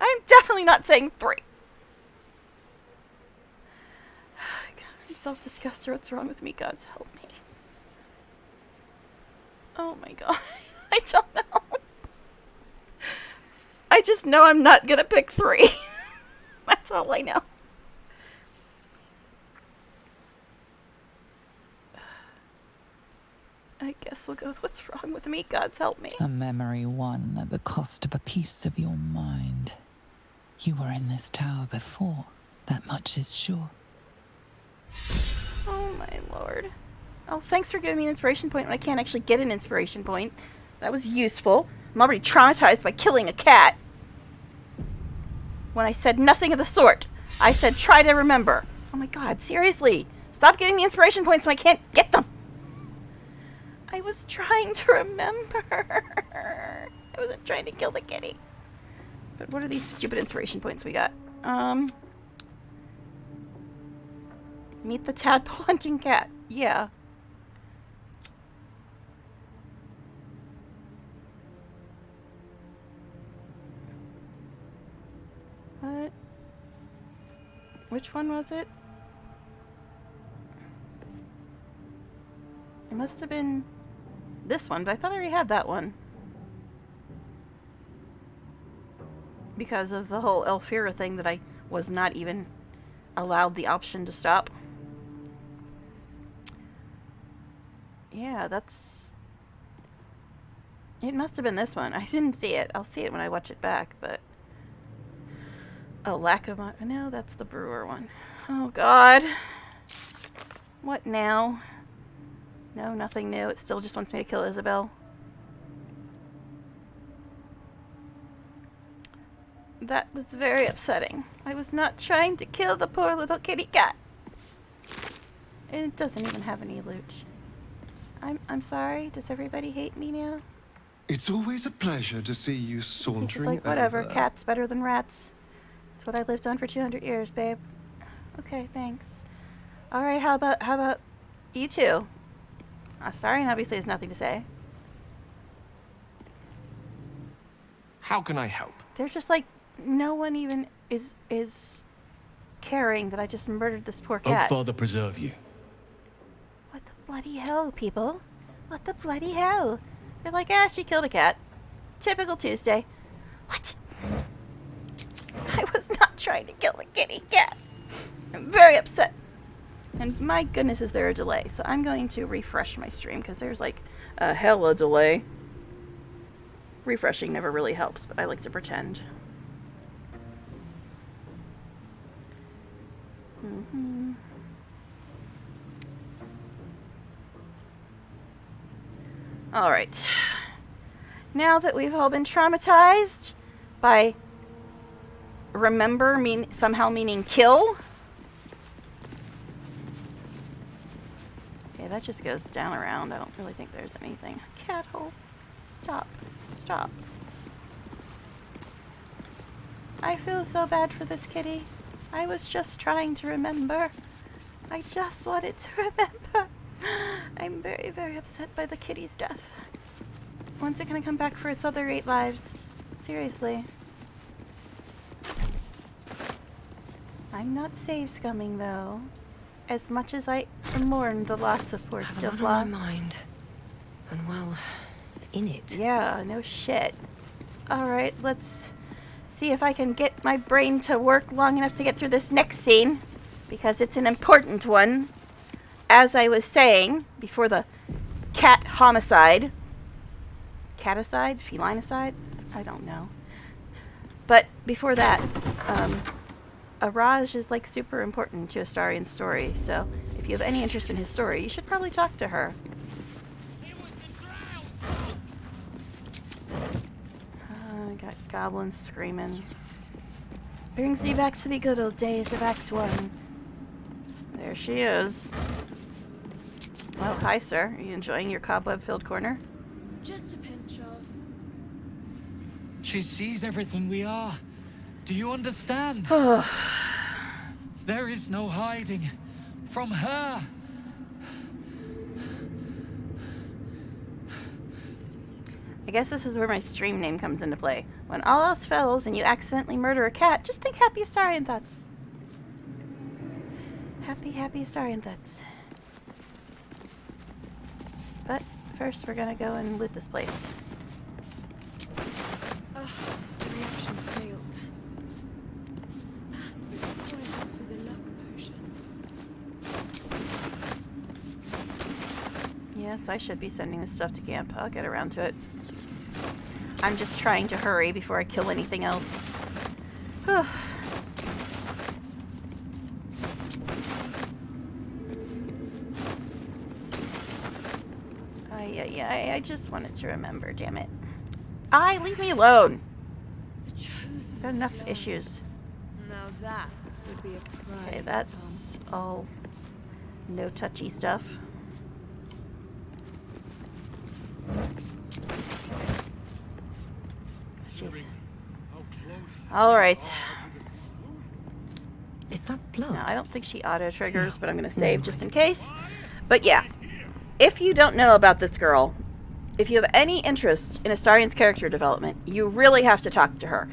I'm definitely not saying 3. God, I'm self-disgust or what's wrong with me. God's help me. Oh my god. I don't know. I just know I'm not gonna pick 3. That's all I know. I guess we'll go with what's wrong with me. God's help me. A memory won at the cost of a piece of your mind. You were in this tower before. That much is sure. Oh my lord. Oh, thanks for giving me an inspiration point when I can't actually get an inspiration point. That was useful. I'm already traumatized by killing a cat. When I said nothing of the sort. I said try to remember. Oh my god, seriously. Stop giving me inspiration points when I can't get them. I was trying to remember. I wasn't trying to kill the kitty. But what are these stupid inspiration points we got? Meet the tadpole hunting cat. Yeah. What? Which one was it? It must have been this one, but I thought I already had that one. Because of the whole Elfira thing that I was not even allowed the option to stop. Yeah, that's... It must have been this one. I didn't see it. I'll see it when I watch it back, but... Oh, lack of... No, that's the brewer one. Oh, God. What now? No, nothing new. It still just wants me to kill Isabel. That was very upsetting. I was not trying to kill the poor little kitty cat. And it doesn't even have any loot. I'm sorry. Does everybody hate me now? It's always a pleasure to see you It's sauntering just like, whatever. over. Cats better than rats. That's what I lived on for 200 years, babe. Okay, thanks. Alright, how about you two? Astarion obviously has nothing to say. How can I help? They're just like, no one even is caring that I just murdered this poor cat. Father preserve you. What the bloody hell, people? What the bloody hell? They're like, ah, she killed a cat. Typical Tuesday. What? I was not trying to kill a kitty cat. I'm very upset. And my goodness, is there a delay? So I'm going to refresh my stream because there's like a hella delay. Refreshing never really helps, but I like to pretend. All right. Now that we've all been traumatized by remember somehow meaning kill. Okay, that just goes down around. I don't really think there's anything. Cat hole. Stop. Stop. I feel so bad for this kitty. I was just trying to remember. I just wanted to remember. I'm very, very upset by the kitty's death. When's it gonna come back for its other 8 lives? Seriously. I'm not save scumming though. As much as I mourn the loss of poor Stilfla. I have a lot on my mind. And well, in it. Yeah, no shit. Alright, let's see if I can get my brain to work long enough to get through this next scene. Because it's an important one. As I was saying, before the cat homicide. Caticide? Felinicide? I don't know. But before that, Araj is like super important to Astarion's story. So if you have any interest in his story, you should probably talk to her. Got goblins screaming. Brings you back to the good old days of Act 1. There she is. Well, hi, sir. Are you enjoying your cobweb-filled corner? Just a pinch of. She sees everything we are. Do you understand? There is no hiding from her. I guess this is where my stream name comes into play. When all else fails and you accidentally murder a cat, just think happy Astarion thoughts. Happy, happy Astarion thoughts. But first, we're gonna go and loot this place. Ugh, the reaction failed. Perhaps I could pour it off as a luck potion. Yes, I should be sending this stuff to camp. I'll get around to it. I'm just trying to hurry before I kill anything else. Whew. I just wanted to remember, damn it. Leave me alone. Got enough issues. Now that would be a prize. Okay, that's all no touchy stuff. Jeez. Alright. Is that blood? No, I don't think she auto triggers, but I'm gonna save just in case. But yeah. If you don't know about this girl, if you have any interest in Astarion's character development, you really have to talk to her.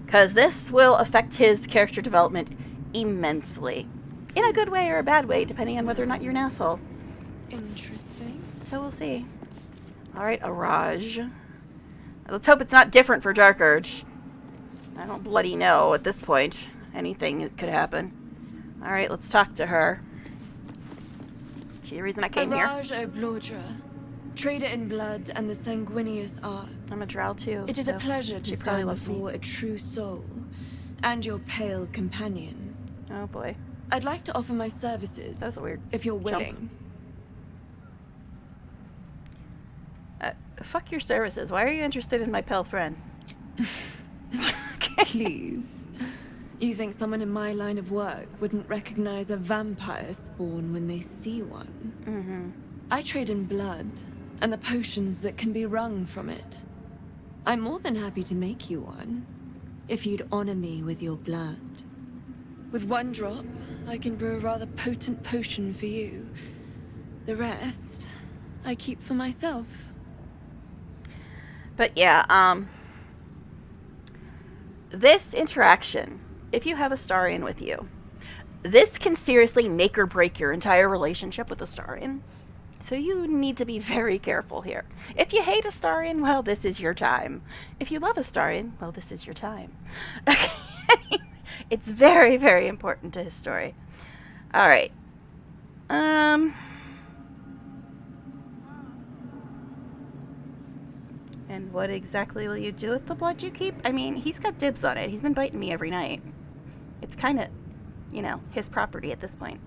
Because this will affect his character development immensely. In a good way or a bad way, depending on whether or not you're an asshole. Interesting. So we'll see. Alright, Araj. Let's hope it's not different for Dark Urge. I don't bloody know at this point. Anything could happen. Alright, let's talk to her. She's the reason I came here. Araj Oblodra, trader in blood and the sanguineous arts. I'm a drow too. It is so a pleasure to she stand probably loves me. before a true soul and your pale companion. Oh boy. I'd like to offer my services. That's a weird if you're jump. willing. Fuck your services. Why are you interested in my pale friend? Please. You think someone in my line of work wouldn't recognize a vampire spawn when they see one? Mm-hmm. I trade in blood and the potions that can be wrung from it. I'm more than happy to make you one, if you'd honor me with your blood. With one drop, I can brew a rather potent potion for you. The rest, I keep for myself. But yeah, this interaction, if you have Astarion with you, this can seriously make or break your entire relationship with Astarion. So you need to be very careful here. If you hate Astarion, well, this is your time. If you love Astarion, well, this is your time. It's very, very important to his story. Alright. And what exactly will you do with the blood you keep? I mean, he's got dibs on it. He's been biting me every night. It's kind of, you know, his property at this point.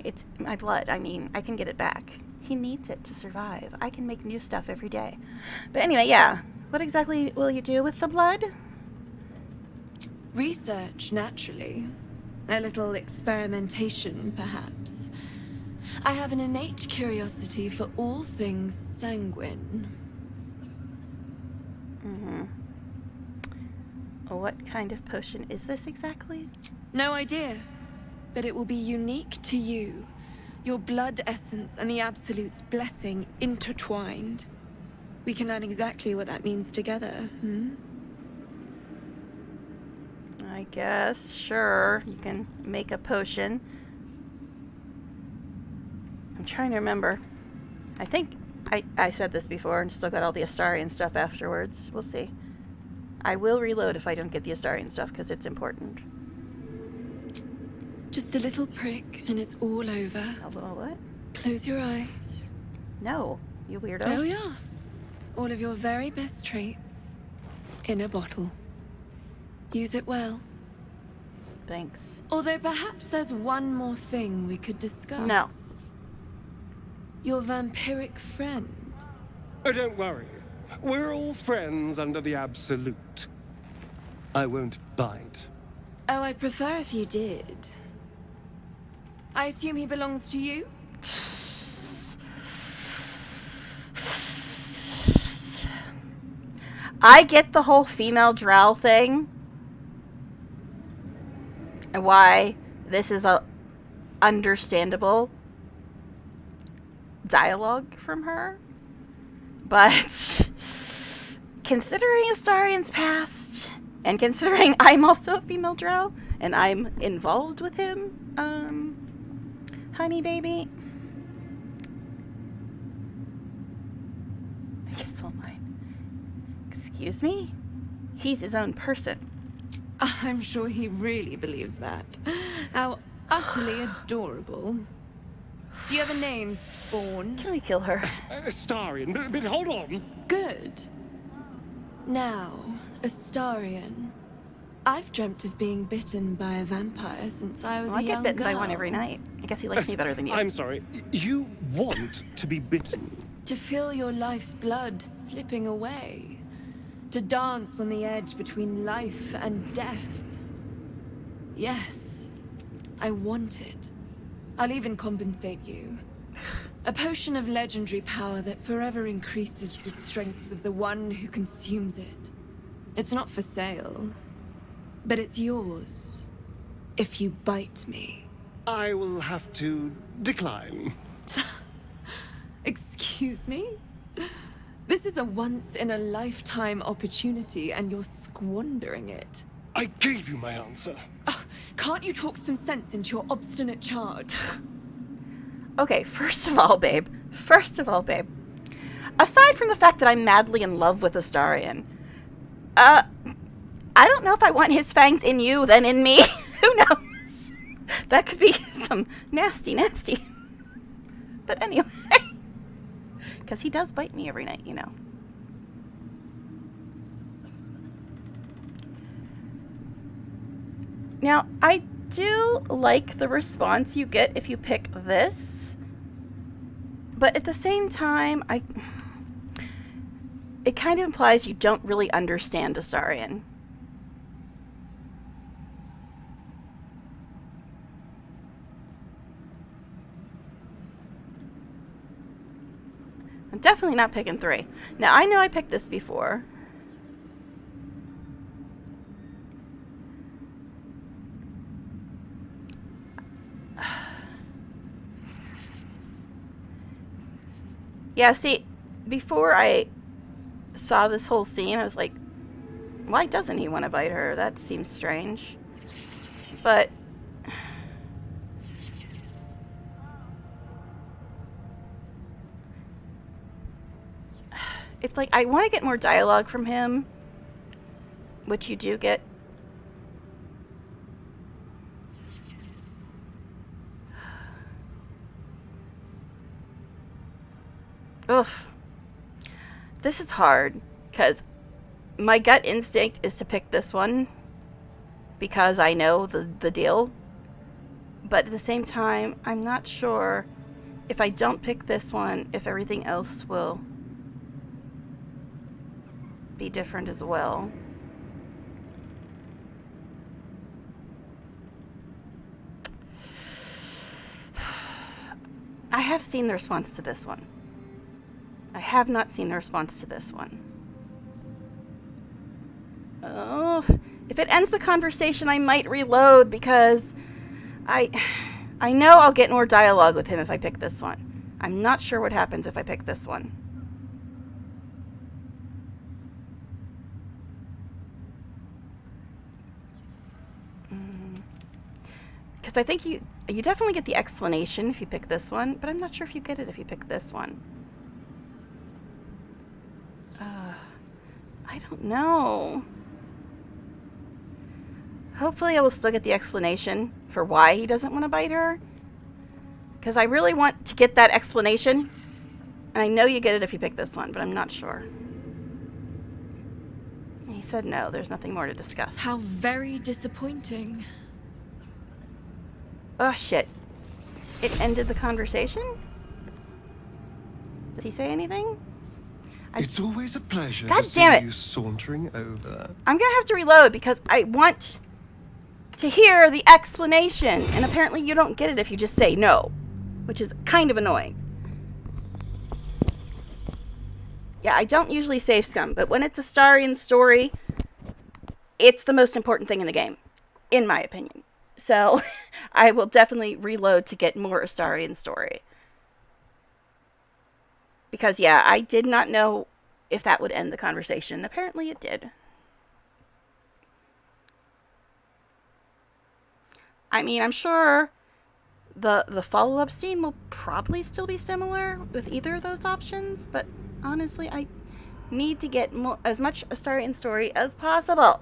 It's my blood. I mean, I can get it back. He needs it to survive. I can make new stuff every day. But anyway, yeah. What exactly will you do with the blood? Research, naturally. A little experimentation, perhaps. I have an innate curiosity for all things sanguine. Mm-hmm. What kind of potion is this exactly? No idea, but it will be unique to you. Your blood essence and the Absolute's blessing intertwined. We can learn exactly what that means together, I guess, sure. You can make a potion. I'm trying to remember. I think I said this before and still got all the Astarion stuff afterwards. We'll see. I will reload if I don't get the Astarion stuff because it's important. Just a little prick and it's all over. A little what? Close your eyes. No, you weirdo. There we are. All of your very best traits in a bottle. Use it well. Thanks. Although perhaps there's one more thing we could discuss. No. Your vampiric friend. Oh, don't worry. We're all friends under the Absolute. I won't bite. Oh, I'd prefer if you did. I assume he belongs to you? I get the whole female drow thing. And why this is a understandable dialogue from her. But considering Astarion's past, and considering I'm also a female drow, and I'm involved with him, Honey baby. I guess all mine. Excuse me? He's his own person. I'm sure he really believes that. How utterly adorable. Do you have a name, Spawn? Can we kill her? Astarion, but hold on. Good. Now, Astarion. I've dreamt of being bitten by a vampire since I was a young girl. I get bitten by one every night. I guess he likes me better than you. I'm sorry. You want to be bitten? To feel your life's blood slipping away. To dance on the edge between life and death. Yes, I want it. I'll even compensate you. A potion of legendary power that forever increases the strength of the one who consumes it. It's not for sale, but it's yours if you bite me. I will have to decline. Excuse me? This is a once-in-a-lifetime opportunity, and you're squandering it. I gave you my answer. Can't you talk some sense into your obstinate charge? Okay, first of all, babe. Aside from the fact that I'm madly in love with Astarion, I don't know if I want his fangs in you than in me. Who knows? That could be some nasty. But anyway. Because he does bite me every night, you know. Now, I do like the response you get if you pick this. But at the same time, it kind of implies you don't really understand Astarion. I'm definitely not picking 3. Now, I know I picked this before. Yeah, see, before I saw this whole scene, I was like, why doesn't he want to bite her? That seems strange. But it's like, I want to get more dialogue from him, which you do get. Oof. This is hard, because my gut instinct is to pick this one, because I know the deal. But at the same time, I'm not sure if I don't pick this one, if everything else will be different as well. I have seen the response to this one. I have not seen the response to this one. Oh, if it ends the conversation, I might reload, because I know I'll get more dialogue with him if I pick this one. I'm not sure what happens if I pick this one. Because I think you definitely get the explanation if you pick this one, but I'm not sure if you get it if you pick this one. I don't know. Hopefully I will still get the explanation for why he doesn't want to bite her. Because I really want to get that explanation. And I know you get it if you pick this one, but I'm not sure. He said no, there's nothing more to discuss. How very disappointing. Oh, shit. It ended the conversation? Does he say anything? It's always a pleasure God to damn see it. you sauntering over. I'm gonna have to reload because I want to hear the explanation. And apparently you don't get it if you just say no, which is kind of annoying. Yeah, I don't usually save scum, but when it's a Astarion story, it's the most important thing in the game, in my opinion. So I will definitely reload to get more Astarion story. Because, yeah, I did not know if that would end the conversation. Apparently it did. I mean, I'm sure the follow-up scene will probably still be similar with either of those options, but honestly, I need to get as much Astarion story as possible.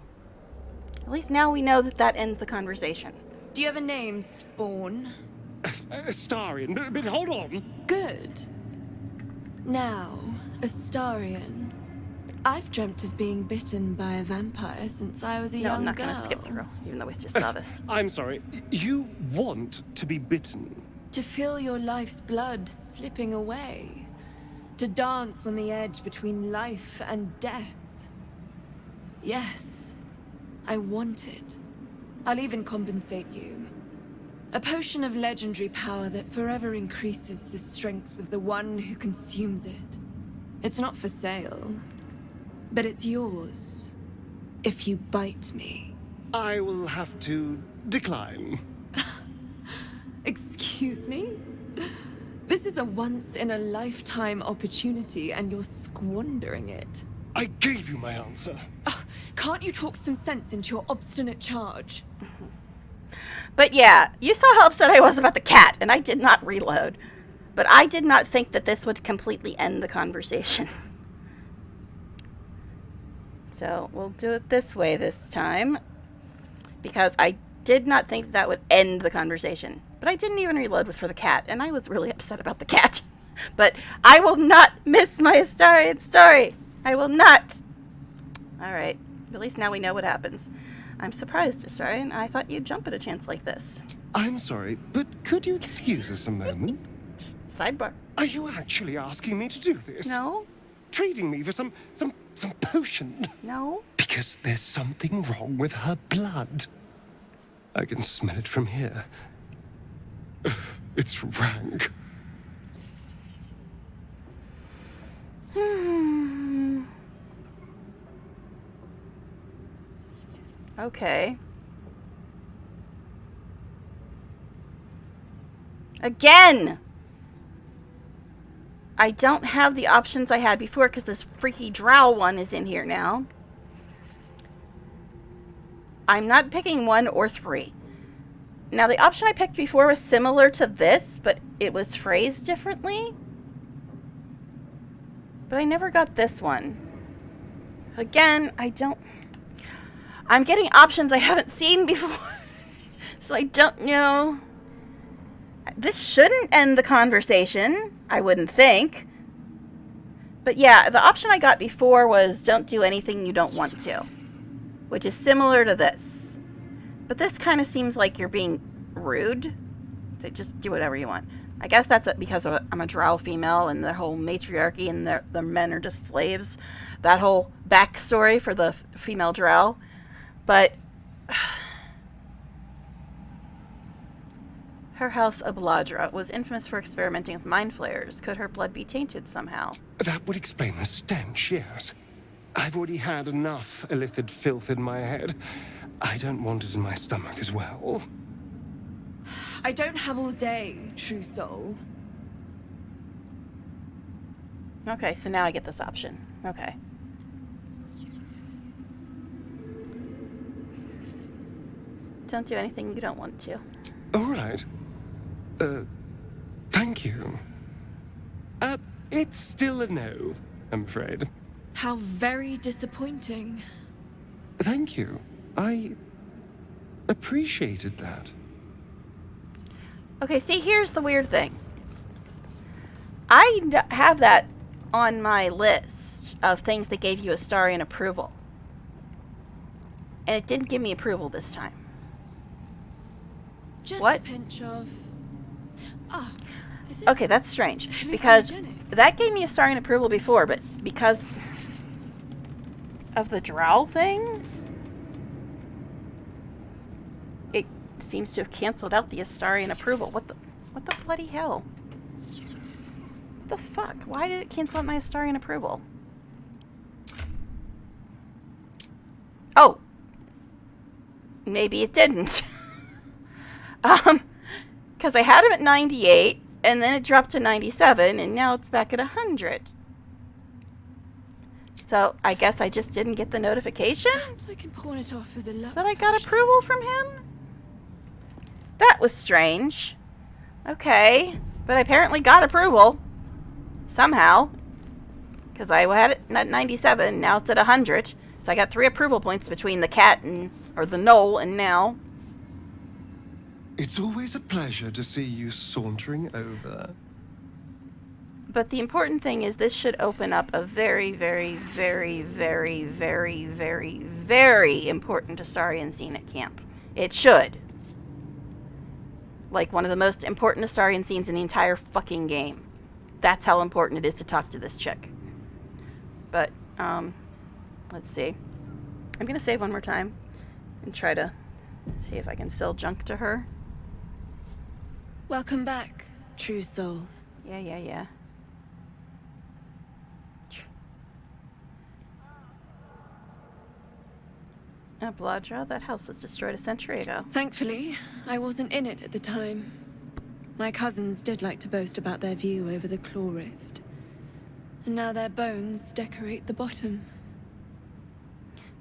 At least now we know that ends the conversation. Do you have a name, Spawn? Astarion, but hold on. Good. Now, Astarion. I've dreamt of being bitten by a vampire since I was a young girl. No, I'm not going to skip through, even though we just saw this. I'm sorry. You want to be bitten? To feel your life's blood slipping away. To dance on the edge between life and death. Yes, I want it. I'll even compensate you. A potion of legendary power that forever increases the strength of the one who consumes it. It's not for sale, but it's yours if you bite me. I will have to decline. Excuse me? This is a once-in-a-lifetime opportunity, and you're squandering it. I gave you my answer. Can't you talk some sense into your obstinate charge? But yeah, you saw how upset I was about the cat, and I did not reload. But I did not think that this would completely end the conversation. So we'll do it this way this time, because I did not think that would end the conversation. But I didn't even reload for the cat, and I was really upset about the cat. But I will not miss my Astarion story. I will not. Alright, at least now we know what happens. I'm surprised, Astarion. I thought you'd jump at a chance like this. I'm sorry, but could you excuse us a moment? Sidebar. Are you actually asking me to do this? No. Trading me for some potion? No. Because there's something wrong with her blood. I can smell it from here. It's rank. Okay. Again! I don't have the options I had before because this freaky drow one is in here now. I'm not picking 1 or 3. Now, the option I picked before was similar to this, but it was phrased differently. But I never got this one. Again, I'm getting options I haven't seen before. So I don't know. This shouldn't end the conversation, I wouldn't think. But yeah, the option I got before was don't do anything you don't want to, which is similar to this. But this kind of seems like you're being rude. So just do whatever you want. I guess that's because I'm a drow female and the whole matriarchy and the men are just slaves. That whole backstory for the female drow. But her house, Abladra, was infamous for experimenting with mind flayers. Could her blood be tainted somehow? That would explain the stench, yes. I've already had enough illithid filth in my head. I don't want it in my stomach as well. I don't have all day, true soul. Okay, so now I get this option. Okay. Don't do anything you don't want to. All right. Thank you. It's still a no, I'm afraid. How very disappointing. Thank you. I appreciated that. Okay, see, here's the weird thing. I have that on my list of things that gave you Astarion approval. And it didn't give me approval this time. Just what? A pinch of... Okay, that's strange. Because that gave me Astarion approval before, but because of the drow thing, it seems to have canceled out the Astarion approval. What the bloody hell? What the fuck? Why did it cancel out my Astarion approval? Oh. Maybe it didn't. Because I had him at 98, and then it dropped to 97, and now it's back at 100. So I guess I just didn't get the notification Perhaps I can pawn it off as a luck that I got approval from him. That was strange. Okay, but I apparently got approval. Somehow. Because I had it at 97, now it's at 100. So I got 3 approval points between the cat and, or the knoll, and now. It's always a pleasure to see you sauntering over. But the important thing is this should open up a very, very, very, very, very, very, very important Astarion scene at camp. It should. Like one of the most important Astarion scenes in the entire fucking game. That's how important it is to talk to this chick. But, let's see. I'm gonna save one more time and try to see if I can still junk to her. Welcome back, true soul. Yeah. Bladra, that house was destroyed a century ago. Thankfully, I wasn't in it at the time. My cousins did like to boast about their view over the claw rift. And now their bones decorate the bottom.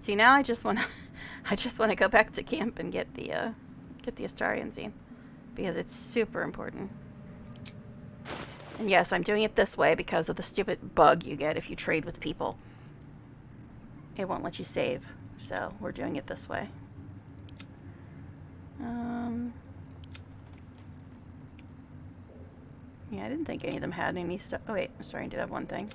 See, now I just want to go back to camp and get the Astarion scene, because it's super important. And yes, I'm doing it this way because of the stupid bug you get if you trade with people. It won't let you save, so we're doing it this way. Yeah, I didn't think any of them had any stuff. Oh wait, sorry, I did have one thing.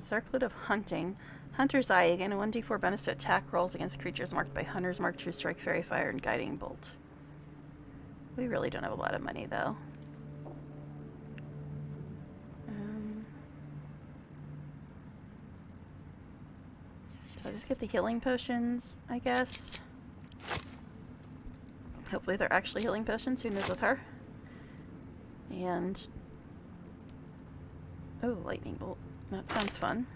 Circlet of Hunting. Hunter's Eye. Again, a 1d4 bonus to attack rolls against creatures marked by Hunter's Mark, True Strike, Fairy Fire, and Guiding Bolt. We really don't have a lot of money, though. So I just get the healing potions, I guess. Hopefully they're actually healing potions. Who knows with her? And... oh, Lightning Bolt. That sounds fun.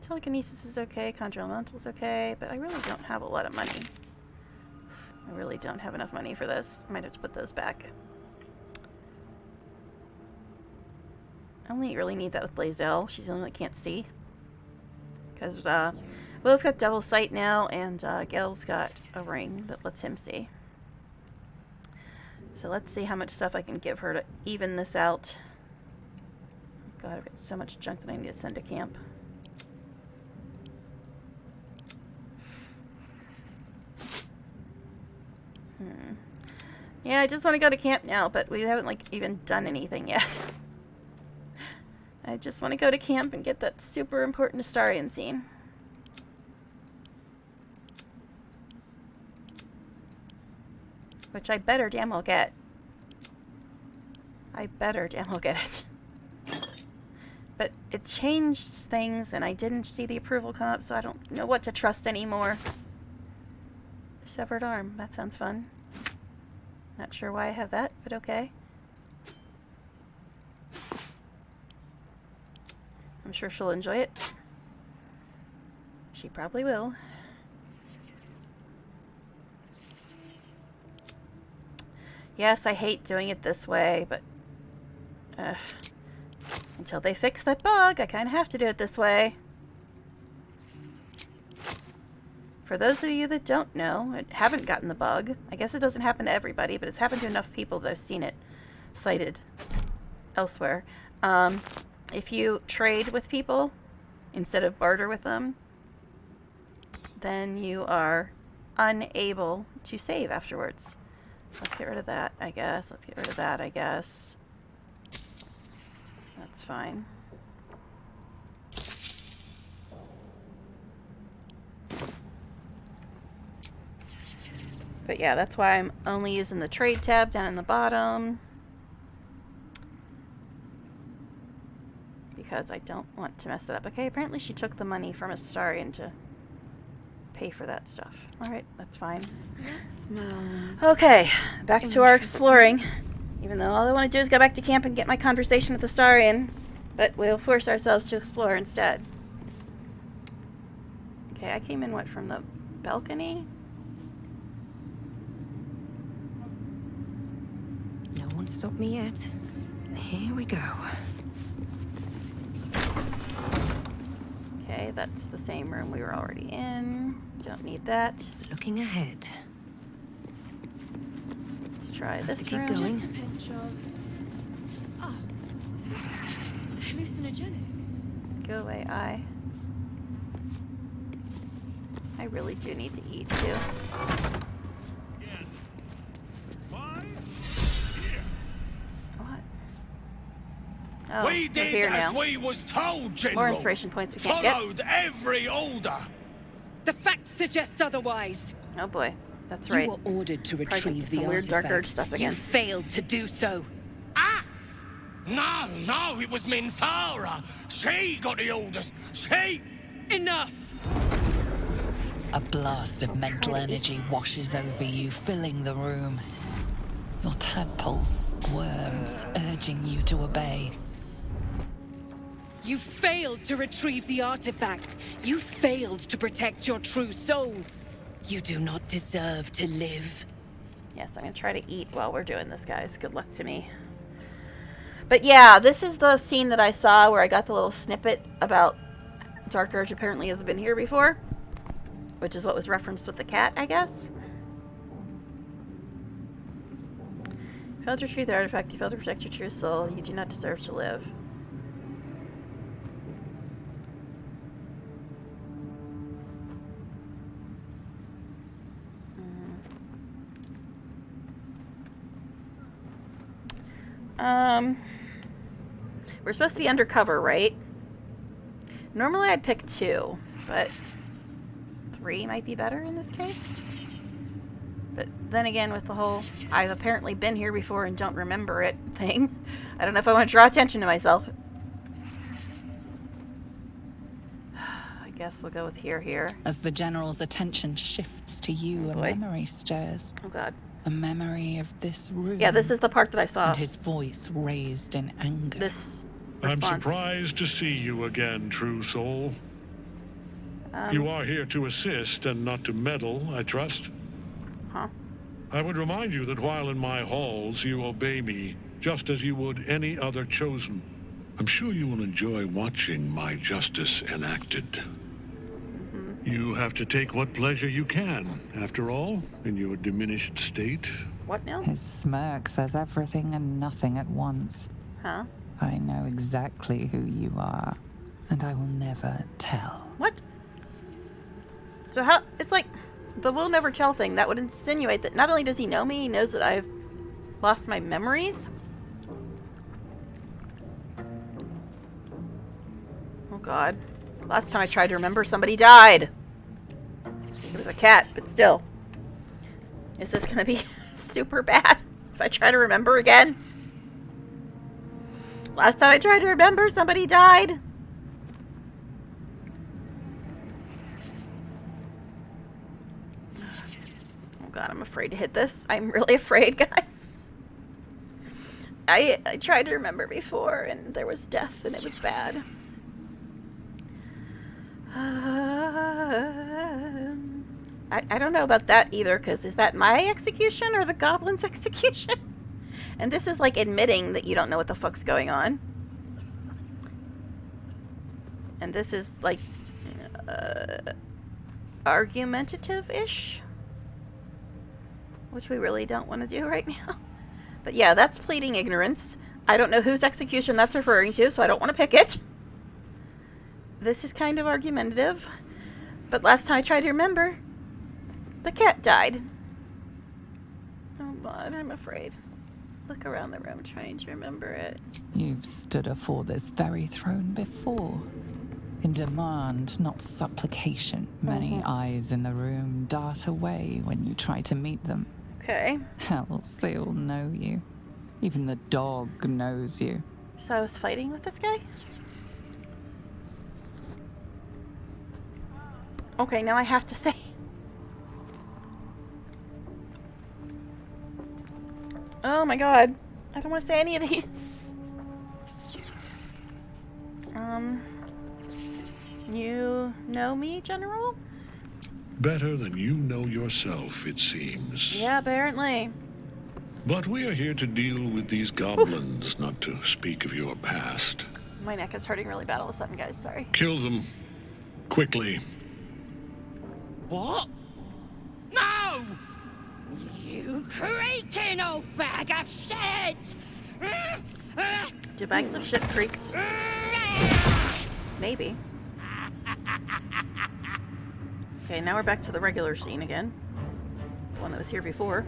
Telekinesis is okay, Conjure Elemental is okay, but I really don't have a lot of money. I really don't have enough money for this. I might have to put those back. I only really need that with Lae'zel. She's the only one that can't see. Because Will's got Devil's Sight now, and Gail's got a ring that lets him see. So let's see how much stuff I can give her to even this out. God, I've got so much junk that I need to send to camp. Yeah, I just want to go to camp now, but we haven't, like, even done anything yet. I just want to go to camp and get that super important Astarion scene. Which I better damn well get. I better damn well get it. But it changed things, and I didn't see the approval come up, so I don't know what to trust anymore. Severed arm. That sounds fun. Not sure why I have that, but okay. I'm sure she'll enjoy it. She probably will. Yes, I hate doing it this way, but until they fix that bug, I kind of have to do it this way. For those of you that don't know, and haven't gotten the bug, I guess it doesn't happen to everybody, but it's happened to enough people that I've seen it cited elsewhere. If you trade with people instead of barter with them, then you are unable to save afterwards. Let's get rid of that, I guess. Let's get rid of that, I guess. That's fine. But yeah, that's why I'm only using the trade tab down in the bottom. Because I don't want to mess that up. Okay, apparently she took the money from Astarion to pay for that stuff. Alright, that's fine. That smells... okay, back to our exploring. Even though all I want to do is go back to camp and get my conversation with Astarion. But we'll force ourselves to explore instead. Okay, I came in, what, from the balcony? No one stopped me yet. Here we go. Okay, Okay, that's the same room we were already in. Don't need that. Looking ahead. Let's try this keep room. going. Just a pinch of... Oh, is this hallucinogenic? Go away, I really do need to eat too. What? Oh, We we're did here as now. we was told, General. More inspiration points we can't get. Followed every order. The facts suggest otherwise. Oh boy, that's right. You were ordered to Probably gonna retrieve get the some weird dark artifact. urge stuff You again. failed to do so. Us? No, it was Minthara. She got the orders. She... Enough! A blast of mental energy washes over you, filling the room. Your tadpole squirms, urging you to obey. You failed to retrieve the artifact. You failed to protect your true soul. You do not deserve to live. Yes, I'm gonna try to eat while we're doing this, guys. Good luck to me. But yeah, this is the scene that I saw where I got the little snippet about Dark Urge apparently has been here before, which is what was referenced with the cat, I guess. You failed to retrieve the artifact. You failed to protect your true soul. You do not deserve to live. We're supposed to be undercover, right? Normally I'd pick 2, but 3 might be better in this case. But then again, with the whole I've apparently been here before and don't remember it thing, I don't know if I want to draw attention to myself. I guess we'll go with here. As the General's attention shifts to you, a memory stirs. Oh god. A memory of this room. Yeah, this is the part that I saw. And his voice raised in anger. This I'm response. surprised to see you again, true soul. You are here to assist and not to meddle, I trust. Huh? I would remind you that while in my halls, you obey me, just as you would any other chosen. I'm sure you will enjoy watching my justice enacted. You have to take what pleasure you can, after all, in your diminished state. What now? His smirk says everything and nothing at once. Huh? I know exactly who you are, and I will never tell. What? So how... It's like the will never tell thing. That would insinuate that not only does he know me, he knows that I've lost my memories. Oh god. Last time I tried to remember, somebody died. It was a cat, but still. Is this gonna be super bad if I try to remember again? Last time I tried to remember, somebody died. Oh god, I'm afraid to hit this. I'm really afraid, guys. I tried to remember before, and there was death, and it was bad. I don't know about that either, because is that my execution or the goblin's execution? And this is like admitting that you don't know what the fuck's going on. And this is like argumentative-ish, which we really don't want to do right now. But yeah, that's pleading ignorance. I don't know whose execution that's referring to, so I don't want to pick it. This is kind of argumentative. But last time I tried to remember, the cat died. Oh god, I'm afraid. Look around the room trying to remember it. You've stood afore this very throne before. In demand, not supplication. Many eyes in the room dart away when you try to meet them. Okay. Else they all know you. Even the dog knows you. So I was fighting with this guy? Okay, now I have to say. Oh my god. I don't want to say any of these. You know me, General? Better than you know yourself, it seems. Yeah, apparently. But we are here to deal with these goblins, not to speak of your past. My neck is hurting really bad all of a sudden, guys. Sorry. Kill them. Quickly. What? No! You creaking old bag of shit! Do bags of shit creak? Maybe. Okay, now we're back to the regular scene again. The one that was here before.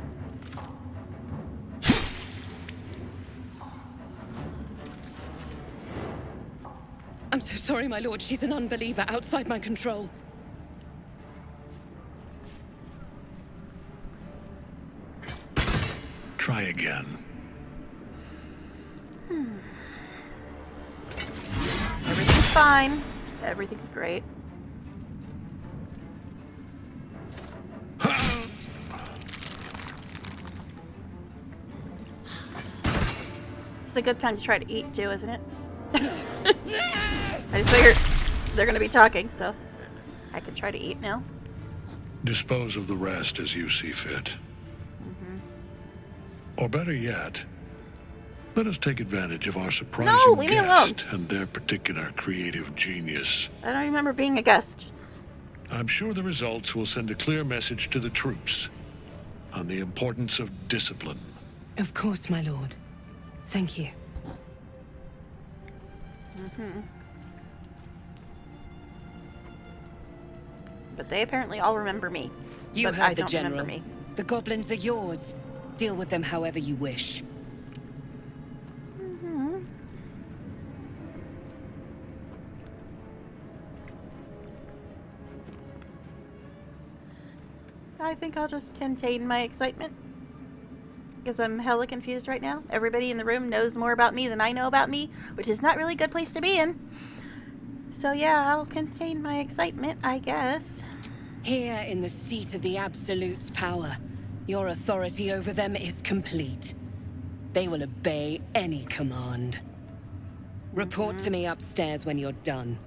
I'm so sorry, my lord. She's an unbeliever outside my control. Try again. Everything's fine. Everything's great. It's a good time to try to eat too, isn't it? I just figured they're going to be talking, so I can try to eat now. Dispose of the rest as you see fit. Or better yet, let us take advantage of our surprising leave me alone. guest and their particular creative genius. I don't remember being a guest. I'm sure the results will send a clear message to the troops on the importance of discipline. Of course, my lord. Thank you. But they apparently all remember me. You but heard I the don't general. remember me. The goblins are yours. Deal with them however you wish. I think I'll just contain my excitement. Because I'm hella confused right now. Everybody in the room knows more about me than I know about me, which is not really a good place to be in. So yeah, I'll contain my excitement, I guess. Here in the seat of the Absolute's power, your authority over them is complete. They will obey any command. Report to me upstairs when you're done.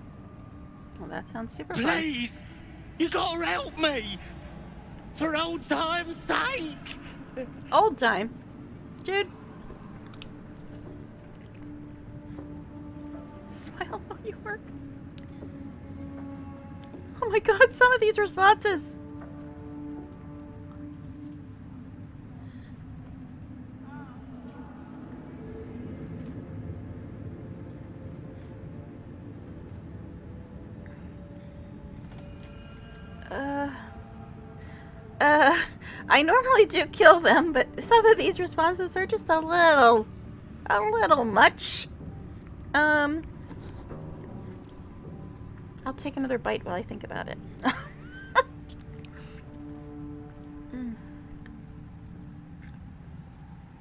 Well, that sounds super fun. Please! You gotta help me! For old time's sake! Old time? Dude. Smile while you work. Oh my god, some of these responses. I normally do kill them, but some of these responses are just a little much. I'll take another bite while I think about it.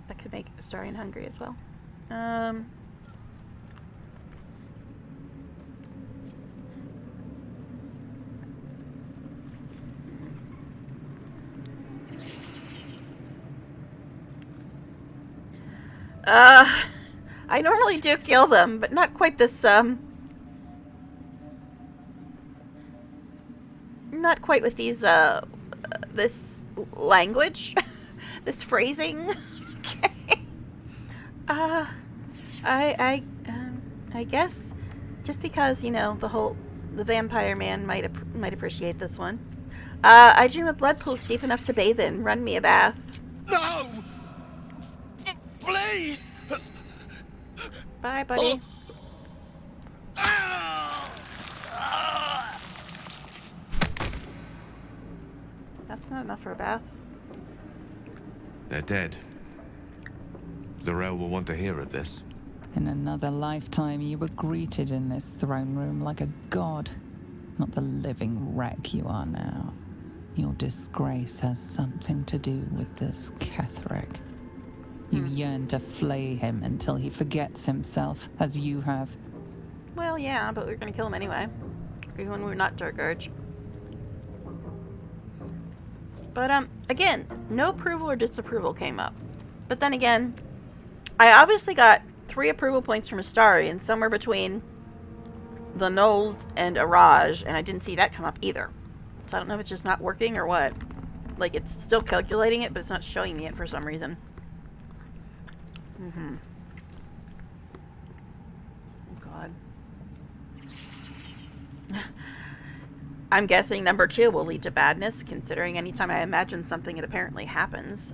That could make Astarion hungry as well. I normally do kill them, but not quite this, not quite with these, this language, this phrasing. Okay. I guess just because, you know, the vampire man might appreciate this one. I dream of blood pools deep enough to bathe in. Run me a bath. No! Please! Bye, buddy. That's not enough for a bath. They're dead. Zarel will want to hear of this. In another lifetime, you were greeted in this throne room like a god, not the living wreck you are now. Your disgrace has something to do with this Ketheric. You yearn to flay him until he forgets himself, as you have. Well, yeah, but we're gonna kill him anyway. Even when we're not Durgarge. But, again, no approval or disapproval came up. But then again, I obviously got 3 approval points from Astarion, somewhere between the Knolls and Araj, and I didn't see that come up either. So I don't know if it's just not working or what. Like, it's still calculating it, but it's not showing me it for some reason. Oh, God. I'm guessing number 2 will lead to badness, considering anytime I imagine something, it apparently happens.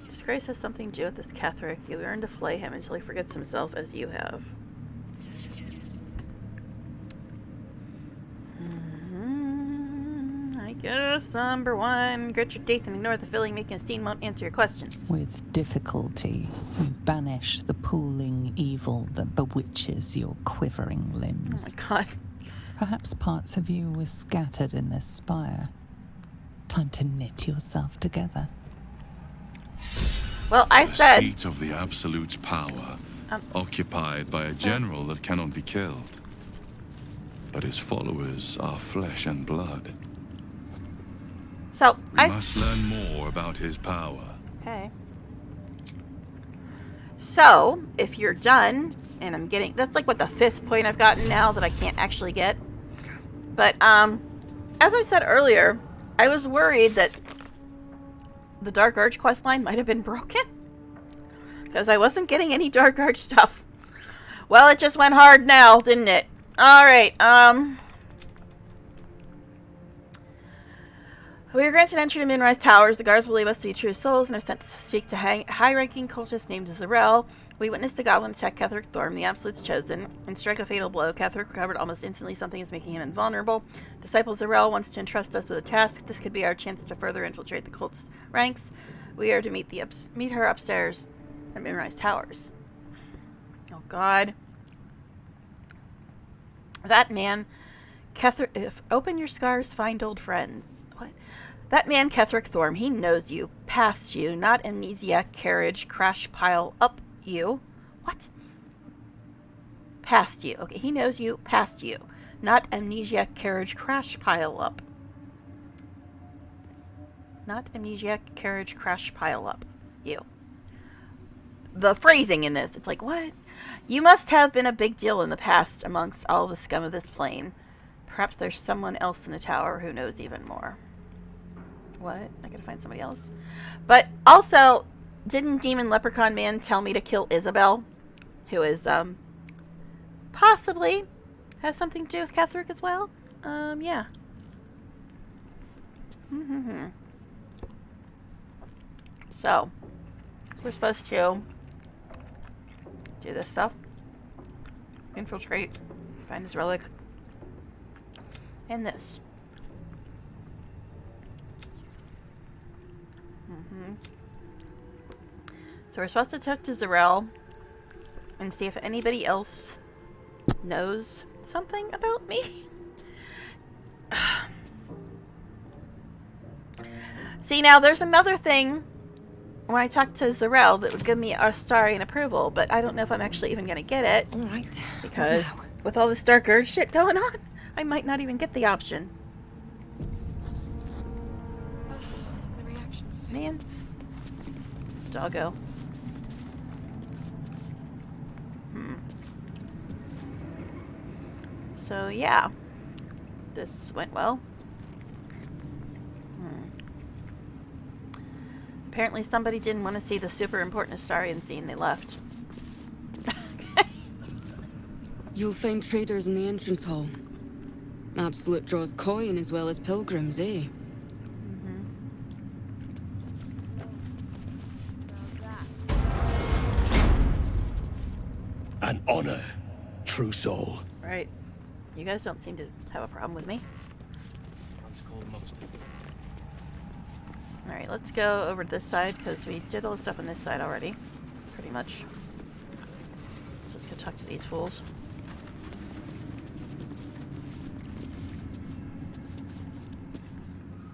Disgrace has something to do with this Ketheric. You learn to flay him until he forgets himself, as you have. I guess number 1, grit your teeth and ignore the feeling making a scene won't answer your questions. With difficulty, you banish the pooling evil that bewitches your quivering limbs. Oh my god. Perhaps parts of you were scattered in this spire. Time to knit yourself together. Well, I the said... seat of the Absolute's power, occupied by a general that cannot be killed. But his followers are flesh and blood. So, we must learn more about his power. Okay. So, if you're done, and I'm getting... That's like, what, the 5th point I've gotten now that I can't actually get? But, as I said earlier, I was worried that the Dark Arch questline might have been broken. Because I wasn't getting any Dark Arch stuff. Well, it just went hard now, didn't it? Alright, we are granted entry to Moonrise Towers. The guards believe us to be true souls and are sent to speak to high-ranking cultist named Zarel. We witnessed a goblin attack Ketheric Thorm, the Absolute's chosen, and strike a fatal blow. Ketheric recovered almost instantly. Something is making him invulnerable. Disciple Zarel wants to entrust us with a task. This could be our chance to further infiltrate the cult's ranks. We are to meet her upstairs at Moonrise Towers. Oh God. That man, if open your scars, find old friends. What? That man, Ketheric Thorm, he knows you, past you, not amnesiac carriage, crash pile up you. What? Past you. Okay, he knows you, past you, not amnesiac carriage, crash pile up. Not amnesiac carriage, crash pile up you. The phrasing in this, it's like, what? You must have been a big deal in the past amongst all the scum of this plane. Perhaps there's someone else in the tower who knows even more. What? I gotta find somebody else. But also, didn't Demon Leprechaun Man tell me to kill Isabel? Who is, possibly has something to do with Ketheric as well? Yeah. So, we're supposed to do this stuff. Infiltrate. Find his relic. And this. So we're supposed to talk to Zarel and see if anybody else knows something about me. See, now there's another thing when I talk to Zarel that would give me Astarion approval, but I don't know if I'm actually even going to get it. Alright. Because with all this Dark Urge shit going on, I might not even get the option. The reaction. Man. Doggo. So, yeah. This went well. Apparently somebody didn't want to see the super important Astarion scene. They left. You'll find traders in the entrance hall. Absolute draws coin as well as pilgrims, eh? An honor, true soul. Right. You guys don't seem to have a problem with me. Alright, let's go over to this side, because we did all the stuff on this side already. Pretty much. So let's go talk to these fools.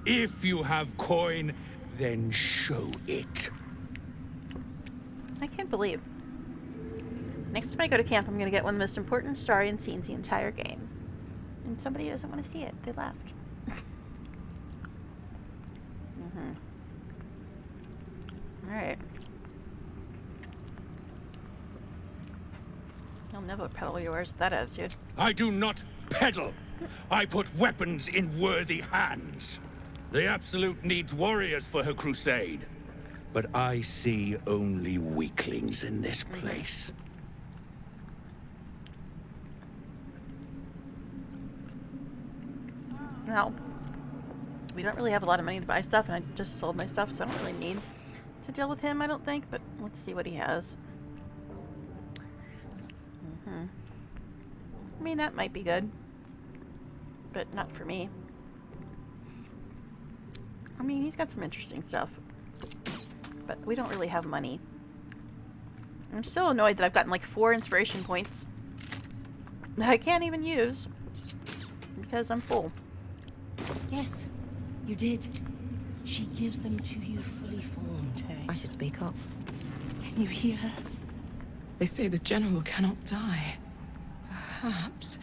If you have coin, then show it. I can't believe. Next time I go to camp, I'm going to get one of the most important Astarion scenes the entire game. And somebody doesn't want to see it. They left. Alright. You'll never peddle your wares with that attitude. I do not peddle. I put weapons in worthy hands. The Absolute needs warriors for her crusade. but I see only weaklings in this place. Now, we don't really have a lot of money to buy stuff, and I just sold my stuff, so I don't really need to deal with him, I don't think, but let's see what he has. I mean, that might be good, but not for me. I mean, he's got some interesting stuff, but we don't really have money. I'm still annoyed that I've gotten like 4 inspiration points that I can't even use because I'm full. Yes, you did. She gives them to you fully formed. I should speak up. Can you hear her? They say the General cannot die. Perhaps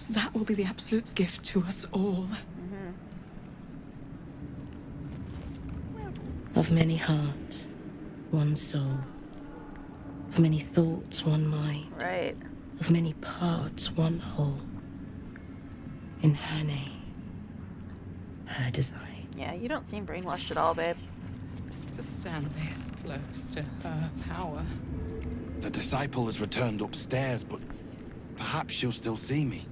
that will be the Absolute's gift to us all. Of many hearts, one soul. Of many thoughts, one mind. Right. Of many parts, one whole. In her name, her design. Yeah, you don't seem brainwashed at all, babe. To stand this close to her power. The disciple has returned upstairs, but perhaps she'll still see me.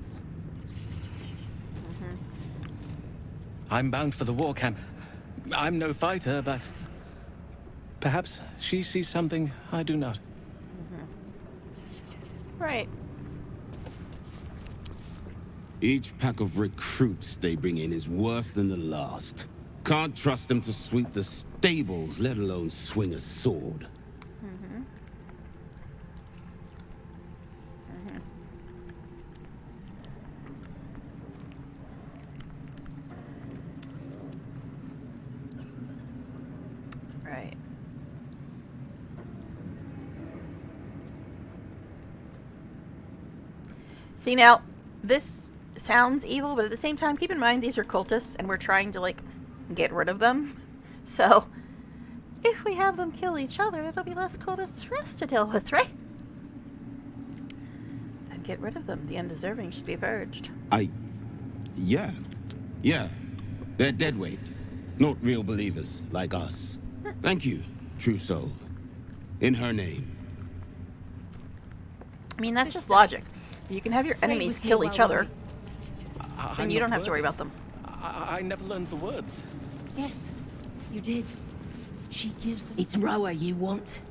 I'm bound for the war camp. I'm no fighter, but perhaps she sees something I do not. Right. Each pack of recruits they bring in is worse than the last. Can't trust them to sweep the stables, let alone swing a sword. Right. See, now, this sounds evil, but at the same time, keep in mind these are cultists, and we're trying to, like, get rid of them. So, if we have them kill each other, it'll be less cultists for us to deal with, right? Then get rid of them. The undeserving should be purged. Yeah. They're deadweight. Not real believers, like us. Thank you, true soul. In her name. I mean, that's just logic. You can have your enemies kill each other, and you don't have to worry about them. I never learned the words. Yes, you did. She gives them... It's Roa you want.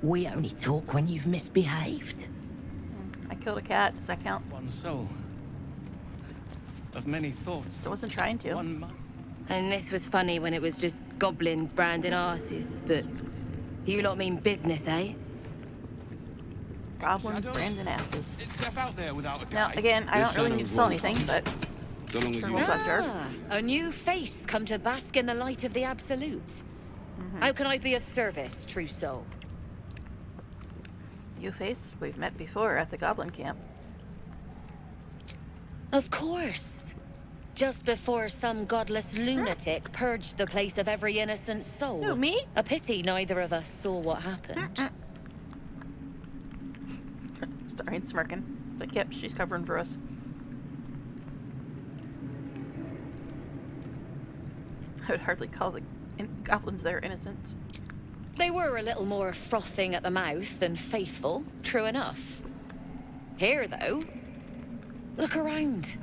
We only talk when you've misbehaved. I killed a cat. Does that count? One soul. Of many thoughts. I wasn't trying to. And this was funny when it was just goblins branding arses, but you lot mean business, eh? Goblins branding asses. It's death out there without a Now, again, I don't really need to sell anything, but sure, we'll talk to her. A new face come to bask in the light of the Absolute. How can I be of service, true soul? New face? We've met before at the goblin camp. Of course. Just before some godless lunatic purged the place of every innocent soul. Who, me? A pity neither of us saw what happened. Astarion smirking. It's like, yep, she's covering for us. I would hardly call the goblins there innocent. They were a little more frothing at the mouth than faithful, true enough. Here, though, look around.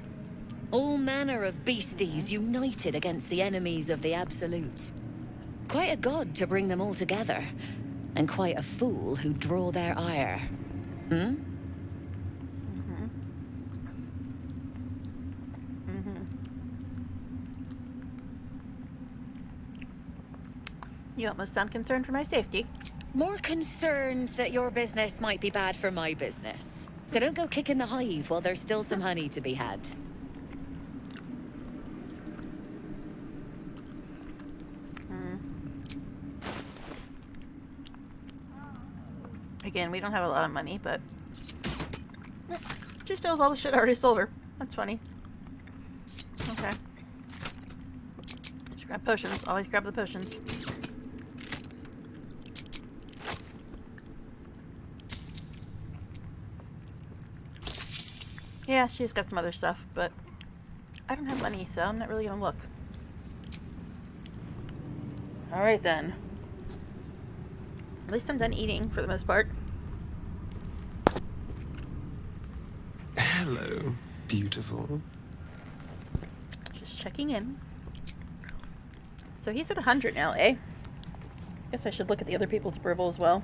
All manner of beasties united against the enemies of the Absolute. Quite a god to bring them all together, and quite a fool who draw their ire. You almost sound concerned for my safety. More concerned that your business might be bad for my business. So don't go kicking the hive while there's still some honey to be had. Again, we don't have a lot of money, but she steals all the shit I already sold her. That's funny. Okay. Just grab potions. Always grab the potions. Yeah, she's got some other stuff, but I don't have money, so I'm not really gonna look. Alright then. At least I'm done eating for the most part. Hello, beautiful. Just checking in. So he's at 100 now, eh? Guess I should look at the other people's approval as well.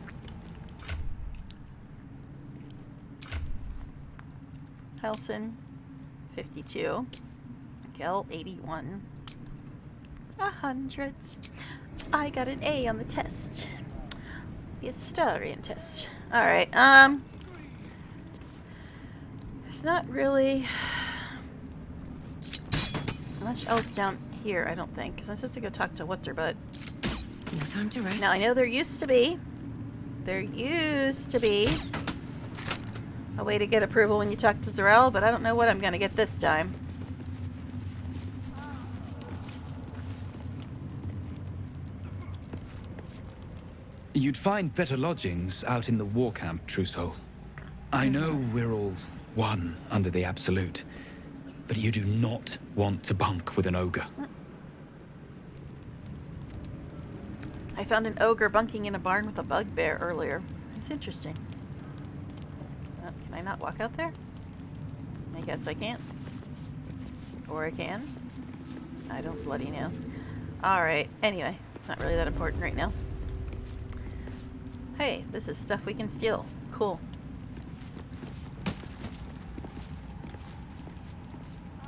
Helson, 52. Gel, 81. 100. I got an A on the test. The Astarion test. Alright, there's not really much else down here, I don't think. Because I'm supposed to go talk to what's her butt. No time to rest. Now, I know there used to be a way to get approval when you talk to Zarel, but I don't know what I'm going to get this time. You'd find better lodgings out in the war camp, True Soul. I know we're all one under the Absolute, but you do not want to bunk with an ogre. I found an ogre bunking in a barn with a bugbear earlier. It's interesting. Can I not walk out there? I guess I can't. Or I can. I don't bloody know. Alright, anyway. It's not really that important right now. Hey, this is stuff we can steal. Cool.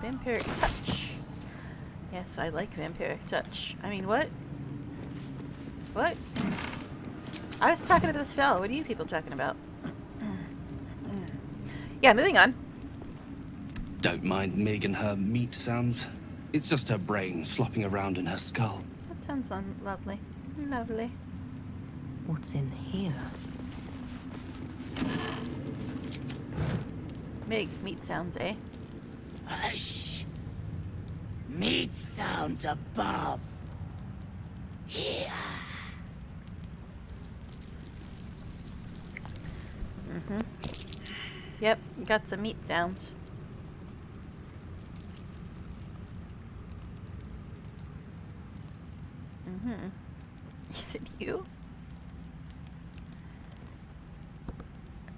Vampiric touch. Yes, I like vampiric touch. I mean, what? What? I was talking about the spell. What are you people talking about? Yeah, moving on. Don't mind Mig and her meat sounds. It's just her brain slopping around in her skull. That sounds lovely. Lovely. What's in here? Meat sounds, eh? Hush! Meat sounds above. Here. Mm-hmm. Yep, got some meat sounds. Mm-hmm. Is it you?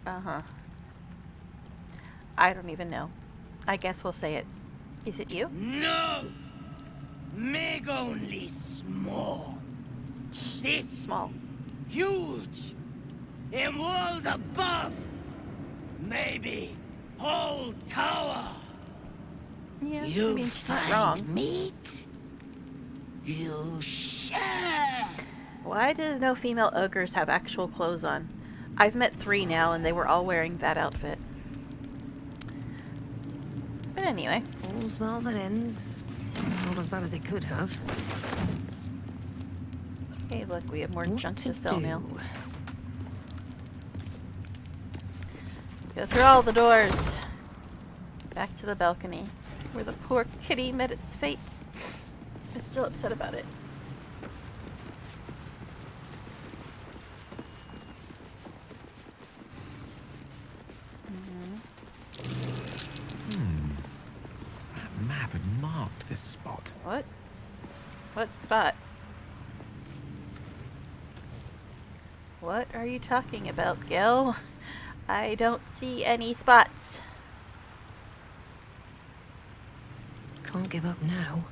Uh-huh. I don't even know. I guess we'll say it. Is it you? No! Meg only small. This small. Huge. In walls above. Maybe whole tower. Yeah, You I mean, she's not find wrong. meat? You share. Why do no female ogres have actual clothes on? I've met 3 now, and they were all wearing that outfit. But anyway. All's well that ends. Not as bad as it could have. Hey, look, we have more junk to sell now. Go through all the doors. Back to the balcony, where the poor kitty met its fate. I'm still upset about it. That map had marked this spot. What? What spot? What are you talking about, Gil? I don't see any spots. Can't give up now.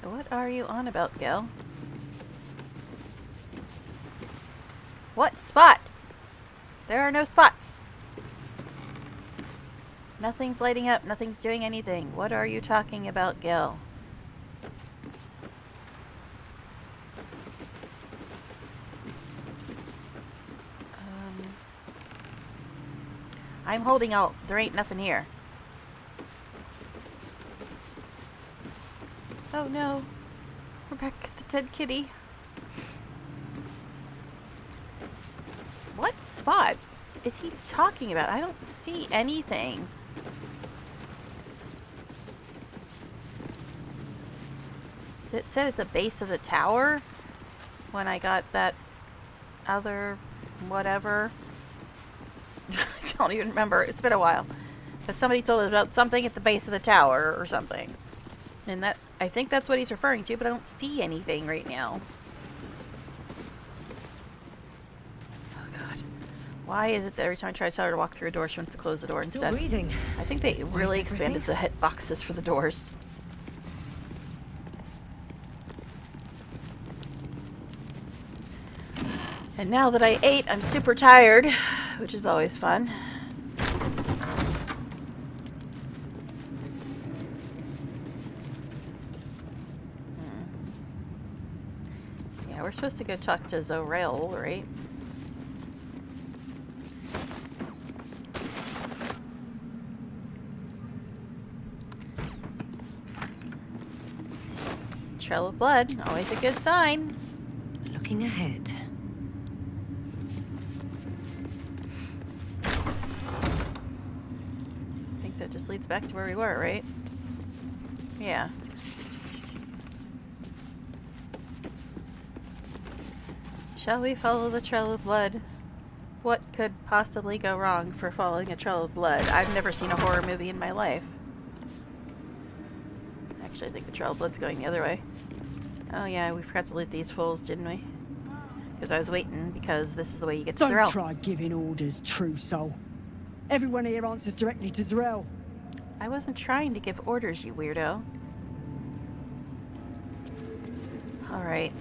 What are you on about, Gil? What spot? There are no spots. Nothing's lighting up. Nothing's doing anything. What are you talking about, Gil? I'm holding out. There ain't nothing here. Oh no. We're back at the dead kitty. What spot is he talking about? I don't see anything. It said at the base of the tower when I got that other whatever. I don't even remember. It's been a while. But somebody told us about something at the base of the tower or something. And that, I think that's what he's referring to, but I don't see anything right now. Why is it that every time I try to tell her to walk through a door, she wants to close the door Still instead? breathing. I think they Despite really everything. expanded the hit boxes for the doors. And now that I ate, I'm super tired, which is always fun. Yeah, we're supposed to go talk to Zorel, right? Trail of blood, always a good sign. Looking ahead. I think that just leads back to where we were, right? Yeah. Shall we follow the trail of blood? What could possibly go wrong for following a trail of blood? I've never seen a horror movie in my life. Actually, I think the trail of blood's going the other way. Oh yeah, we forgot to loot these fools, didn't we? Because I was waiting, because this is the way you get to Don't Zorel. try giving orders, true soul. Everyone here answers directly to Zorel. I wasn't trying to give orders, you weirdo. Alright,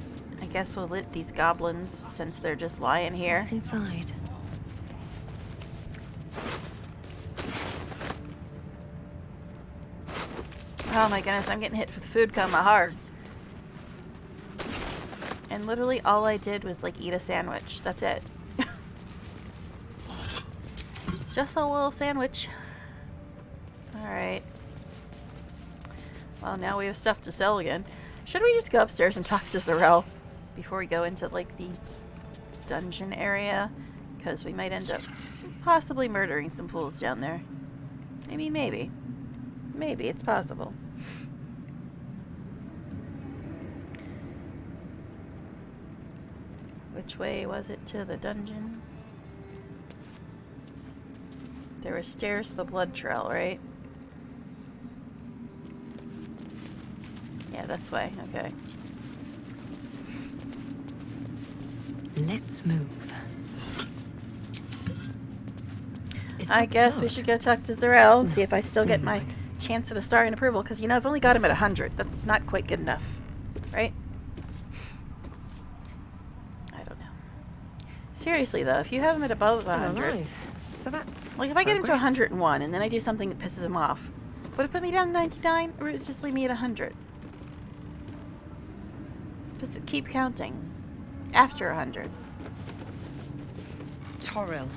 I guess we'll loot these goblins since they're just lying here. What's inside? Oh my goodness, I'm getting hit with food coma hard. And literally all I did was like eat a sandwich. That's it. Just a little sandwich. Alright. Well, now we have stuff to sell again. Should we just go upstairs and talk to Zorel before we go into like the dungeon area? Because we might end up possibly murdering some fools down there. I mean, maybe. Maybe it's possible. Which way was it to the dungeon? There were stairs to the blood trail, right? Yeah, this way. Okay. Let's move. I guess we should go talk to Zorel and see if I still get my chance at Astarion approval, because, you know, I've only got him at 100. That's not quite good enough, right? I don't know. Seriously, though, if you have him at above 100... So that's Like, if I get him to progress. 101 and then I do something that pisses him off, would it put me down to 99, or would it just leave me at 100? Does it keep counting after 100? Toril.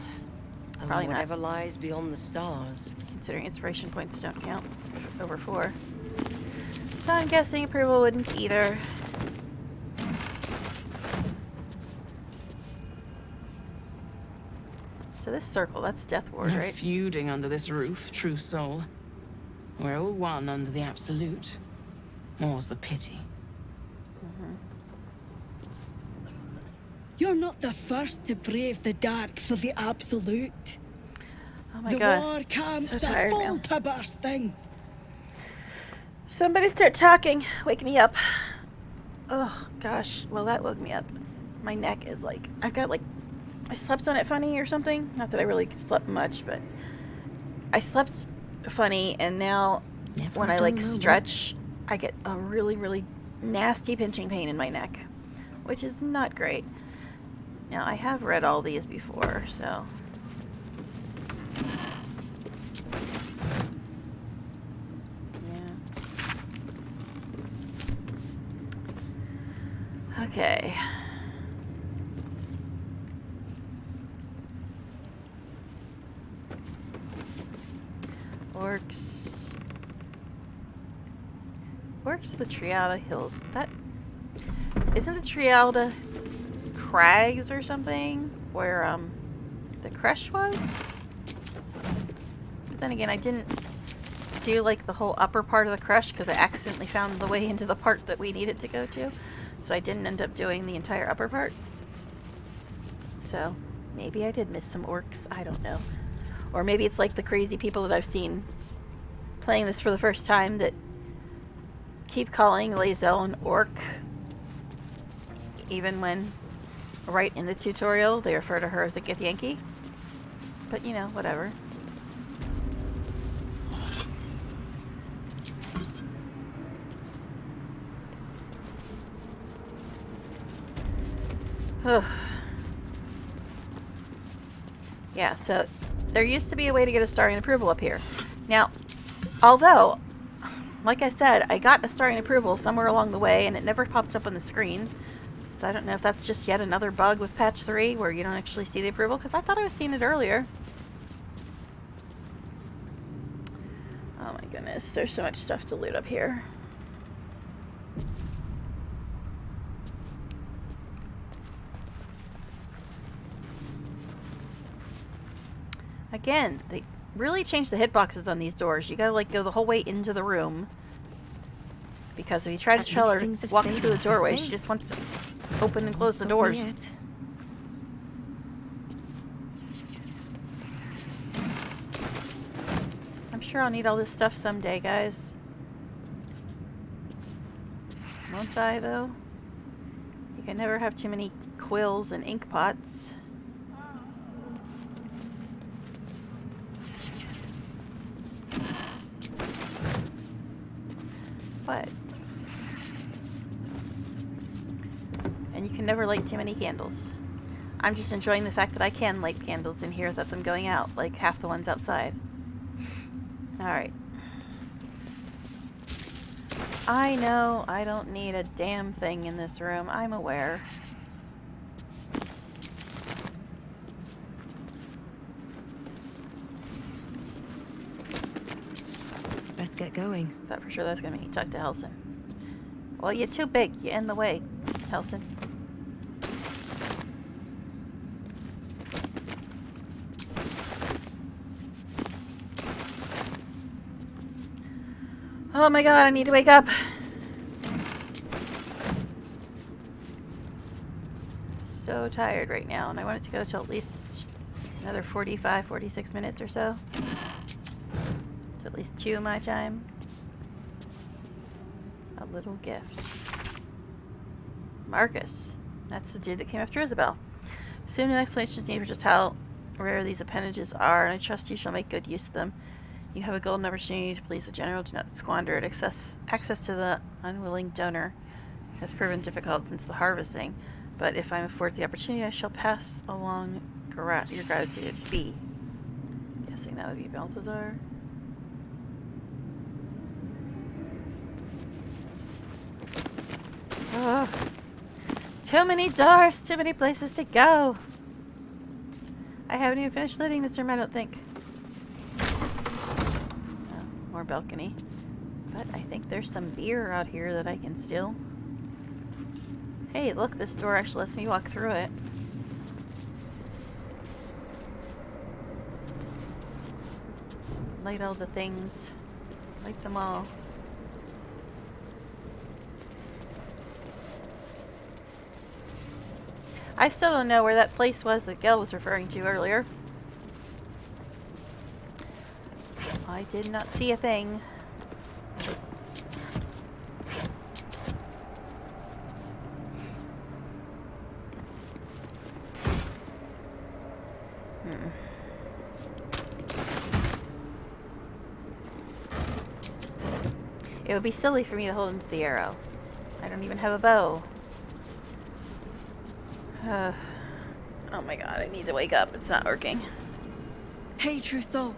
And Probably not. whatever lies beyond the stars. Considering inspiration points don't count over 4. So I'm guessing approval wouldn't either. So this circle, that's Death Ward, No right? feuding under this roof, true soul. We're all one under the Absolute. More's the pity. You're not the first to brave the dark for the Absolute. Oh my the god. war camps So are tired full now. to bursting. Somebody start talking. Wake me up. Oh, gosh. Well, that woke me up. My neck is like... I've got like... I slept on it funny or something. Not that I really slept much, but... I slept funny, and now when I like stretch, I get a really, really nasty pinching pain in my neck. Which is not great. Now, I have read all these before, so... Okay. Orcs. Orcs of the Triada Hills. That isn't the Triada Crags or something where the Creche was? But then again, I didn't do like the whole upper part of the Creche because I accidentally found the way into the part that we needed to go to. So I didn't end up doing the entire upper part. So maybe I did miss some orcs. I don't know. Or maybe it's like the crazy people that I've seen playing this for the first time that keep calling Lae'zel an orc. Even when, right in the tutorial, they refer to her as a Githyanki. But, you know, whatever. Ugh. Yeah, so there used to be a way to get Astarion approval up here. Now, although, like I said, I got Astarion approval somewhere along the way and it never pops up on the screen. So I don't know if that's just yet another bug with patch 3 where you don't actually see the approval, because I thought I was seeing it earlier. Oh my goodness, there's so much stuff to loot up here. Again, they really changed the hitboxes on these doors. You gotta like go the whole way into the room. Because if you try to tell her to walk through the doorway, she just wants to open and close the doors. I'm sure I'll need all this stuff someday, guys. Won't I, though? You can never have too many quills and ink pots. What? And you can never light too many candles. I'm just enjoying the fact that I can light candles in here without them going out, like half the ones outside. Alright. I know I don't need a damn thing in this room. I'm aware. Let's get going. Thought for sure that's gonna make you talk to Helson. Well, you're too big. You're in the way, Helson. Oh my god, I need to wake up. So tired right now, and I want it to go till at least another 45, 46 minutes or so. To at least 2 my time. A little gift. Marcus. That's the dude that came after Isabel. Soon an explanation is needed for just how rare these appendages are, and I trust you shall make good use of them. You have a golden opportunity to please the general. Do not squander it. Access to the unwilling donor has proven difficult since the harvesting, but if I'm afforded the opportunity, I shall pass along your gratitude. B. Guessing that would be Balthazar. Oh, too many doors, too many places to go. I haven't even finished looting this room, I don't think. More balcony. But I think there's some beer out here that I can steal. Hey, look, this door actually lets me walk through it. Light all the things. Light them all. I still don't know where that place was that Gel was referring to earlier. I did not see a thing. It would be silly for me to hold onto the arrow. I don't even have a bow. Oh my god, I need to wake up. It's not working. Hey, True Soul.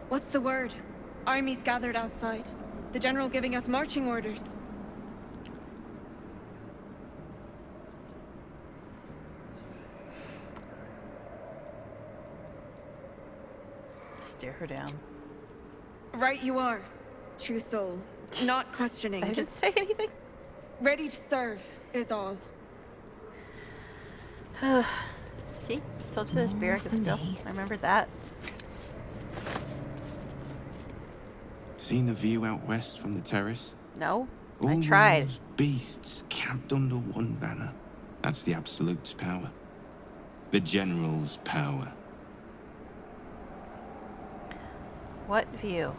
What's the word? Armies gathered outside. The general giving us marching orders. Stare her down. Right you are, True Soul. Not questioning. I didn't say anything. Ready to serve is all. See? Told you there's beer I could steal. I remember that. Seen the view out west from the terrace? No. All I tried. those beasts camped under one banner. That's the Absolute's power. The General's power. What view?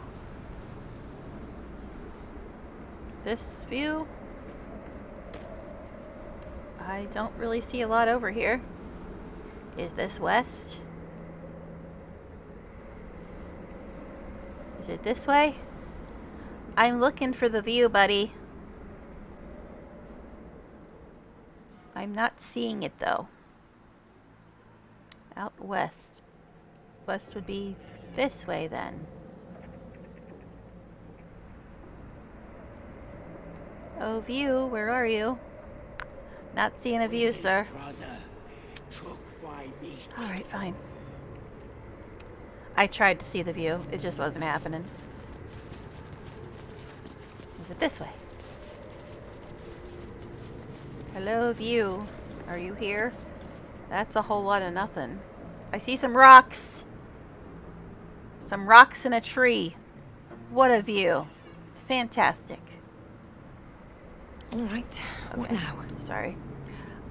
This view? I don't really see a lot over here. Is this west? Is it this way? I'm looking for the view, buddy. I'm not seeing it, though. Out west. West would be this way, then. Oh, view, where are you? Not seeing a view, sir. Alright, fine. I tried to see the view. It just wasn't happening. Was it this way? Hello, view. Are you here? That's a whole lot of nothing. I see some rocks. Some rocks and a tree. What a view. It's fantastic. Alright, okay. What now? Sorry.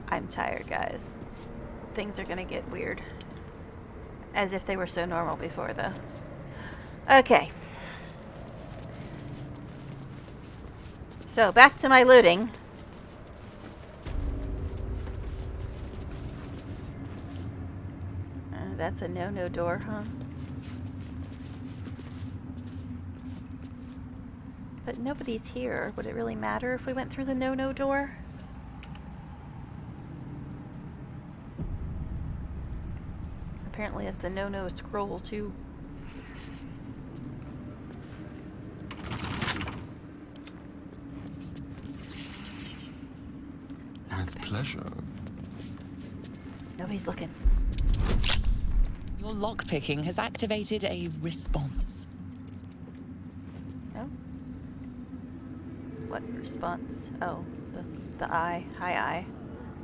I'm tired, guys. Things are gonna get weird. As if they were so normal before, though. Okay. So, back to my looting. That's a no-no door, huh? But nobody's here. Would it really matter if we went through the no-no door? Apparently it's a no-no scroll, too. With pleasure. Nobody's looking. Your lockpicking has activated a response. Oh? What response? Oh, the eye. Hi, eye.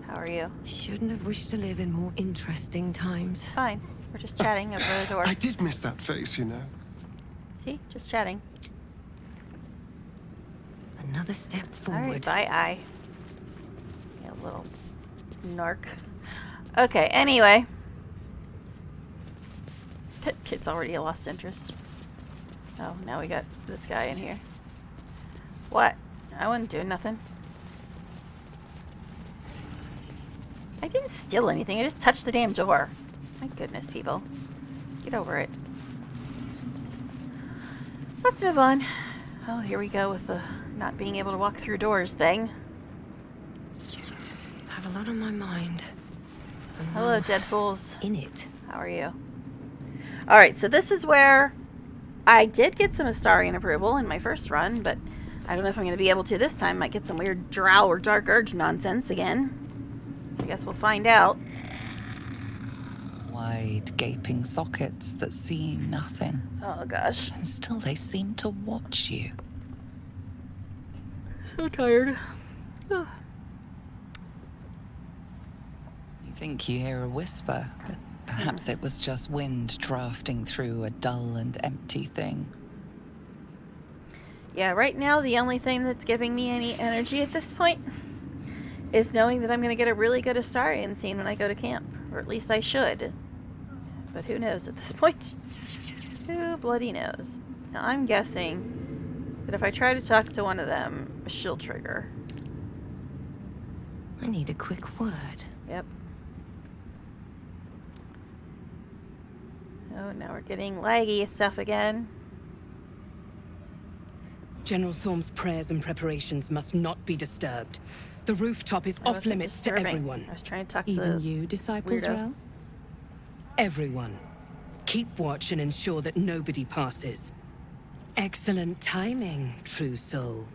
How are you? Shouldn't have wished to live in more interesting times. Fine. We're just chatting over the door. I did miss that face, you know. See? Just chatting. Another step forward. Alright, bye, eye. You little narc. Okay, anyway. Kid's already lost interest. Oh, now we got this guy in here. What? I wasn't doing nothing. I didn't steal anything. I just touched the damn door. My goodness, people. Get over it. Let's move on. Oh, here we go with the not being able to walk through doors thing. I have a lot on my mind. Hello, dead fools. In it. How are you? Alright, so this is where I did get some Astarion approval in my first run, but I don't know if I'm going to be able to this time. Might get some weird drow or dark urge nonsense again. So I guess we'll find out. Wide, gaping sockets that see nothing. Oh, gosh. And still they seem to watch you. So tired. You think you hear a whisper, but perhaps it was just wind drafting through a dull and empty thing. Yeah, right now the only thing that's giving me any energy at this point is knowing that I'm going to get a really good Astarion scene when I go to camp. Or at least I should. But who knows at this point? Who bloody knows? Now I'm guessing that if I try to talk to one of them, she'll trigger. I need a quick word. Yep. Oh, now we're getting laggy stuff again. General Thorm's prayers and preparations must not be disturbed. The rooftop is off limits to everyone. I was trying to talk to Even you, Disciples Realm? Everyone. Keep watch and ensure that nobody passes. Excellent timing, true soul.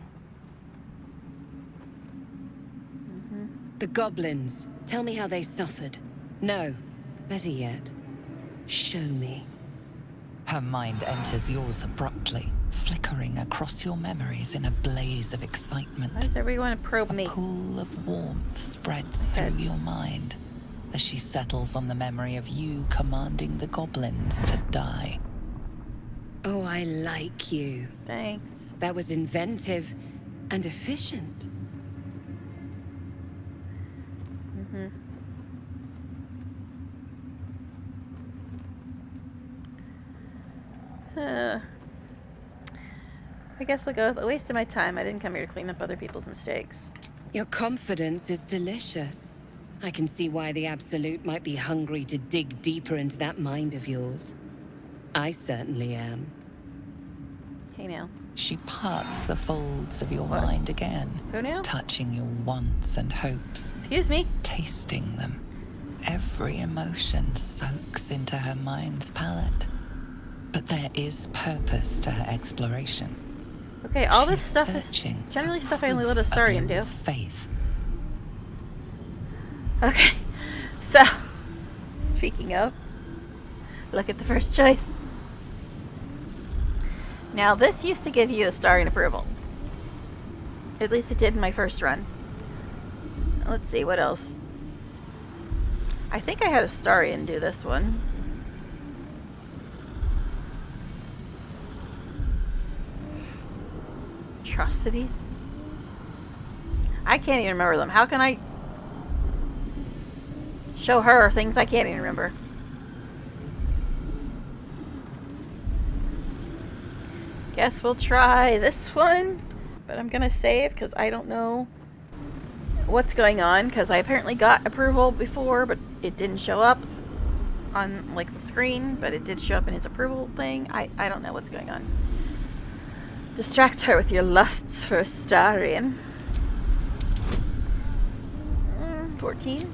The goblins. Tell me how they suffered. No, better yet, show me. Her mind enters yours abruptly, flickering across your memories in a blaze of excitement. Why does everyone probe me? A pool of warmth spreads through your mind as she settles on the memory of you commanding the goblins to die. Oh, I like you. Thanks. That was inventive and efficient. I guess we'll go with a waste of my time. I didn't come here to clean up other people's mistakes. Your confidence is delicious. I can see why the Absolute might be hungry to dig deeper into that mind of yours. I certainly am. Hey now. She parts the folds of your mind again. Who knew? Touching your wants and hopes. Excuse me? Tasting them. Every emotion soaks into her mind's palette. But there is purpose to her exploration. Okay, all this She's stuff is searching generally for stuff I only let proof of Astarion your do. Faith. Okay, so, speaking of, look at the first choice. Now, this used to give you Astarion approval. At least it did in my first run. Let's see, what else? I think I had Astarion do this one. Atrocities? I can't even remember them. How can I show her things I can't even remember? Guess we'll try this one, but I'm gonna save because I don't know what's going on, because I apparently got approval before, but it didn't show up on like the screen, but it did show up in his approval thing. I don't know what's going on. Distract her with your lusts for Astarion. 14.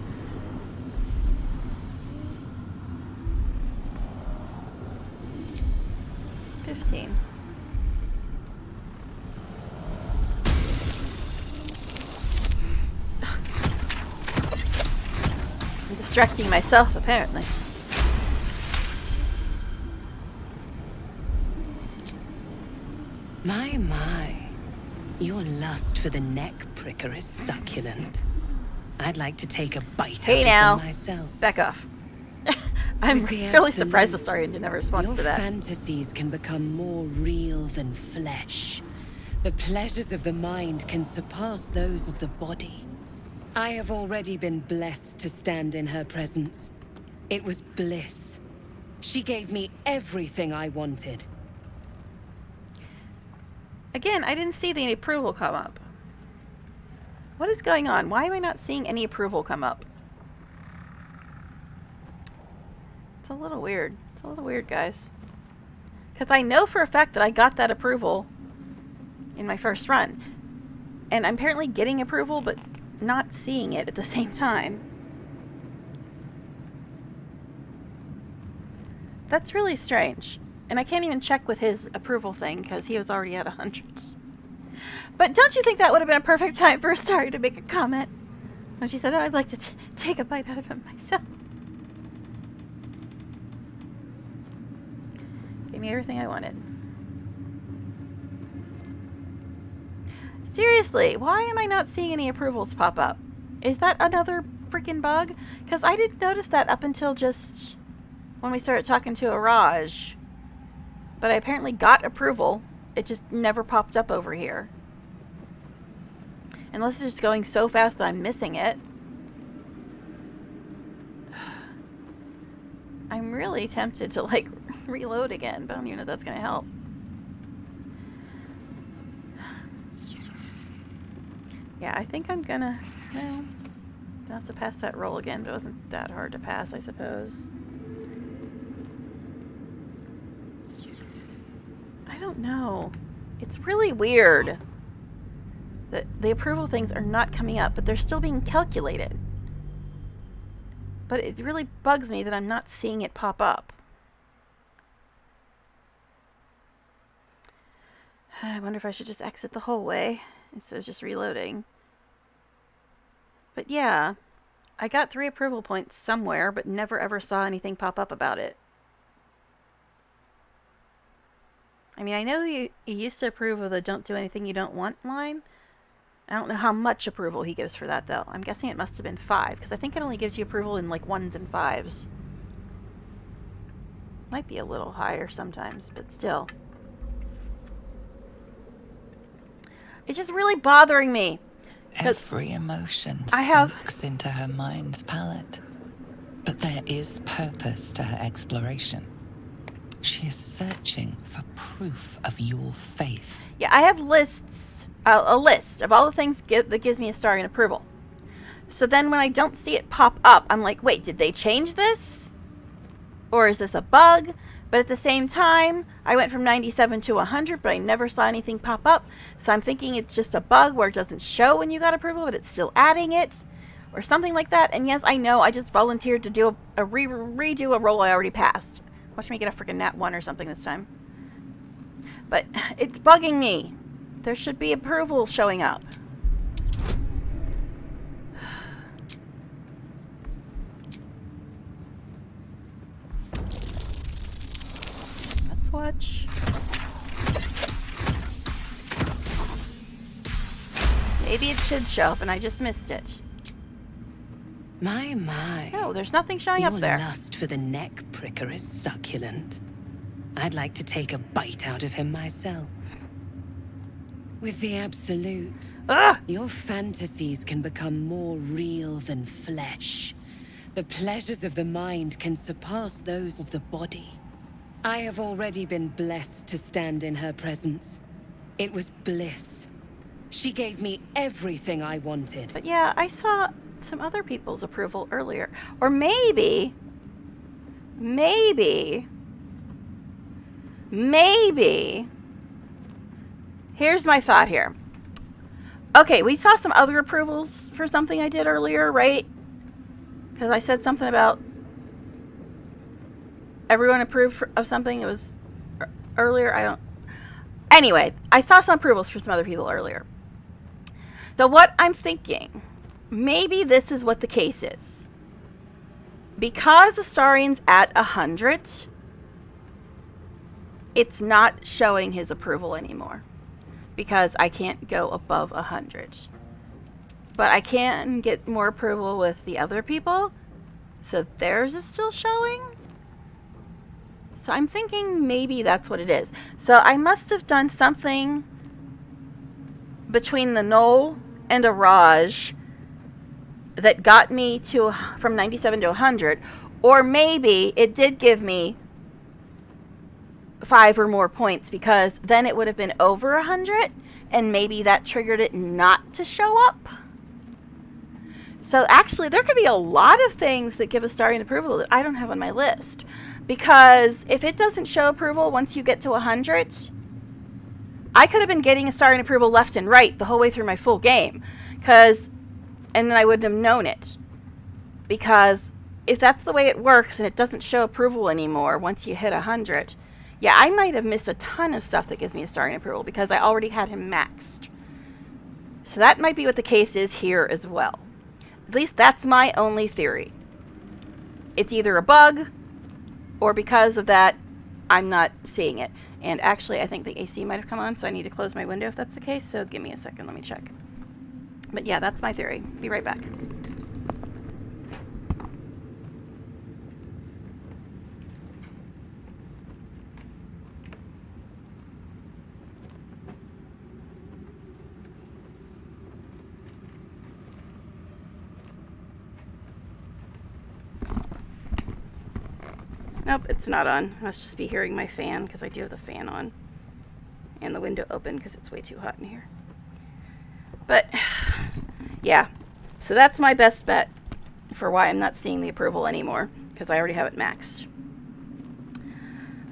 I'm distracting myself, apparently. My. Your lust for the neck pricker is succulent. I'd like to take a bite Hey out now. of them myself. Back off. I'm With the really surprised absolute, Astarion never responds your to that. fantasies can become more real than flesh. The pleasures of the mind can surpass those of the body. I have already been blessed to stand in her presence. It was bliss. She gave me everything I wanted. Again, I didn't see the approval come up. What is going on? Why am I not seeing any approval come up? It's a little weird. It's a little weird, guys. Because I know for a fact that I got that approval in my first run. And I'm apparently getting approval, but not seeing it at the same time. That's really strange. And I can't even check with his approval thing because he was already at 100. But don't you think that would have been a perfect time for Astarion to make a comment? When she said, oh, I'd like to take a bite out of him myself. Gave me everything I wanted. Seriously, why am I not seeing any approvals pop up? Is that another freaking bug? Because I didn't notice that up until just when we started talking to Araj. But I apparently got approval. It just never popped up over here. Unless it's just going so fast that I'm missing it. I'm really tempted to like reload again, but I don't even know if that's going to help. Yeah, I think I'm gonna, well, I'll have to pass that roll again, but it wasn't that hard to pass, I suppose. I don't know. It's really weird that the approval things are not coming up, but they're still being calculated. But it really bugs me that I'm not seeing it pop up. I wonder if I should just exit the whole way instead of just reloading. But yeah, I got 3 approval points somewhere, but never ever saw anything pop up about it. I mean, I know he used to approve of the don't do anything you don't want line. I don't know how much approval he gives for that, though. I'm guessing it must have been 5, because I think it only gives you approval in, like, 1s and 5s. Might be a little higher sometimes, but still. It's just really bothering me. Every emotion soaks into her mind's palette. But there is purpose to her exploration. She is searching for proof of your faith. Yeah, I have lists, a list of all the things that gives me Astarion approval. So then when I don't see it pop up, I'm like, wait, did they change this? Or is this a bug? But at the same time, I went from 97 to 100, but I never saw anything pop up. So I'm thinking it's just a bug where it doesn't show when you got approval, but it's still adding it. Or something like that. And yes, I know I just volunteered to do redo a roll I already passed. Watch me get a freaking nat 1 or something this time. But it's bugging me. There should be approval showing up. Let's watch. Maybe it should show up and I just missed it. My. No, there's nothing showing up there. Your lust for the neck pricker is succulent. I'd like to take a bite out of him myself. With the Absolute, your fantasies can become more real than flesh. The pleasures of the mind can surpass those of the body. I have already been blessed to stand in her presence. It was bliss. She gave me everything I wanted. But yeah, I saw some other people's approval earlier. Or maybe, here's my thought here. Okay, we saw some other approvals for something I did earlier, right? Because I said something about everyone approved of something. It was earlier. Anyway, I saw some approvals for some other people earlier. So what I'm thinking, maybe this is what the case is. Because Astarion's at 100, it's not showing his approval anymore. Because I can't go above 100. But I can get more approval with the other people. So theirs is still showing. So I'm thinking maybe that's what it is. So I must have done something between the Knoll and a Raj that got me to from 97 to 100. Or maybe it did give me 5 or more points, because then it would have been over 100, and maybe that triggered it not to show up. So actually, there could be a lot of things that give Astarion approval that I don't have on my list. Because if it doesn't show approval once you get to 100, I could have been getting Astarion approval left and right the whole way through my full game. And then I wouldn't have known it. Because if that's the way it works and it doesn't show approval anymore once you hit 100, yeah, I might have missed a ton of stuff that gives me Astarion approval because I already had him maxed. So that might be what the case is here as well. At least that's my only theory. It's either a bug, or because of that, I'm not seeing it. And actually, I think the AC might have come on, so I need to close my window if that's the case. So give me a second, let me check. But yeah, that's my theory. Be right back. Nope, it's not on. I must just be hearing my fan because I do have the fan on. And the window open because it's way too hot in here. But, yeah. So that's my best bet for why I'm not seeing the approval anymore. Because I already have it maxed.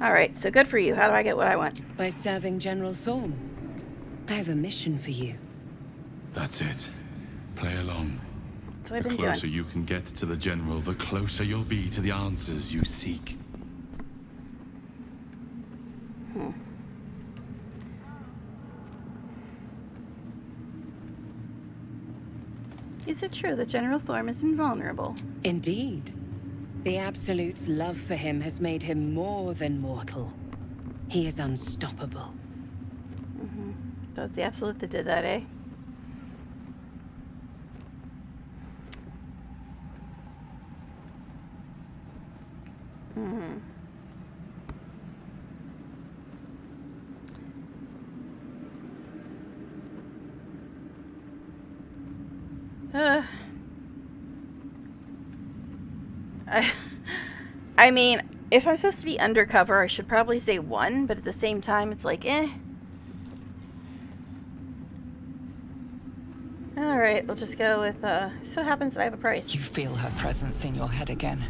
Alright, so good for you. How do I get what I want? By serving General Thorm. I have a mission for you. That's it. Play along. That's what I've been The closer doing. you can get to the General, the closer you'll be to the answers you seek. Is it true that General Thorm is invulnerable? Indeed. The Absolute's love for him has made him more than mortal. He is unstoppable. That was the Absolute that did that, eh? I mean, if I'm supposed to be undercover, I should probably say 1, but at the same time, it's like, eh. Alright, we'll just go with, so happens that I have a price. You feel her presence in your head again.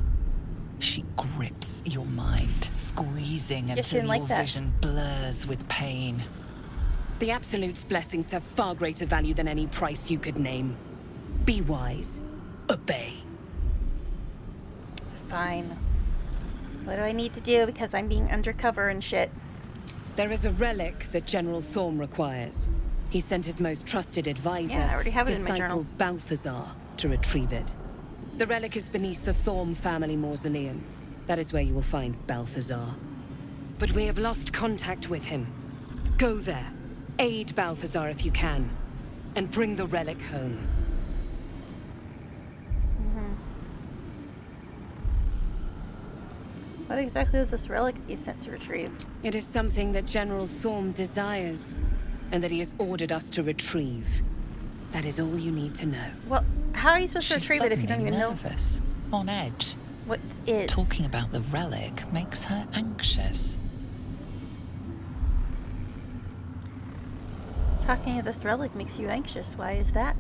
She grips your mind squeezing Just until didn't your like that. vision blurs with pain. The Absolute's blessings have far greater value than any price you could name. Be wise. Obey. Fine. What do I need to do because I'm being undercover and shit? There is a relic that General Thorm requires. He sent his most trusted advisor, Yeah, I already have it in my disciple journal. Balthazar, to retrieve it. The relic is beneath the Thorm family mausoleum. That is where you will find Balthazar. But we have lost contact with him. Go there, aid Balthazar if you can, and bring the relic home. What exactly is this relic that you sent to retrieve? It is something that General Thorm desires, and that he has ordered us to retrieve. That is all you need to know. Well, how are you supposed to She's retrieve it if you don't suddenly even nervous, on edge. What is? Talking about the relic makes her anxious. Talking of this relic makes you anxious. Why is that?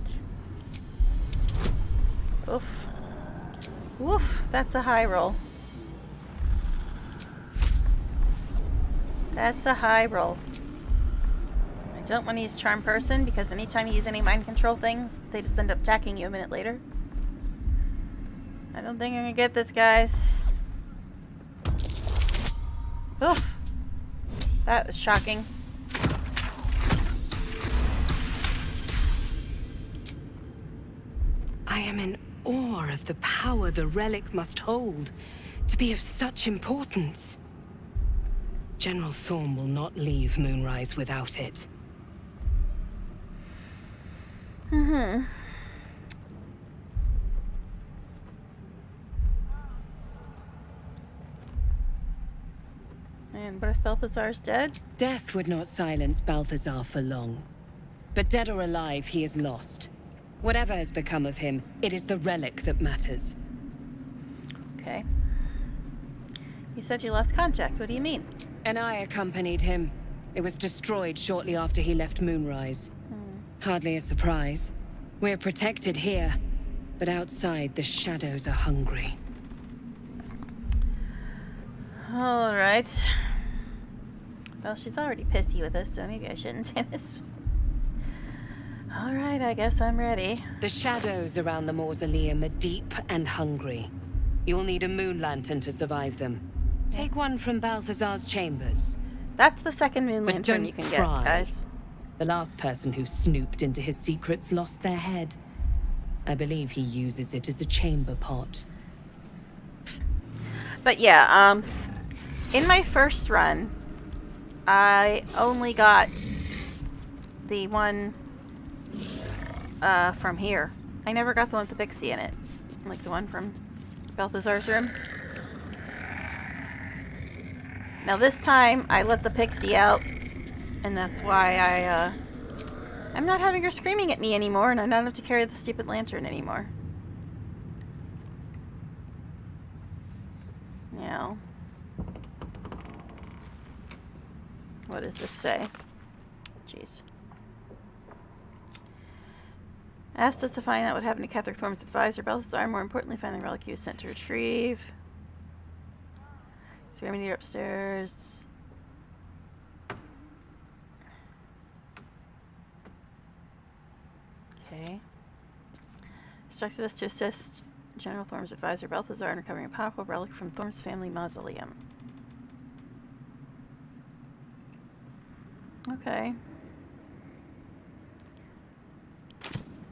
Oof. Woof. That's a high roll. That's a high roll. I don't want to use Charm Person because anytime you use any mind control things, they just end up attacking you a minute later. I don't think I'm gonna get this, guys. Oof. That was shocking. I am in awe of the power the relic must hold to be of such importance. General Thorm will not leave Moonrise without it. Mm-hmm. And what if Balthazar's dead? Death would not silence Balthazar for long. But dead or alive, he is lost. Whatever has become of him, it is the relic that matters. Okay. You said you lost contact. What do you mean? And I accompanied him. It was destroyed shortly after he left Moonrise. Hardly a surprise. We're protected here, but outside the shadows are hungry. All right. Well, she's already pissy with us, so maybe I shouldn't say this. All right, I guess I'm ready. The shadows around the mausoleum are deep and hungry. You'll need a moon lantern to survive them. Take one from Balthazar's chambers. That's the second moon But lantern don't you can pry. get, guys. The last person who snooped into his secrets lost their head. I believe he uses it as a chamber pot. But yeah, in my first run, I only got the one from here. I never got the one with the pixie in it. Like the one from Balthazar's room. Now this time, I let the pixie out, and that's why I'm not having her screaming at me anymore, and I don't have to carry the stupid lantern anymore. Now, what does this say? Jeez. Asked us to find out what happened to Catherick Thorm's advisor, Balthazar. More importantly, find the relic he was sent to retrieve. So remedy upstairs. Okay. Instructed us to assist General Thorm's advisor, Balthazar, in recovering a powerful relic from Thorm's family mausoleum. Okay.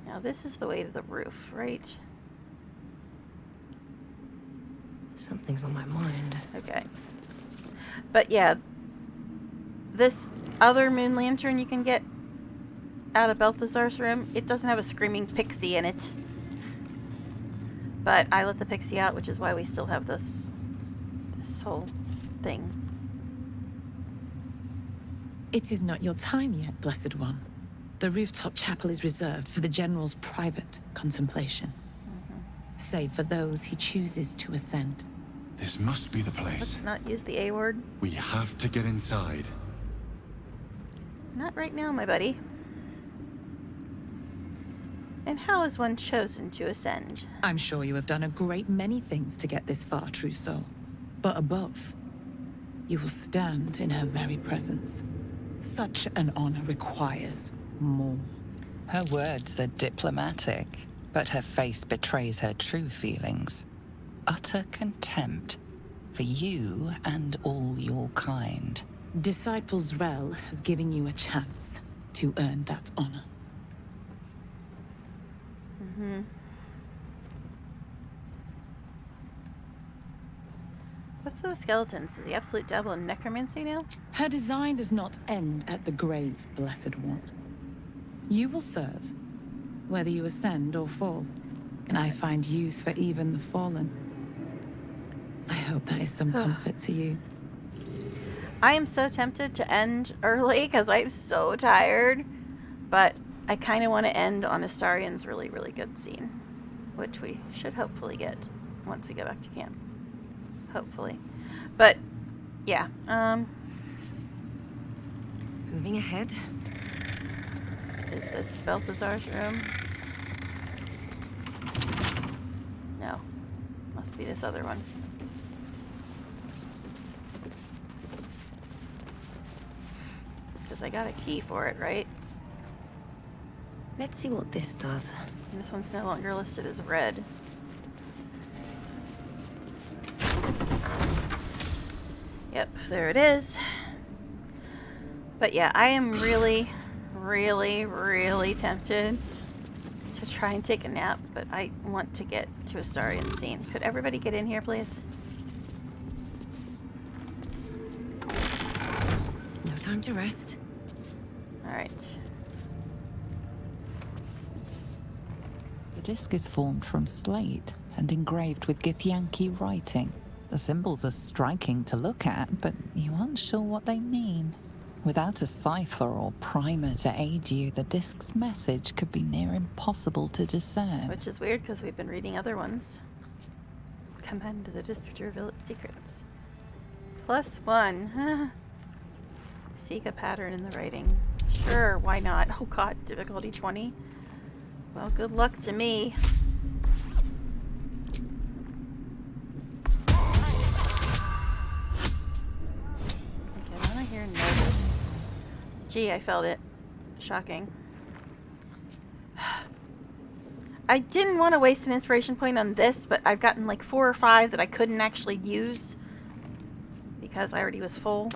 Now this is the way to the roof, right? Something's on my mind. Okay. But yeah, this other moon lantern you can get out of Balthazar's room, it doesn't have a screaming pixie in it. But I let the pixie out, which is why we still have this whole thing. It is not your time yet, Blessed One. The rooftop chapel is reserved for the General's private contemplation. Save for those he chooses to ascend. This must be the place. Let's not use the A word. We have to get inside. Not right now, my buddy. And how is one chosen to ascend? I'm sure you have done a great many things to get this far, true soul. But above, you will stand in her very presence. Such an honor requires more. Her words are diplomatic, but her face betrays her true feelings. Utter contempt for you and all your kind. Disciples Rel has given you a chance to earn that honor. What's with the skeletons? Is the absolute devil in necromancy now? Her design does not end at the grave, Blessed One. You will serve, whether you ascend or fall, and I find use for even the fallen. I hope that is some comfort to you. I am so tempted to end early because I'm so tired, but I kind of want to end on Astarion's really, really good scene, which we should hopefully get once we go back to camp. Hopefully. But, yeah. Moving ahead. Is this Balthazar's room? No. Must be this other one. Because I got a key for it, right? Let's see what this does. And this one's no longer listed as red. Yep, there it is. But yeah, I am really, really, really tempted to try and take a nap, but I want to get to Astarion's scene. Could everybody get in here, please? No time to rest. Alright. The disc is formed from slate and engraved with Githyanki writing. The symbols are striking to look at, but you aren't sure what they mean. Without a cipher or primer to aid you, the disc's message could be near impossible to discern. Which is weird because we've been reading other ones. Command to the disc to reveal its secrets. +1. Seek a pattern in the writing. Sure, why not? Oh god, difficulty 20. Well, good luck to me. Gee, I felt it. Shocking. I didn't want to waste an inspiration point on this, but I've gotten like 4 or 5 that I couldn't actually use because I already was full.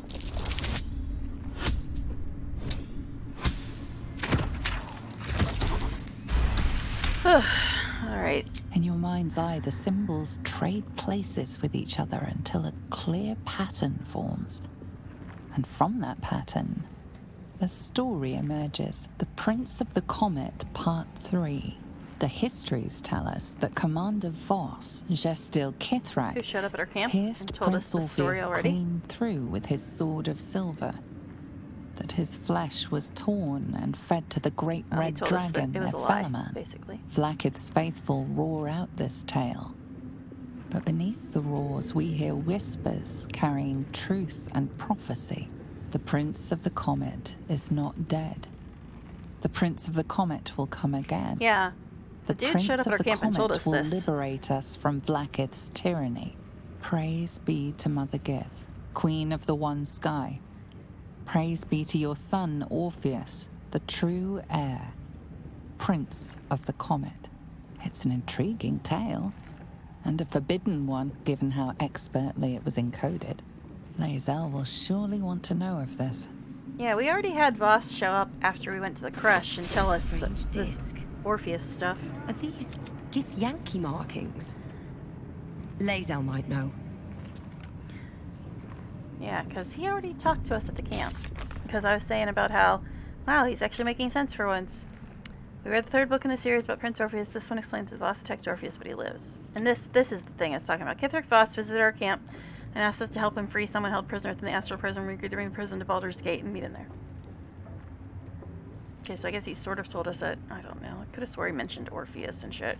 Alright. In your mind's eye, the symbols trade places with each other until a clear pattern forms. And from that pattern, a story emerges. The Prince of the Comet, Part 3. The histories tell us that Commander Voss, Gestil Kithrak, who showed up at our camp pierced and told Prince us the story Orpheus already. clean through with his sword of silver. That his flesh was torn and fed to the great He red told us that dragon, it was a lie, Nephelaman. basically. Vlaakith's faithful roar out this tale. But beneath the roars, we hear whispers carrying truth and prophecy. The Prince of the Comet is not dead. The Prince of the Comet will come again. Yeah. The dude Prince showed up of at our the camp and told Comet us will this. liberate us from Vlaakith's tyranny. Praise be to Mother Gith, Queen of the One Sky. Praise be to your son, Orpheus, the true heir, Prince of the Comet. It's an intriguing tale, and a forbidden one, given how expertly it was encoded. Lae'zel will surely want to know of this. Yeah, we already had Voss show up after we went to the crush and tell us Strange the disc. Orpheus stuff. Are these Githyanki markings? Lae'zel might know. Yeah, because he already talked to us at the camp. Because I was saying about how, wow, he's actually making sense for once. We read the 3rd book in the series about Prince Orpheus. This one explains that Voss attacked Orpheus, but he lives. And this is the thing I was talking about. Kithrak Voss visited our camp and asked us to help him free someone held prisoner within the astral prison. We agreed to bring the prison to Baldur's Gate and meet him there. Okay, so I guess he sort of told us that, I don't know. I could have swore he mentioned Orpheus and shit.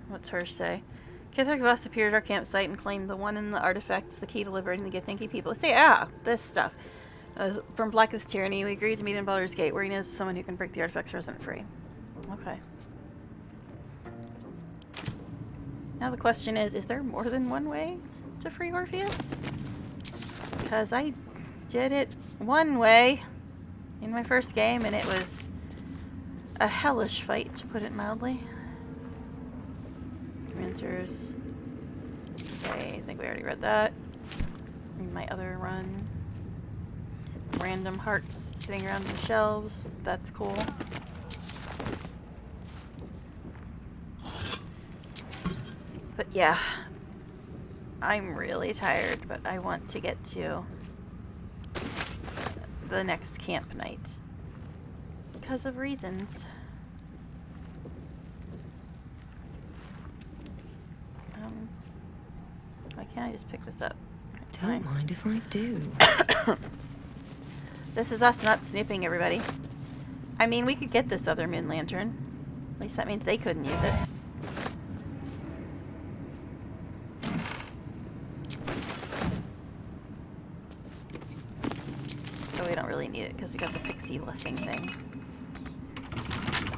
What's hers say? Kithrak Voss appeared at our campsite and claimed the one in the artifacts, the key to liberating the Githyanki people. Say, this stuff. From Blackest Tyranny, we agreed to meet in Baldur's Gate, where he knows someone who can break the artifacts resident free. Okay. Now the question is there more than one way to free Orpheus? Because I did it one way in my first game, and it was a hellish fight, to put it mildly. Answers. Okay, I think we already read that. In my other run. Random hearts sitting around the shelves. That's cool. But yeah, I'm really tired, but I want to get to the next camp night because of reasons. Why can't I just pick this up? Don't mind if I do. This is us not snooping, everybody. I mean, we could get this other moon lantern. At least that means they couldn't use it. So we don't really need it because we got the pixie blessing thing.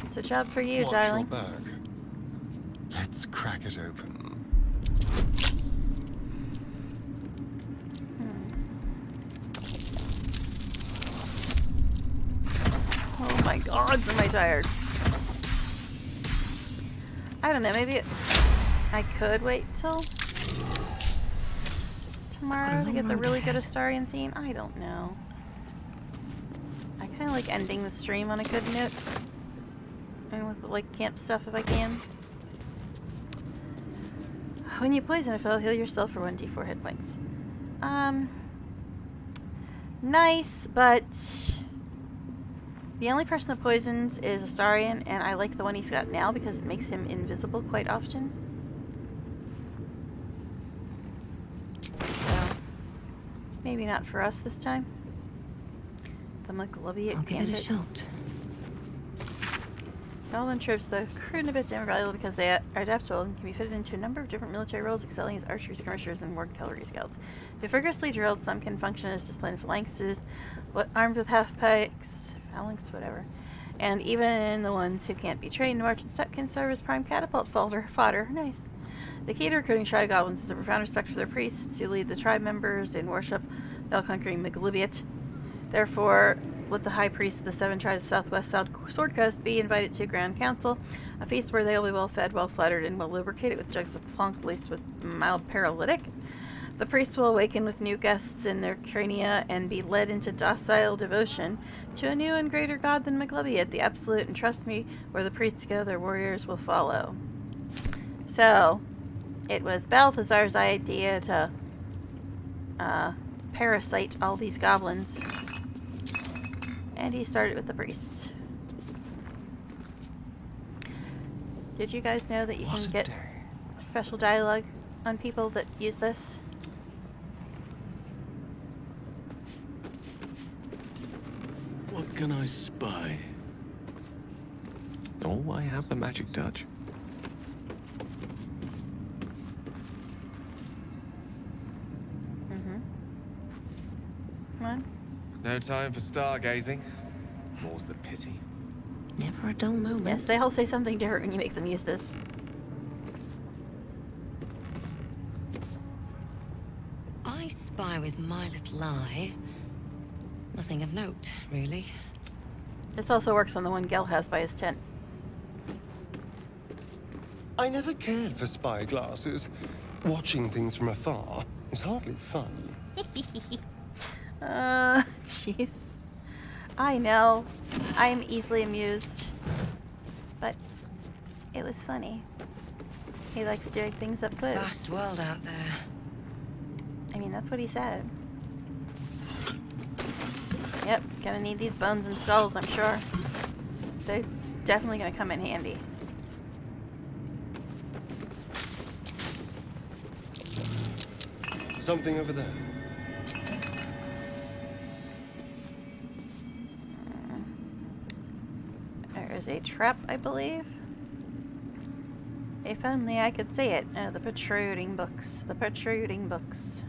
It's a job for you, Watch darling. your bag. Let's crack it open. Oh my god, am I tired? I don't know, maybe I could wait till tomorrow to get the really good Astarion scene. I don't know. I kind of like ending the stream on a good note. And with like camp stuff if I can. When you poison a foe, heal yourself for 1d4 hit points. Nice, but the only person that poisons is Astarion, and I like the one he's got now because it makes him invisible quite often. So, maybe not for us this time. The McLubiot I'll give it a shot. Goblin troops, the Krunabits are invaluable because they are adaptable and can be fitted into a number of different military roles, excelling as archery skirmishers and ward cavalry scouts. If vigorously drilled, some can function as disciplined phalanxes, armed with half pikes, phalanx, and even the ones who can't be trained to march and set can serve as prime catapult fodder. Nice. The key to recruiting tribe goblins is a profound respect for their priests who lead the tribe members in worship, the all-conquering McLubiot. Therefore, let the high priest of the 7 tribes of the Southwest Sword Coast be invited to Grand Council, a feast where they will be well fed, well flattered, and well lubricated with jugs of plunk laced with mild paralytic. The priests will awaken with new guests in their crania and be led into docile devotion to a new and greater god than McLubiot, the Absolute, and trust me, where the priests go, their warriors will follow. So, it was Balthazar's idea to parasite all these goblins. And he started with the priests. Did you guys know that you can get special dialogue on people that use this? What can I spy? Oh, I have the magic touch. Come on. No time for stargazing. More's the pity. Never a dull moment. Yes, they all say something different when you make them use this. I spy with my little eye. Nothing of note, really. This also works on the one Gel has by his tent. I never cared for spy glasses. Watching things from afar is hardly fun. Jeez. I know. I'm easily amused. But it was funny. He likes doing things up close. Vast world out there. I mean, that's what he said. Yep, gonna need these bones and skulls, I'm sure. They're definitely gonna come in handy. Something over there. There is a trap, I believe. If only I could see it. The protruding books. The protruding books.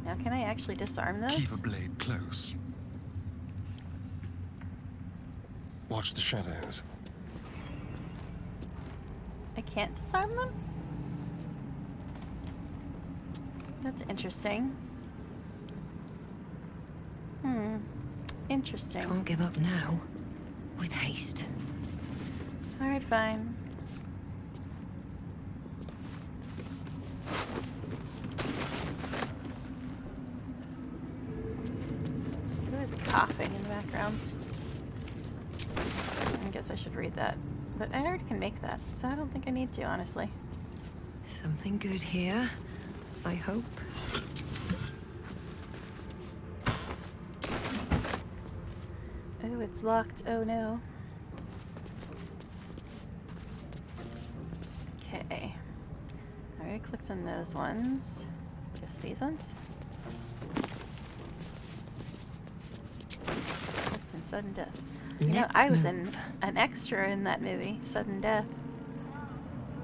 Now, can I actually disarm this? Keep a blade close. Watch the shadows. can't disarm them? That's interesting. Interesting. Can't give up now. With haste. Alright, fine. Who is coughing in the background? I guess I should read that. But I already can make that, so I don't think I need to, honestly. Something good here, I hope. Oh, it's locked. Oh no. Okay. I already clicked on those ones. Just these ones. And sudden death. You know, I was an extra in that movie, Sudden Death.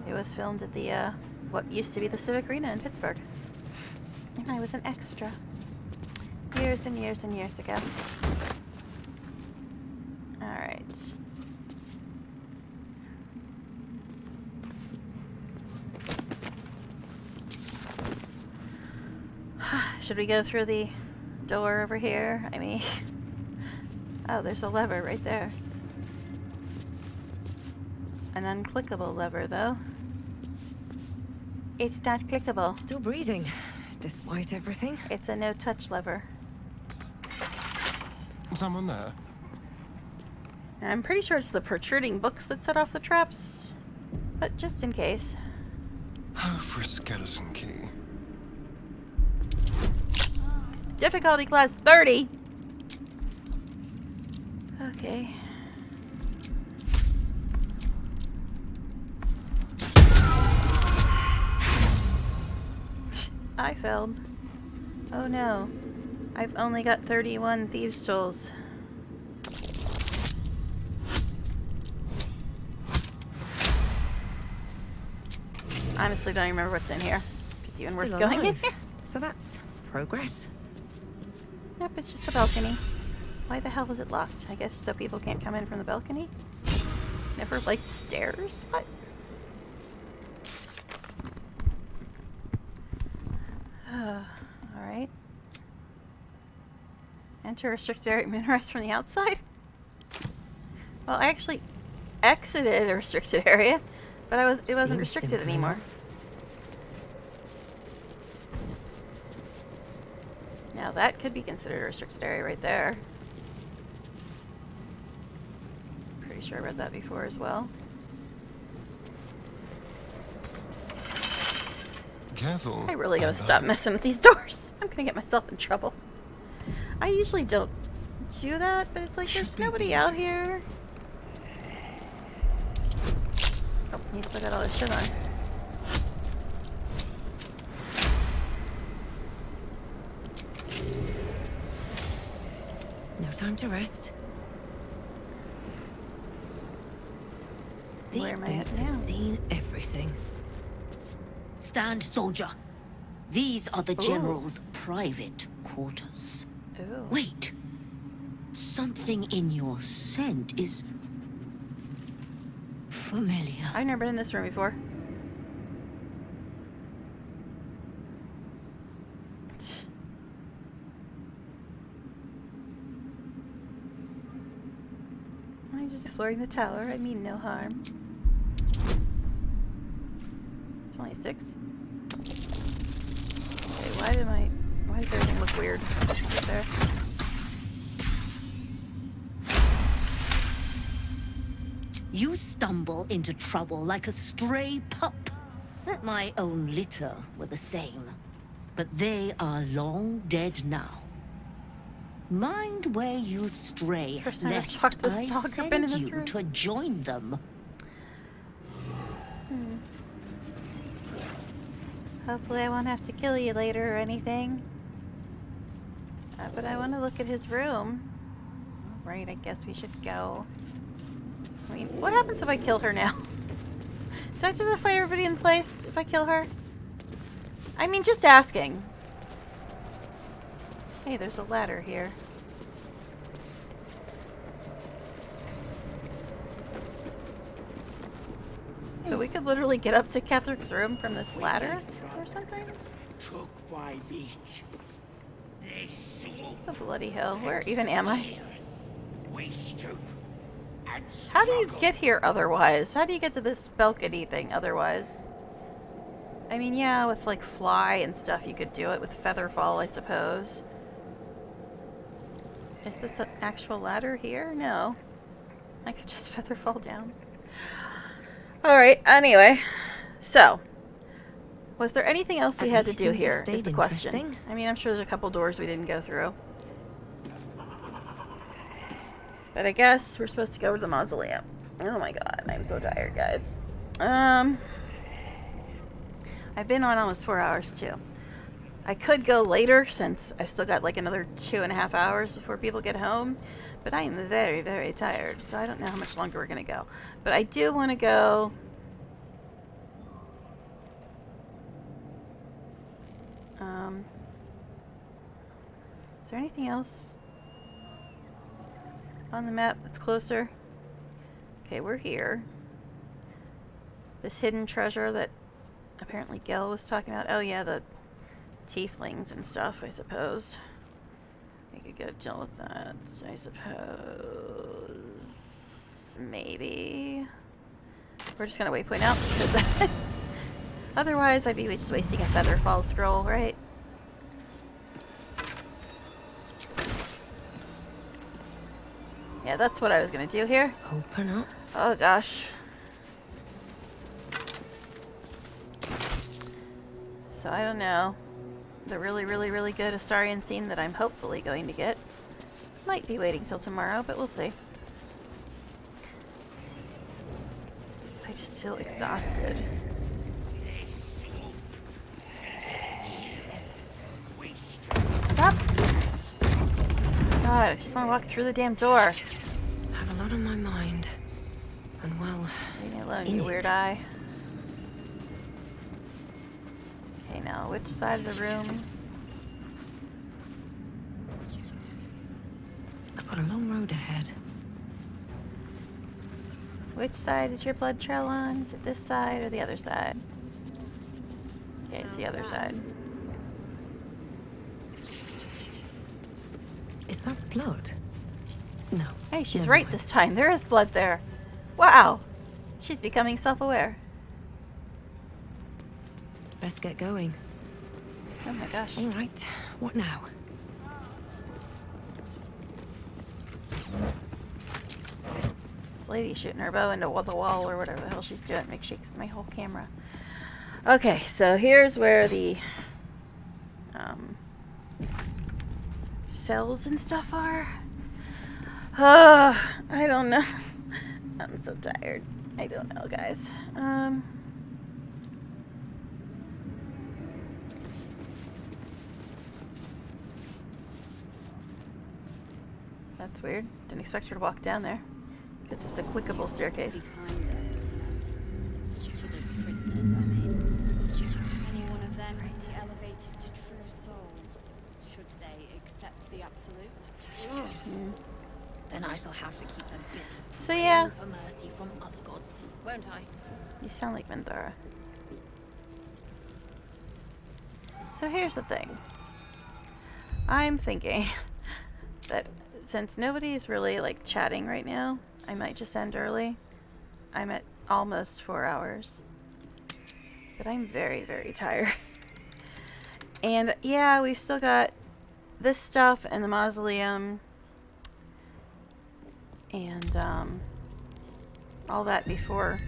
It was filmed at the, what used to be the Civic Arena in Pittsburgh. And I was an extra. Years and years and years ago. Alright. Should we go through the door over here? I mean... Oh, there's a lever right there. An unclickable lever, though. It's not clickable. Still breathing, despite everything. It's a no-touch lever. Someone there? I'm pretty sure it's the protruding books that set off the traps. But just in case. Oh, for a skeleton key. Difficulty class 30! Okay. I failed. Oh no. I've only got 31 thieves' souls. Honestly, don't even remember what's in here. If it's even worth Still going in alive. here. So that's progress. Yep, it's just a balcony. Why the hell is it locked? I guess so people can't come in from the balcony? Never liked stairs? What? Alright. Enter restricted area Moonrise from the outside? Well, I actually exited a restricted area, but it wasn't restricted anymore. Now that could be considered a restricted area right there. Pretty sure I read that before as well. Careful. I really gotta stop messing with these doors. I'm gonna get myself in trouble. I usually don't do that, but it's like there's nobody out here. Oh, he still got all this shit on. No time to rest. These Where am I at boots have now? seen everything. Stand, soldier. These are the Ooh. General's private quarters. Ooh. Wait. Something in your scent is familiar. I've never been in this room before. I'm just exploring the tower. I mean no harm. It's only 6. Okay, why does everything look weird right there? You stumble into trouble like a stray pup. My own litter were the same, but they are long dead now. Mind where you stray, First time I've lest talked to this I dog, I've been in send this you room. to join them. Hopefully I won't have to kill you later or anything. But I want to look at his room. Right, I guess we should go. I mean, what happens if I kill her now? Do I just have to fight everybody in place if I kill her? I mean, just asking. Hey, there's a ladder here. So we could literally get up to Ketherick's room from this ladder or something? Took by beach. This The bloody hell. Where even am I? we stoop and How do you get here otherwise? How do you get to this balcony thing otherwise? I mean, yeah, with like fly and stuff you could do it with featherfall, I suppose. Is this an actual ladder here? No. I could just featherfall down. Alright, anyway. So, was there anything else we had to do here is the question. I mean, I'm sure there's a couple doors we didn't go through. But I guess we're supposed to go to the mausoleum. Oh my god, I'm so tired, guys. I've been on almost 4 hours, too. I could go later, since I've still got like another 2.5 hours before people get home. But I am very, very tired, so I don't know how much longer we're going to go. But I do want to go... is there anything else on the map that's closer? Okay, we're here. This hidden treasure that apparently Gel was talking about. Oh yeah, the tieflings and stuff, I suppose. We could go deal with that, I suppose. Maybe. We're just gonna waypoint out because otherwise I'd be just wasting a featherfall scroll, right? Yeah, that's what I was gonna do here. Open up. Oh gosh. So I don't know. The really, really, really good Astarion scene that I'm hopefully going to get. Might be waiting till tomorrow, but we'll see. I just feel exhausted. Stop! God, I just want to walk through the damn door. I have a lot on my mind. And well, leave me alone, you weird eye. Okay, now which side of the room? I've got a long road ahead. Which side is your blood trail on? Is it this side or the other side? Okay, it's the other side. Is that blood? No. Hey, she's right this time. There is blood there. Wow. She's becoming self-aware. Let's get going. Oh my gosh. All right. What now? This lady shooting her bow into the wall or whatever the hell she's doing. Makes shakes my whole camera. Okay, so here's where the cells and stuff are. I don't know. I'm so tired. I don't know, guys. That's weird. Didn't expect her to walk down there. Because it's a clickable staircase. To the prisoners, I mean. Any one of them can be elevated to true soul, should they accept the absolute. Then I shall have to keep them busy. So yeah. For mercy from other gods, won't I? You sound like Minthara. So here's the thing. I'm thinking that since nobody's really like chatting right now, I might just end early. I'm at almost 4 hours. But I'm very, very tired. And yeah, we've still got this stuff and the mausoleum. And all that before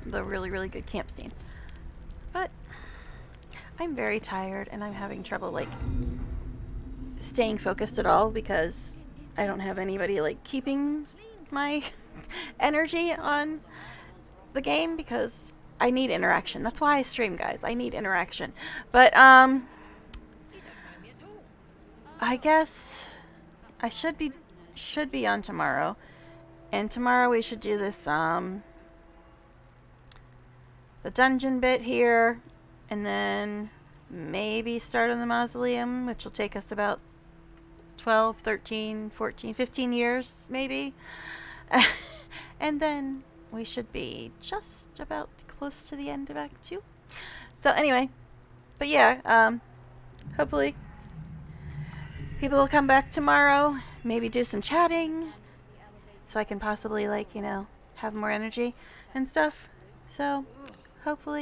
the really, really good camp scene. But I'm very tired and I'm having trouble like staying focused at all because I don't have anybody like keeping my energy on the game because I need interaction. That's why I stream, guys. I need interaction. But I guess I should be on tomorrow. And tomorrow we should do this the dungeon bit here and then maybe start on the mausoleum, which will take us about 12, 13, 14, 15 years maybe. And then we should be just about close to the end of Act 2. So anyway, but yeah, hopefully people will come back tomorrow, maybe do some chatting, so I can possibly, like, you know, have more energy and stuff. So hopefully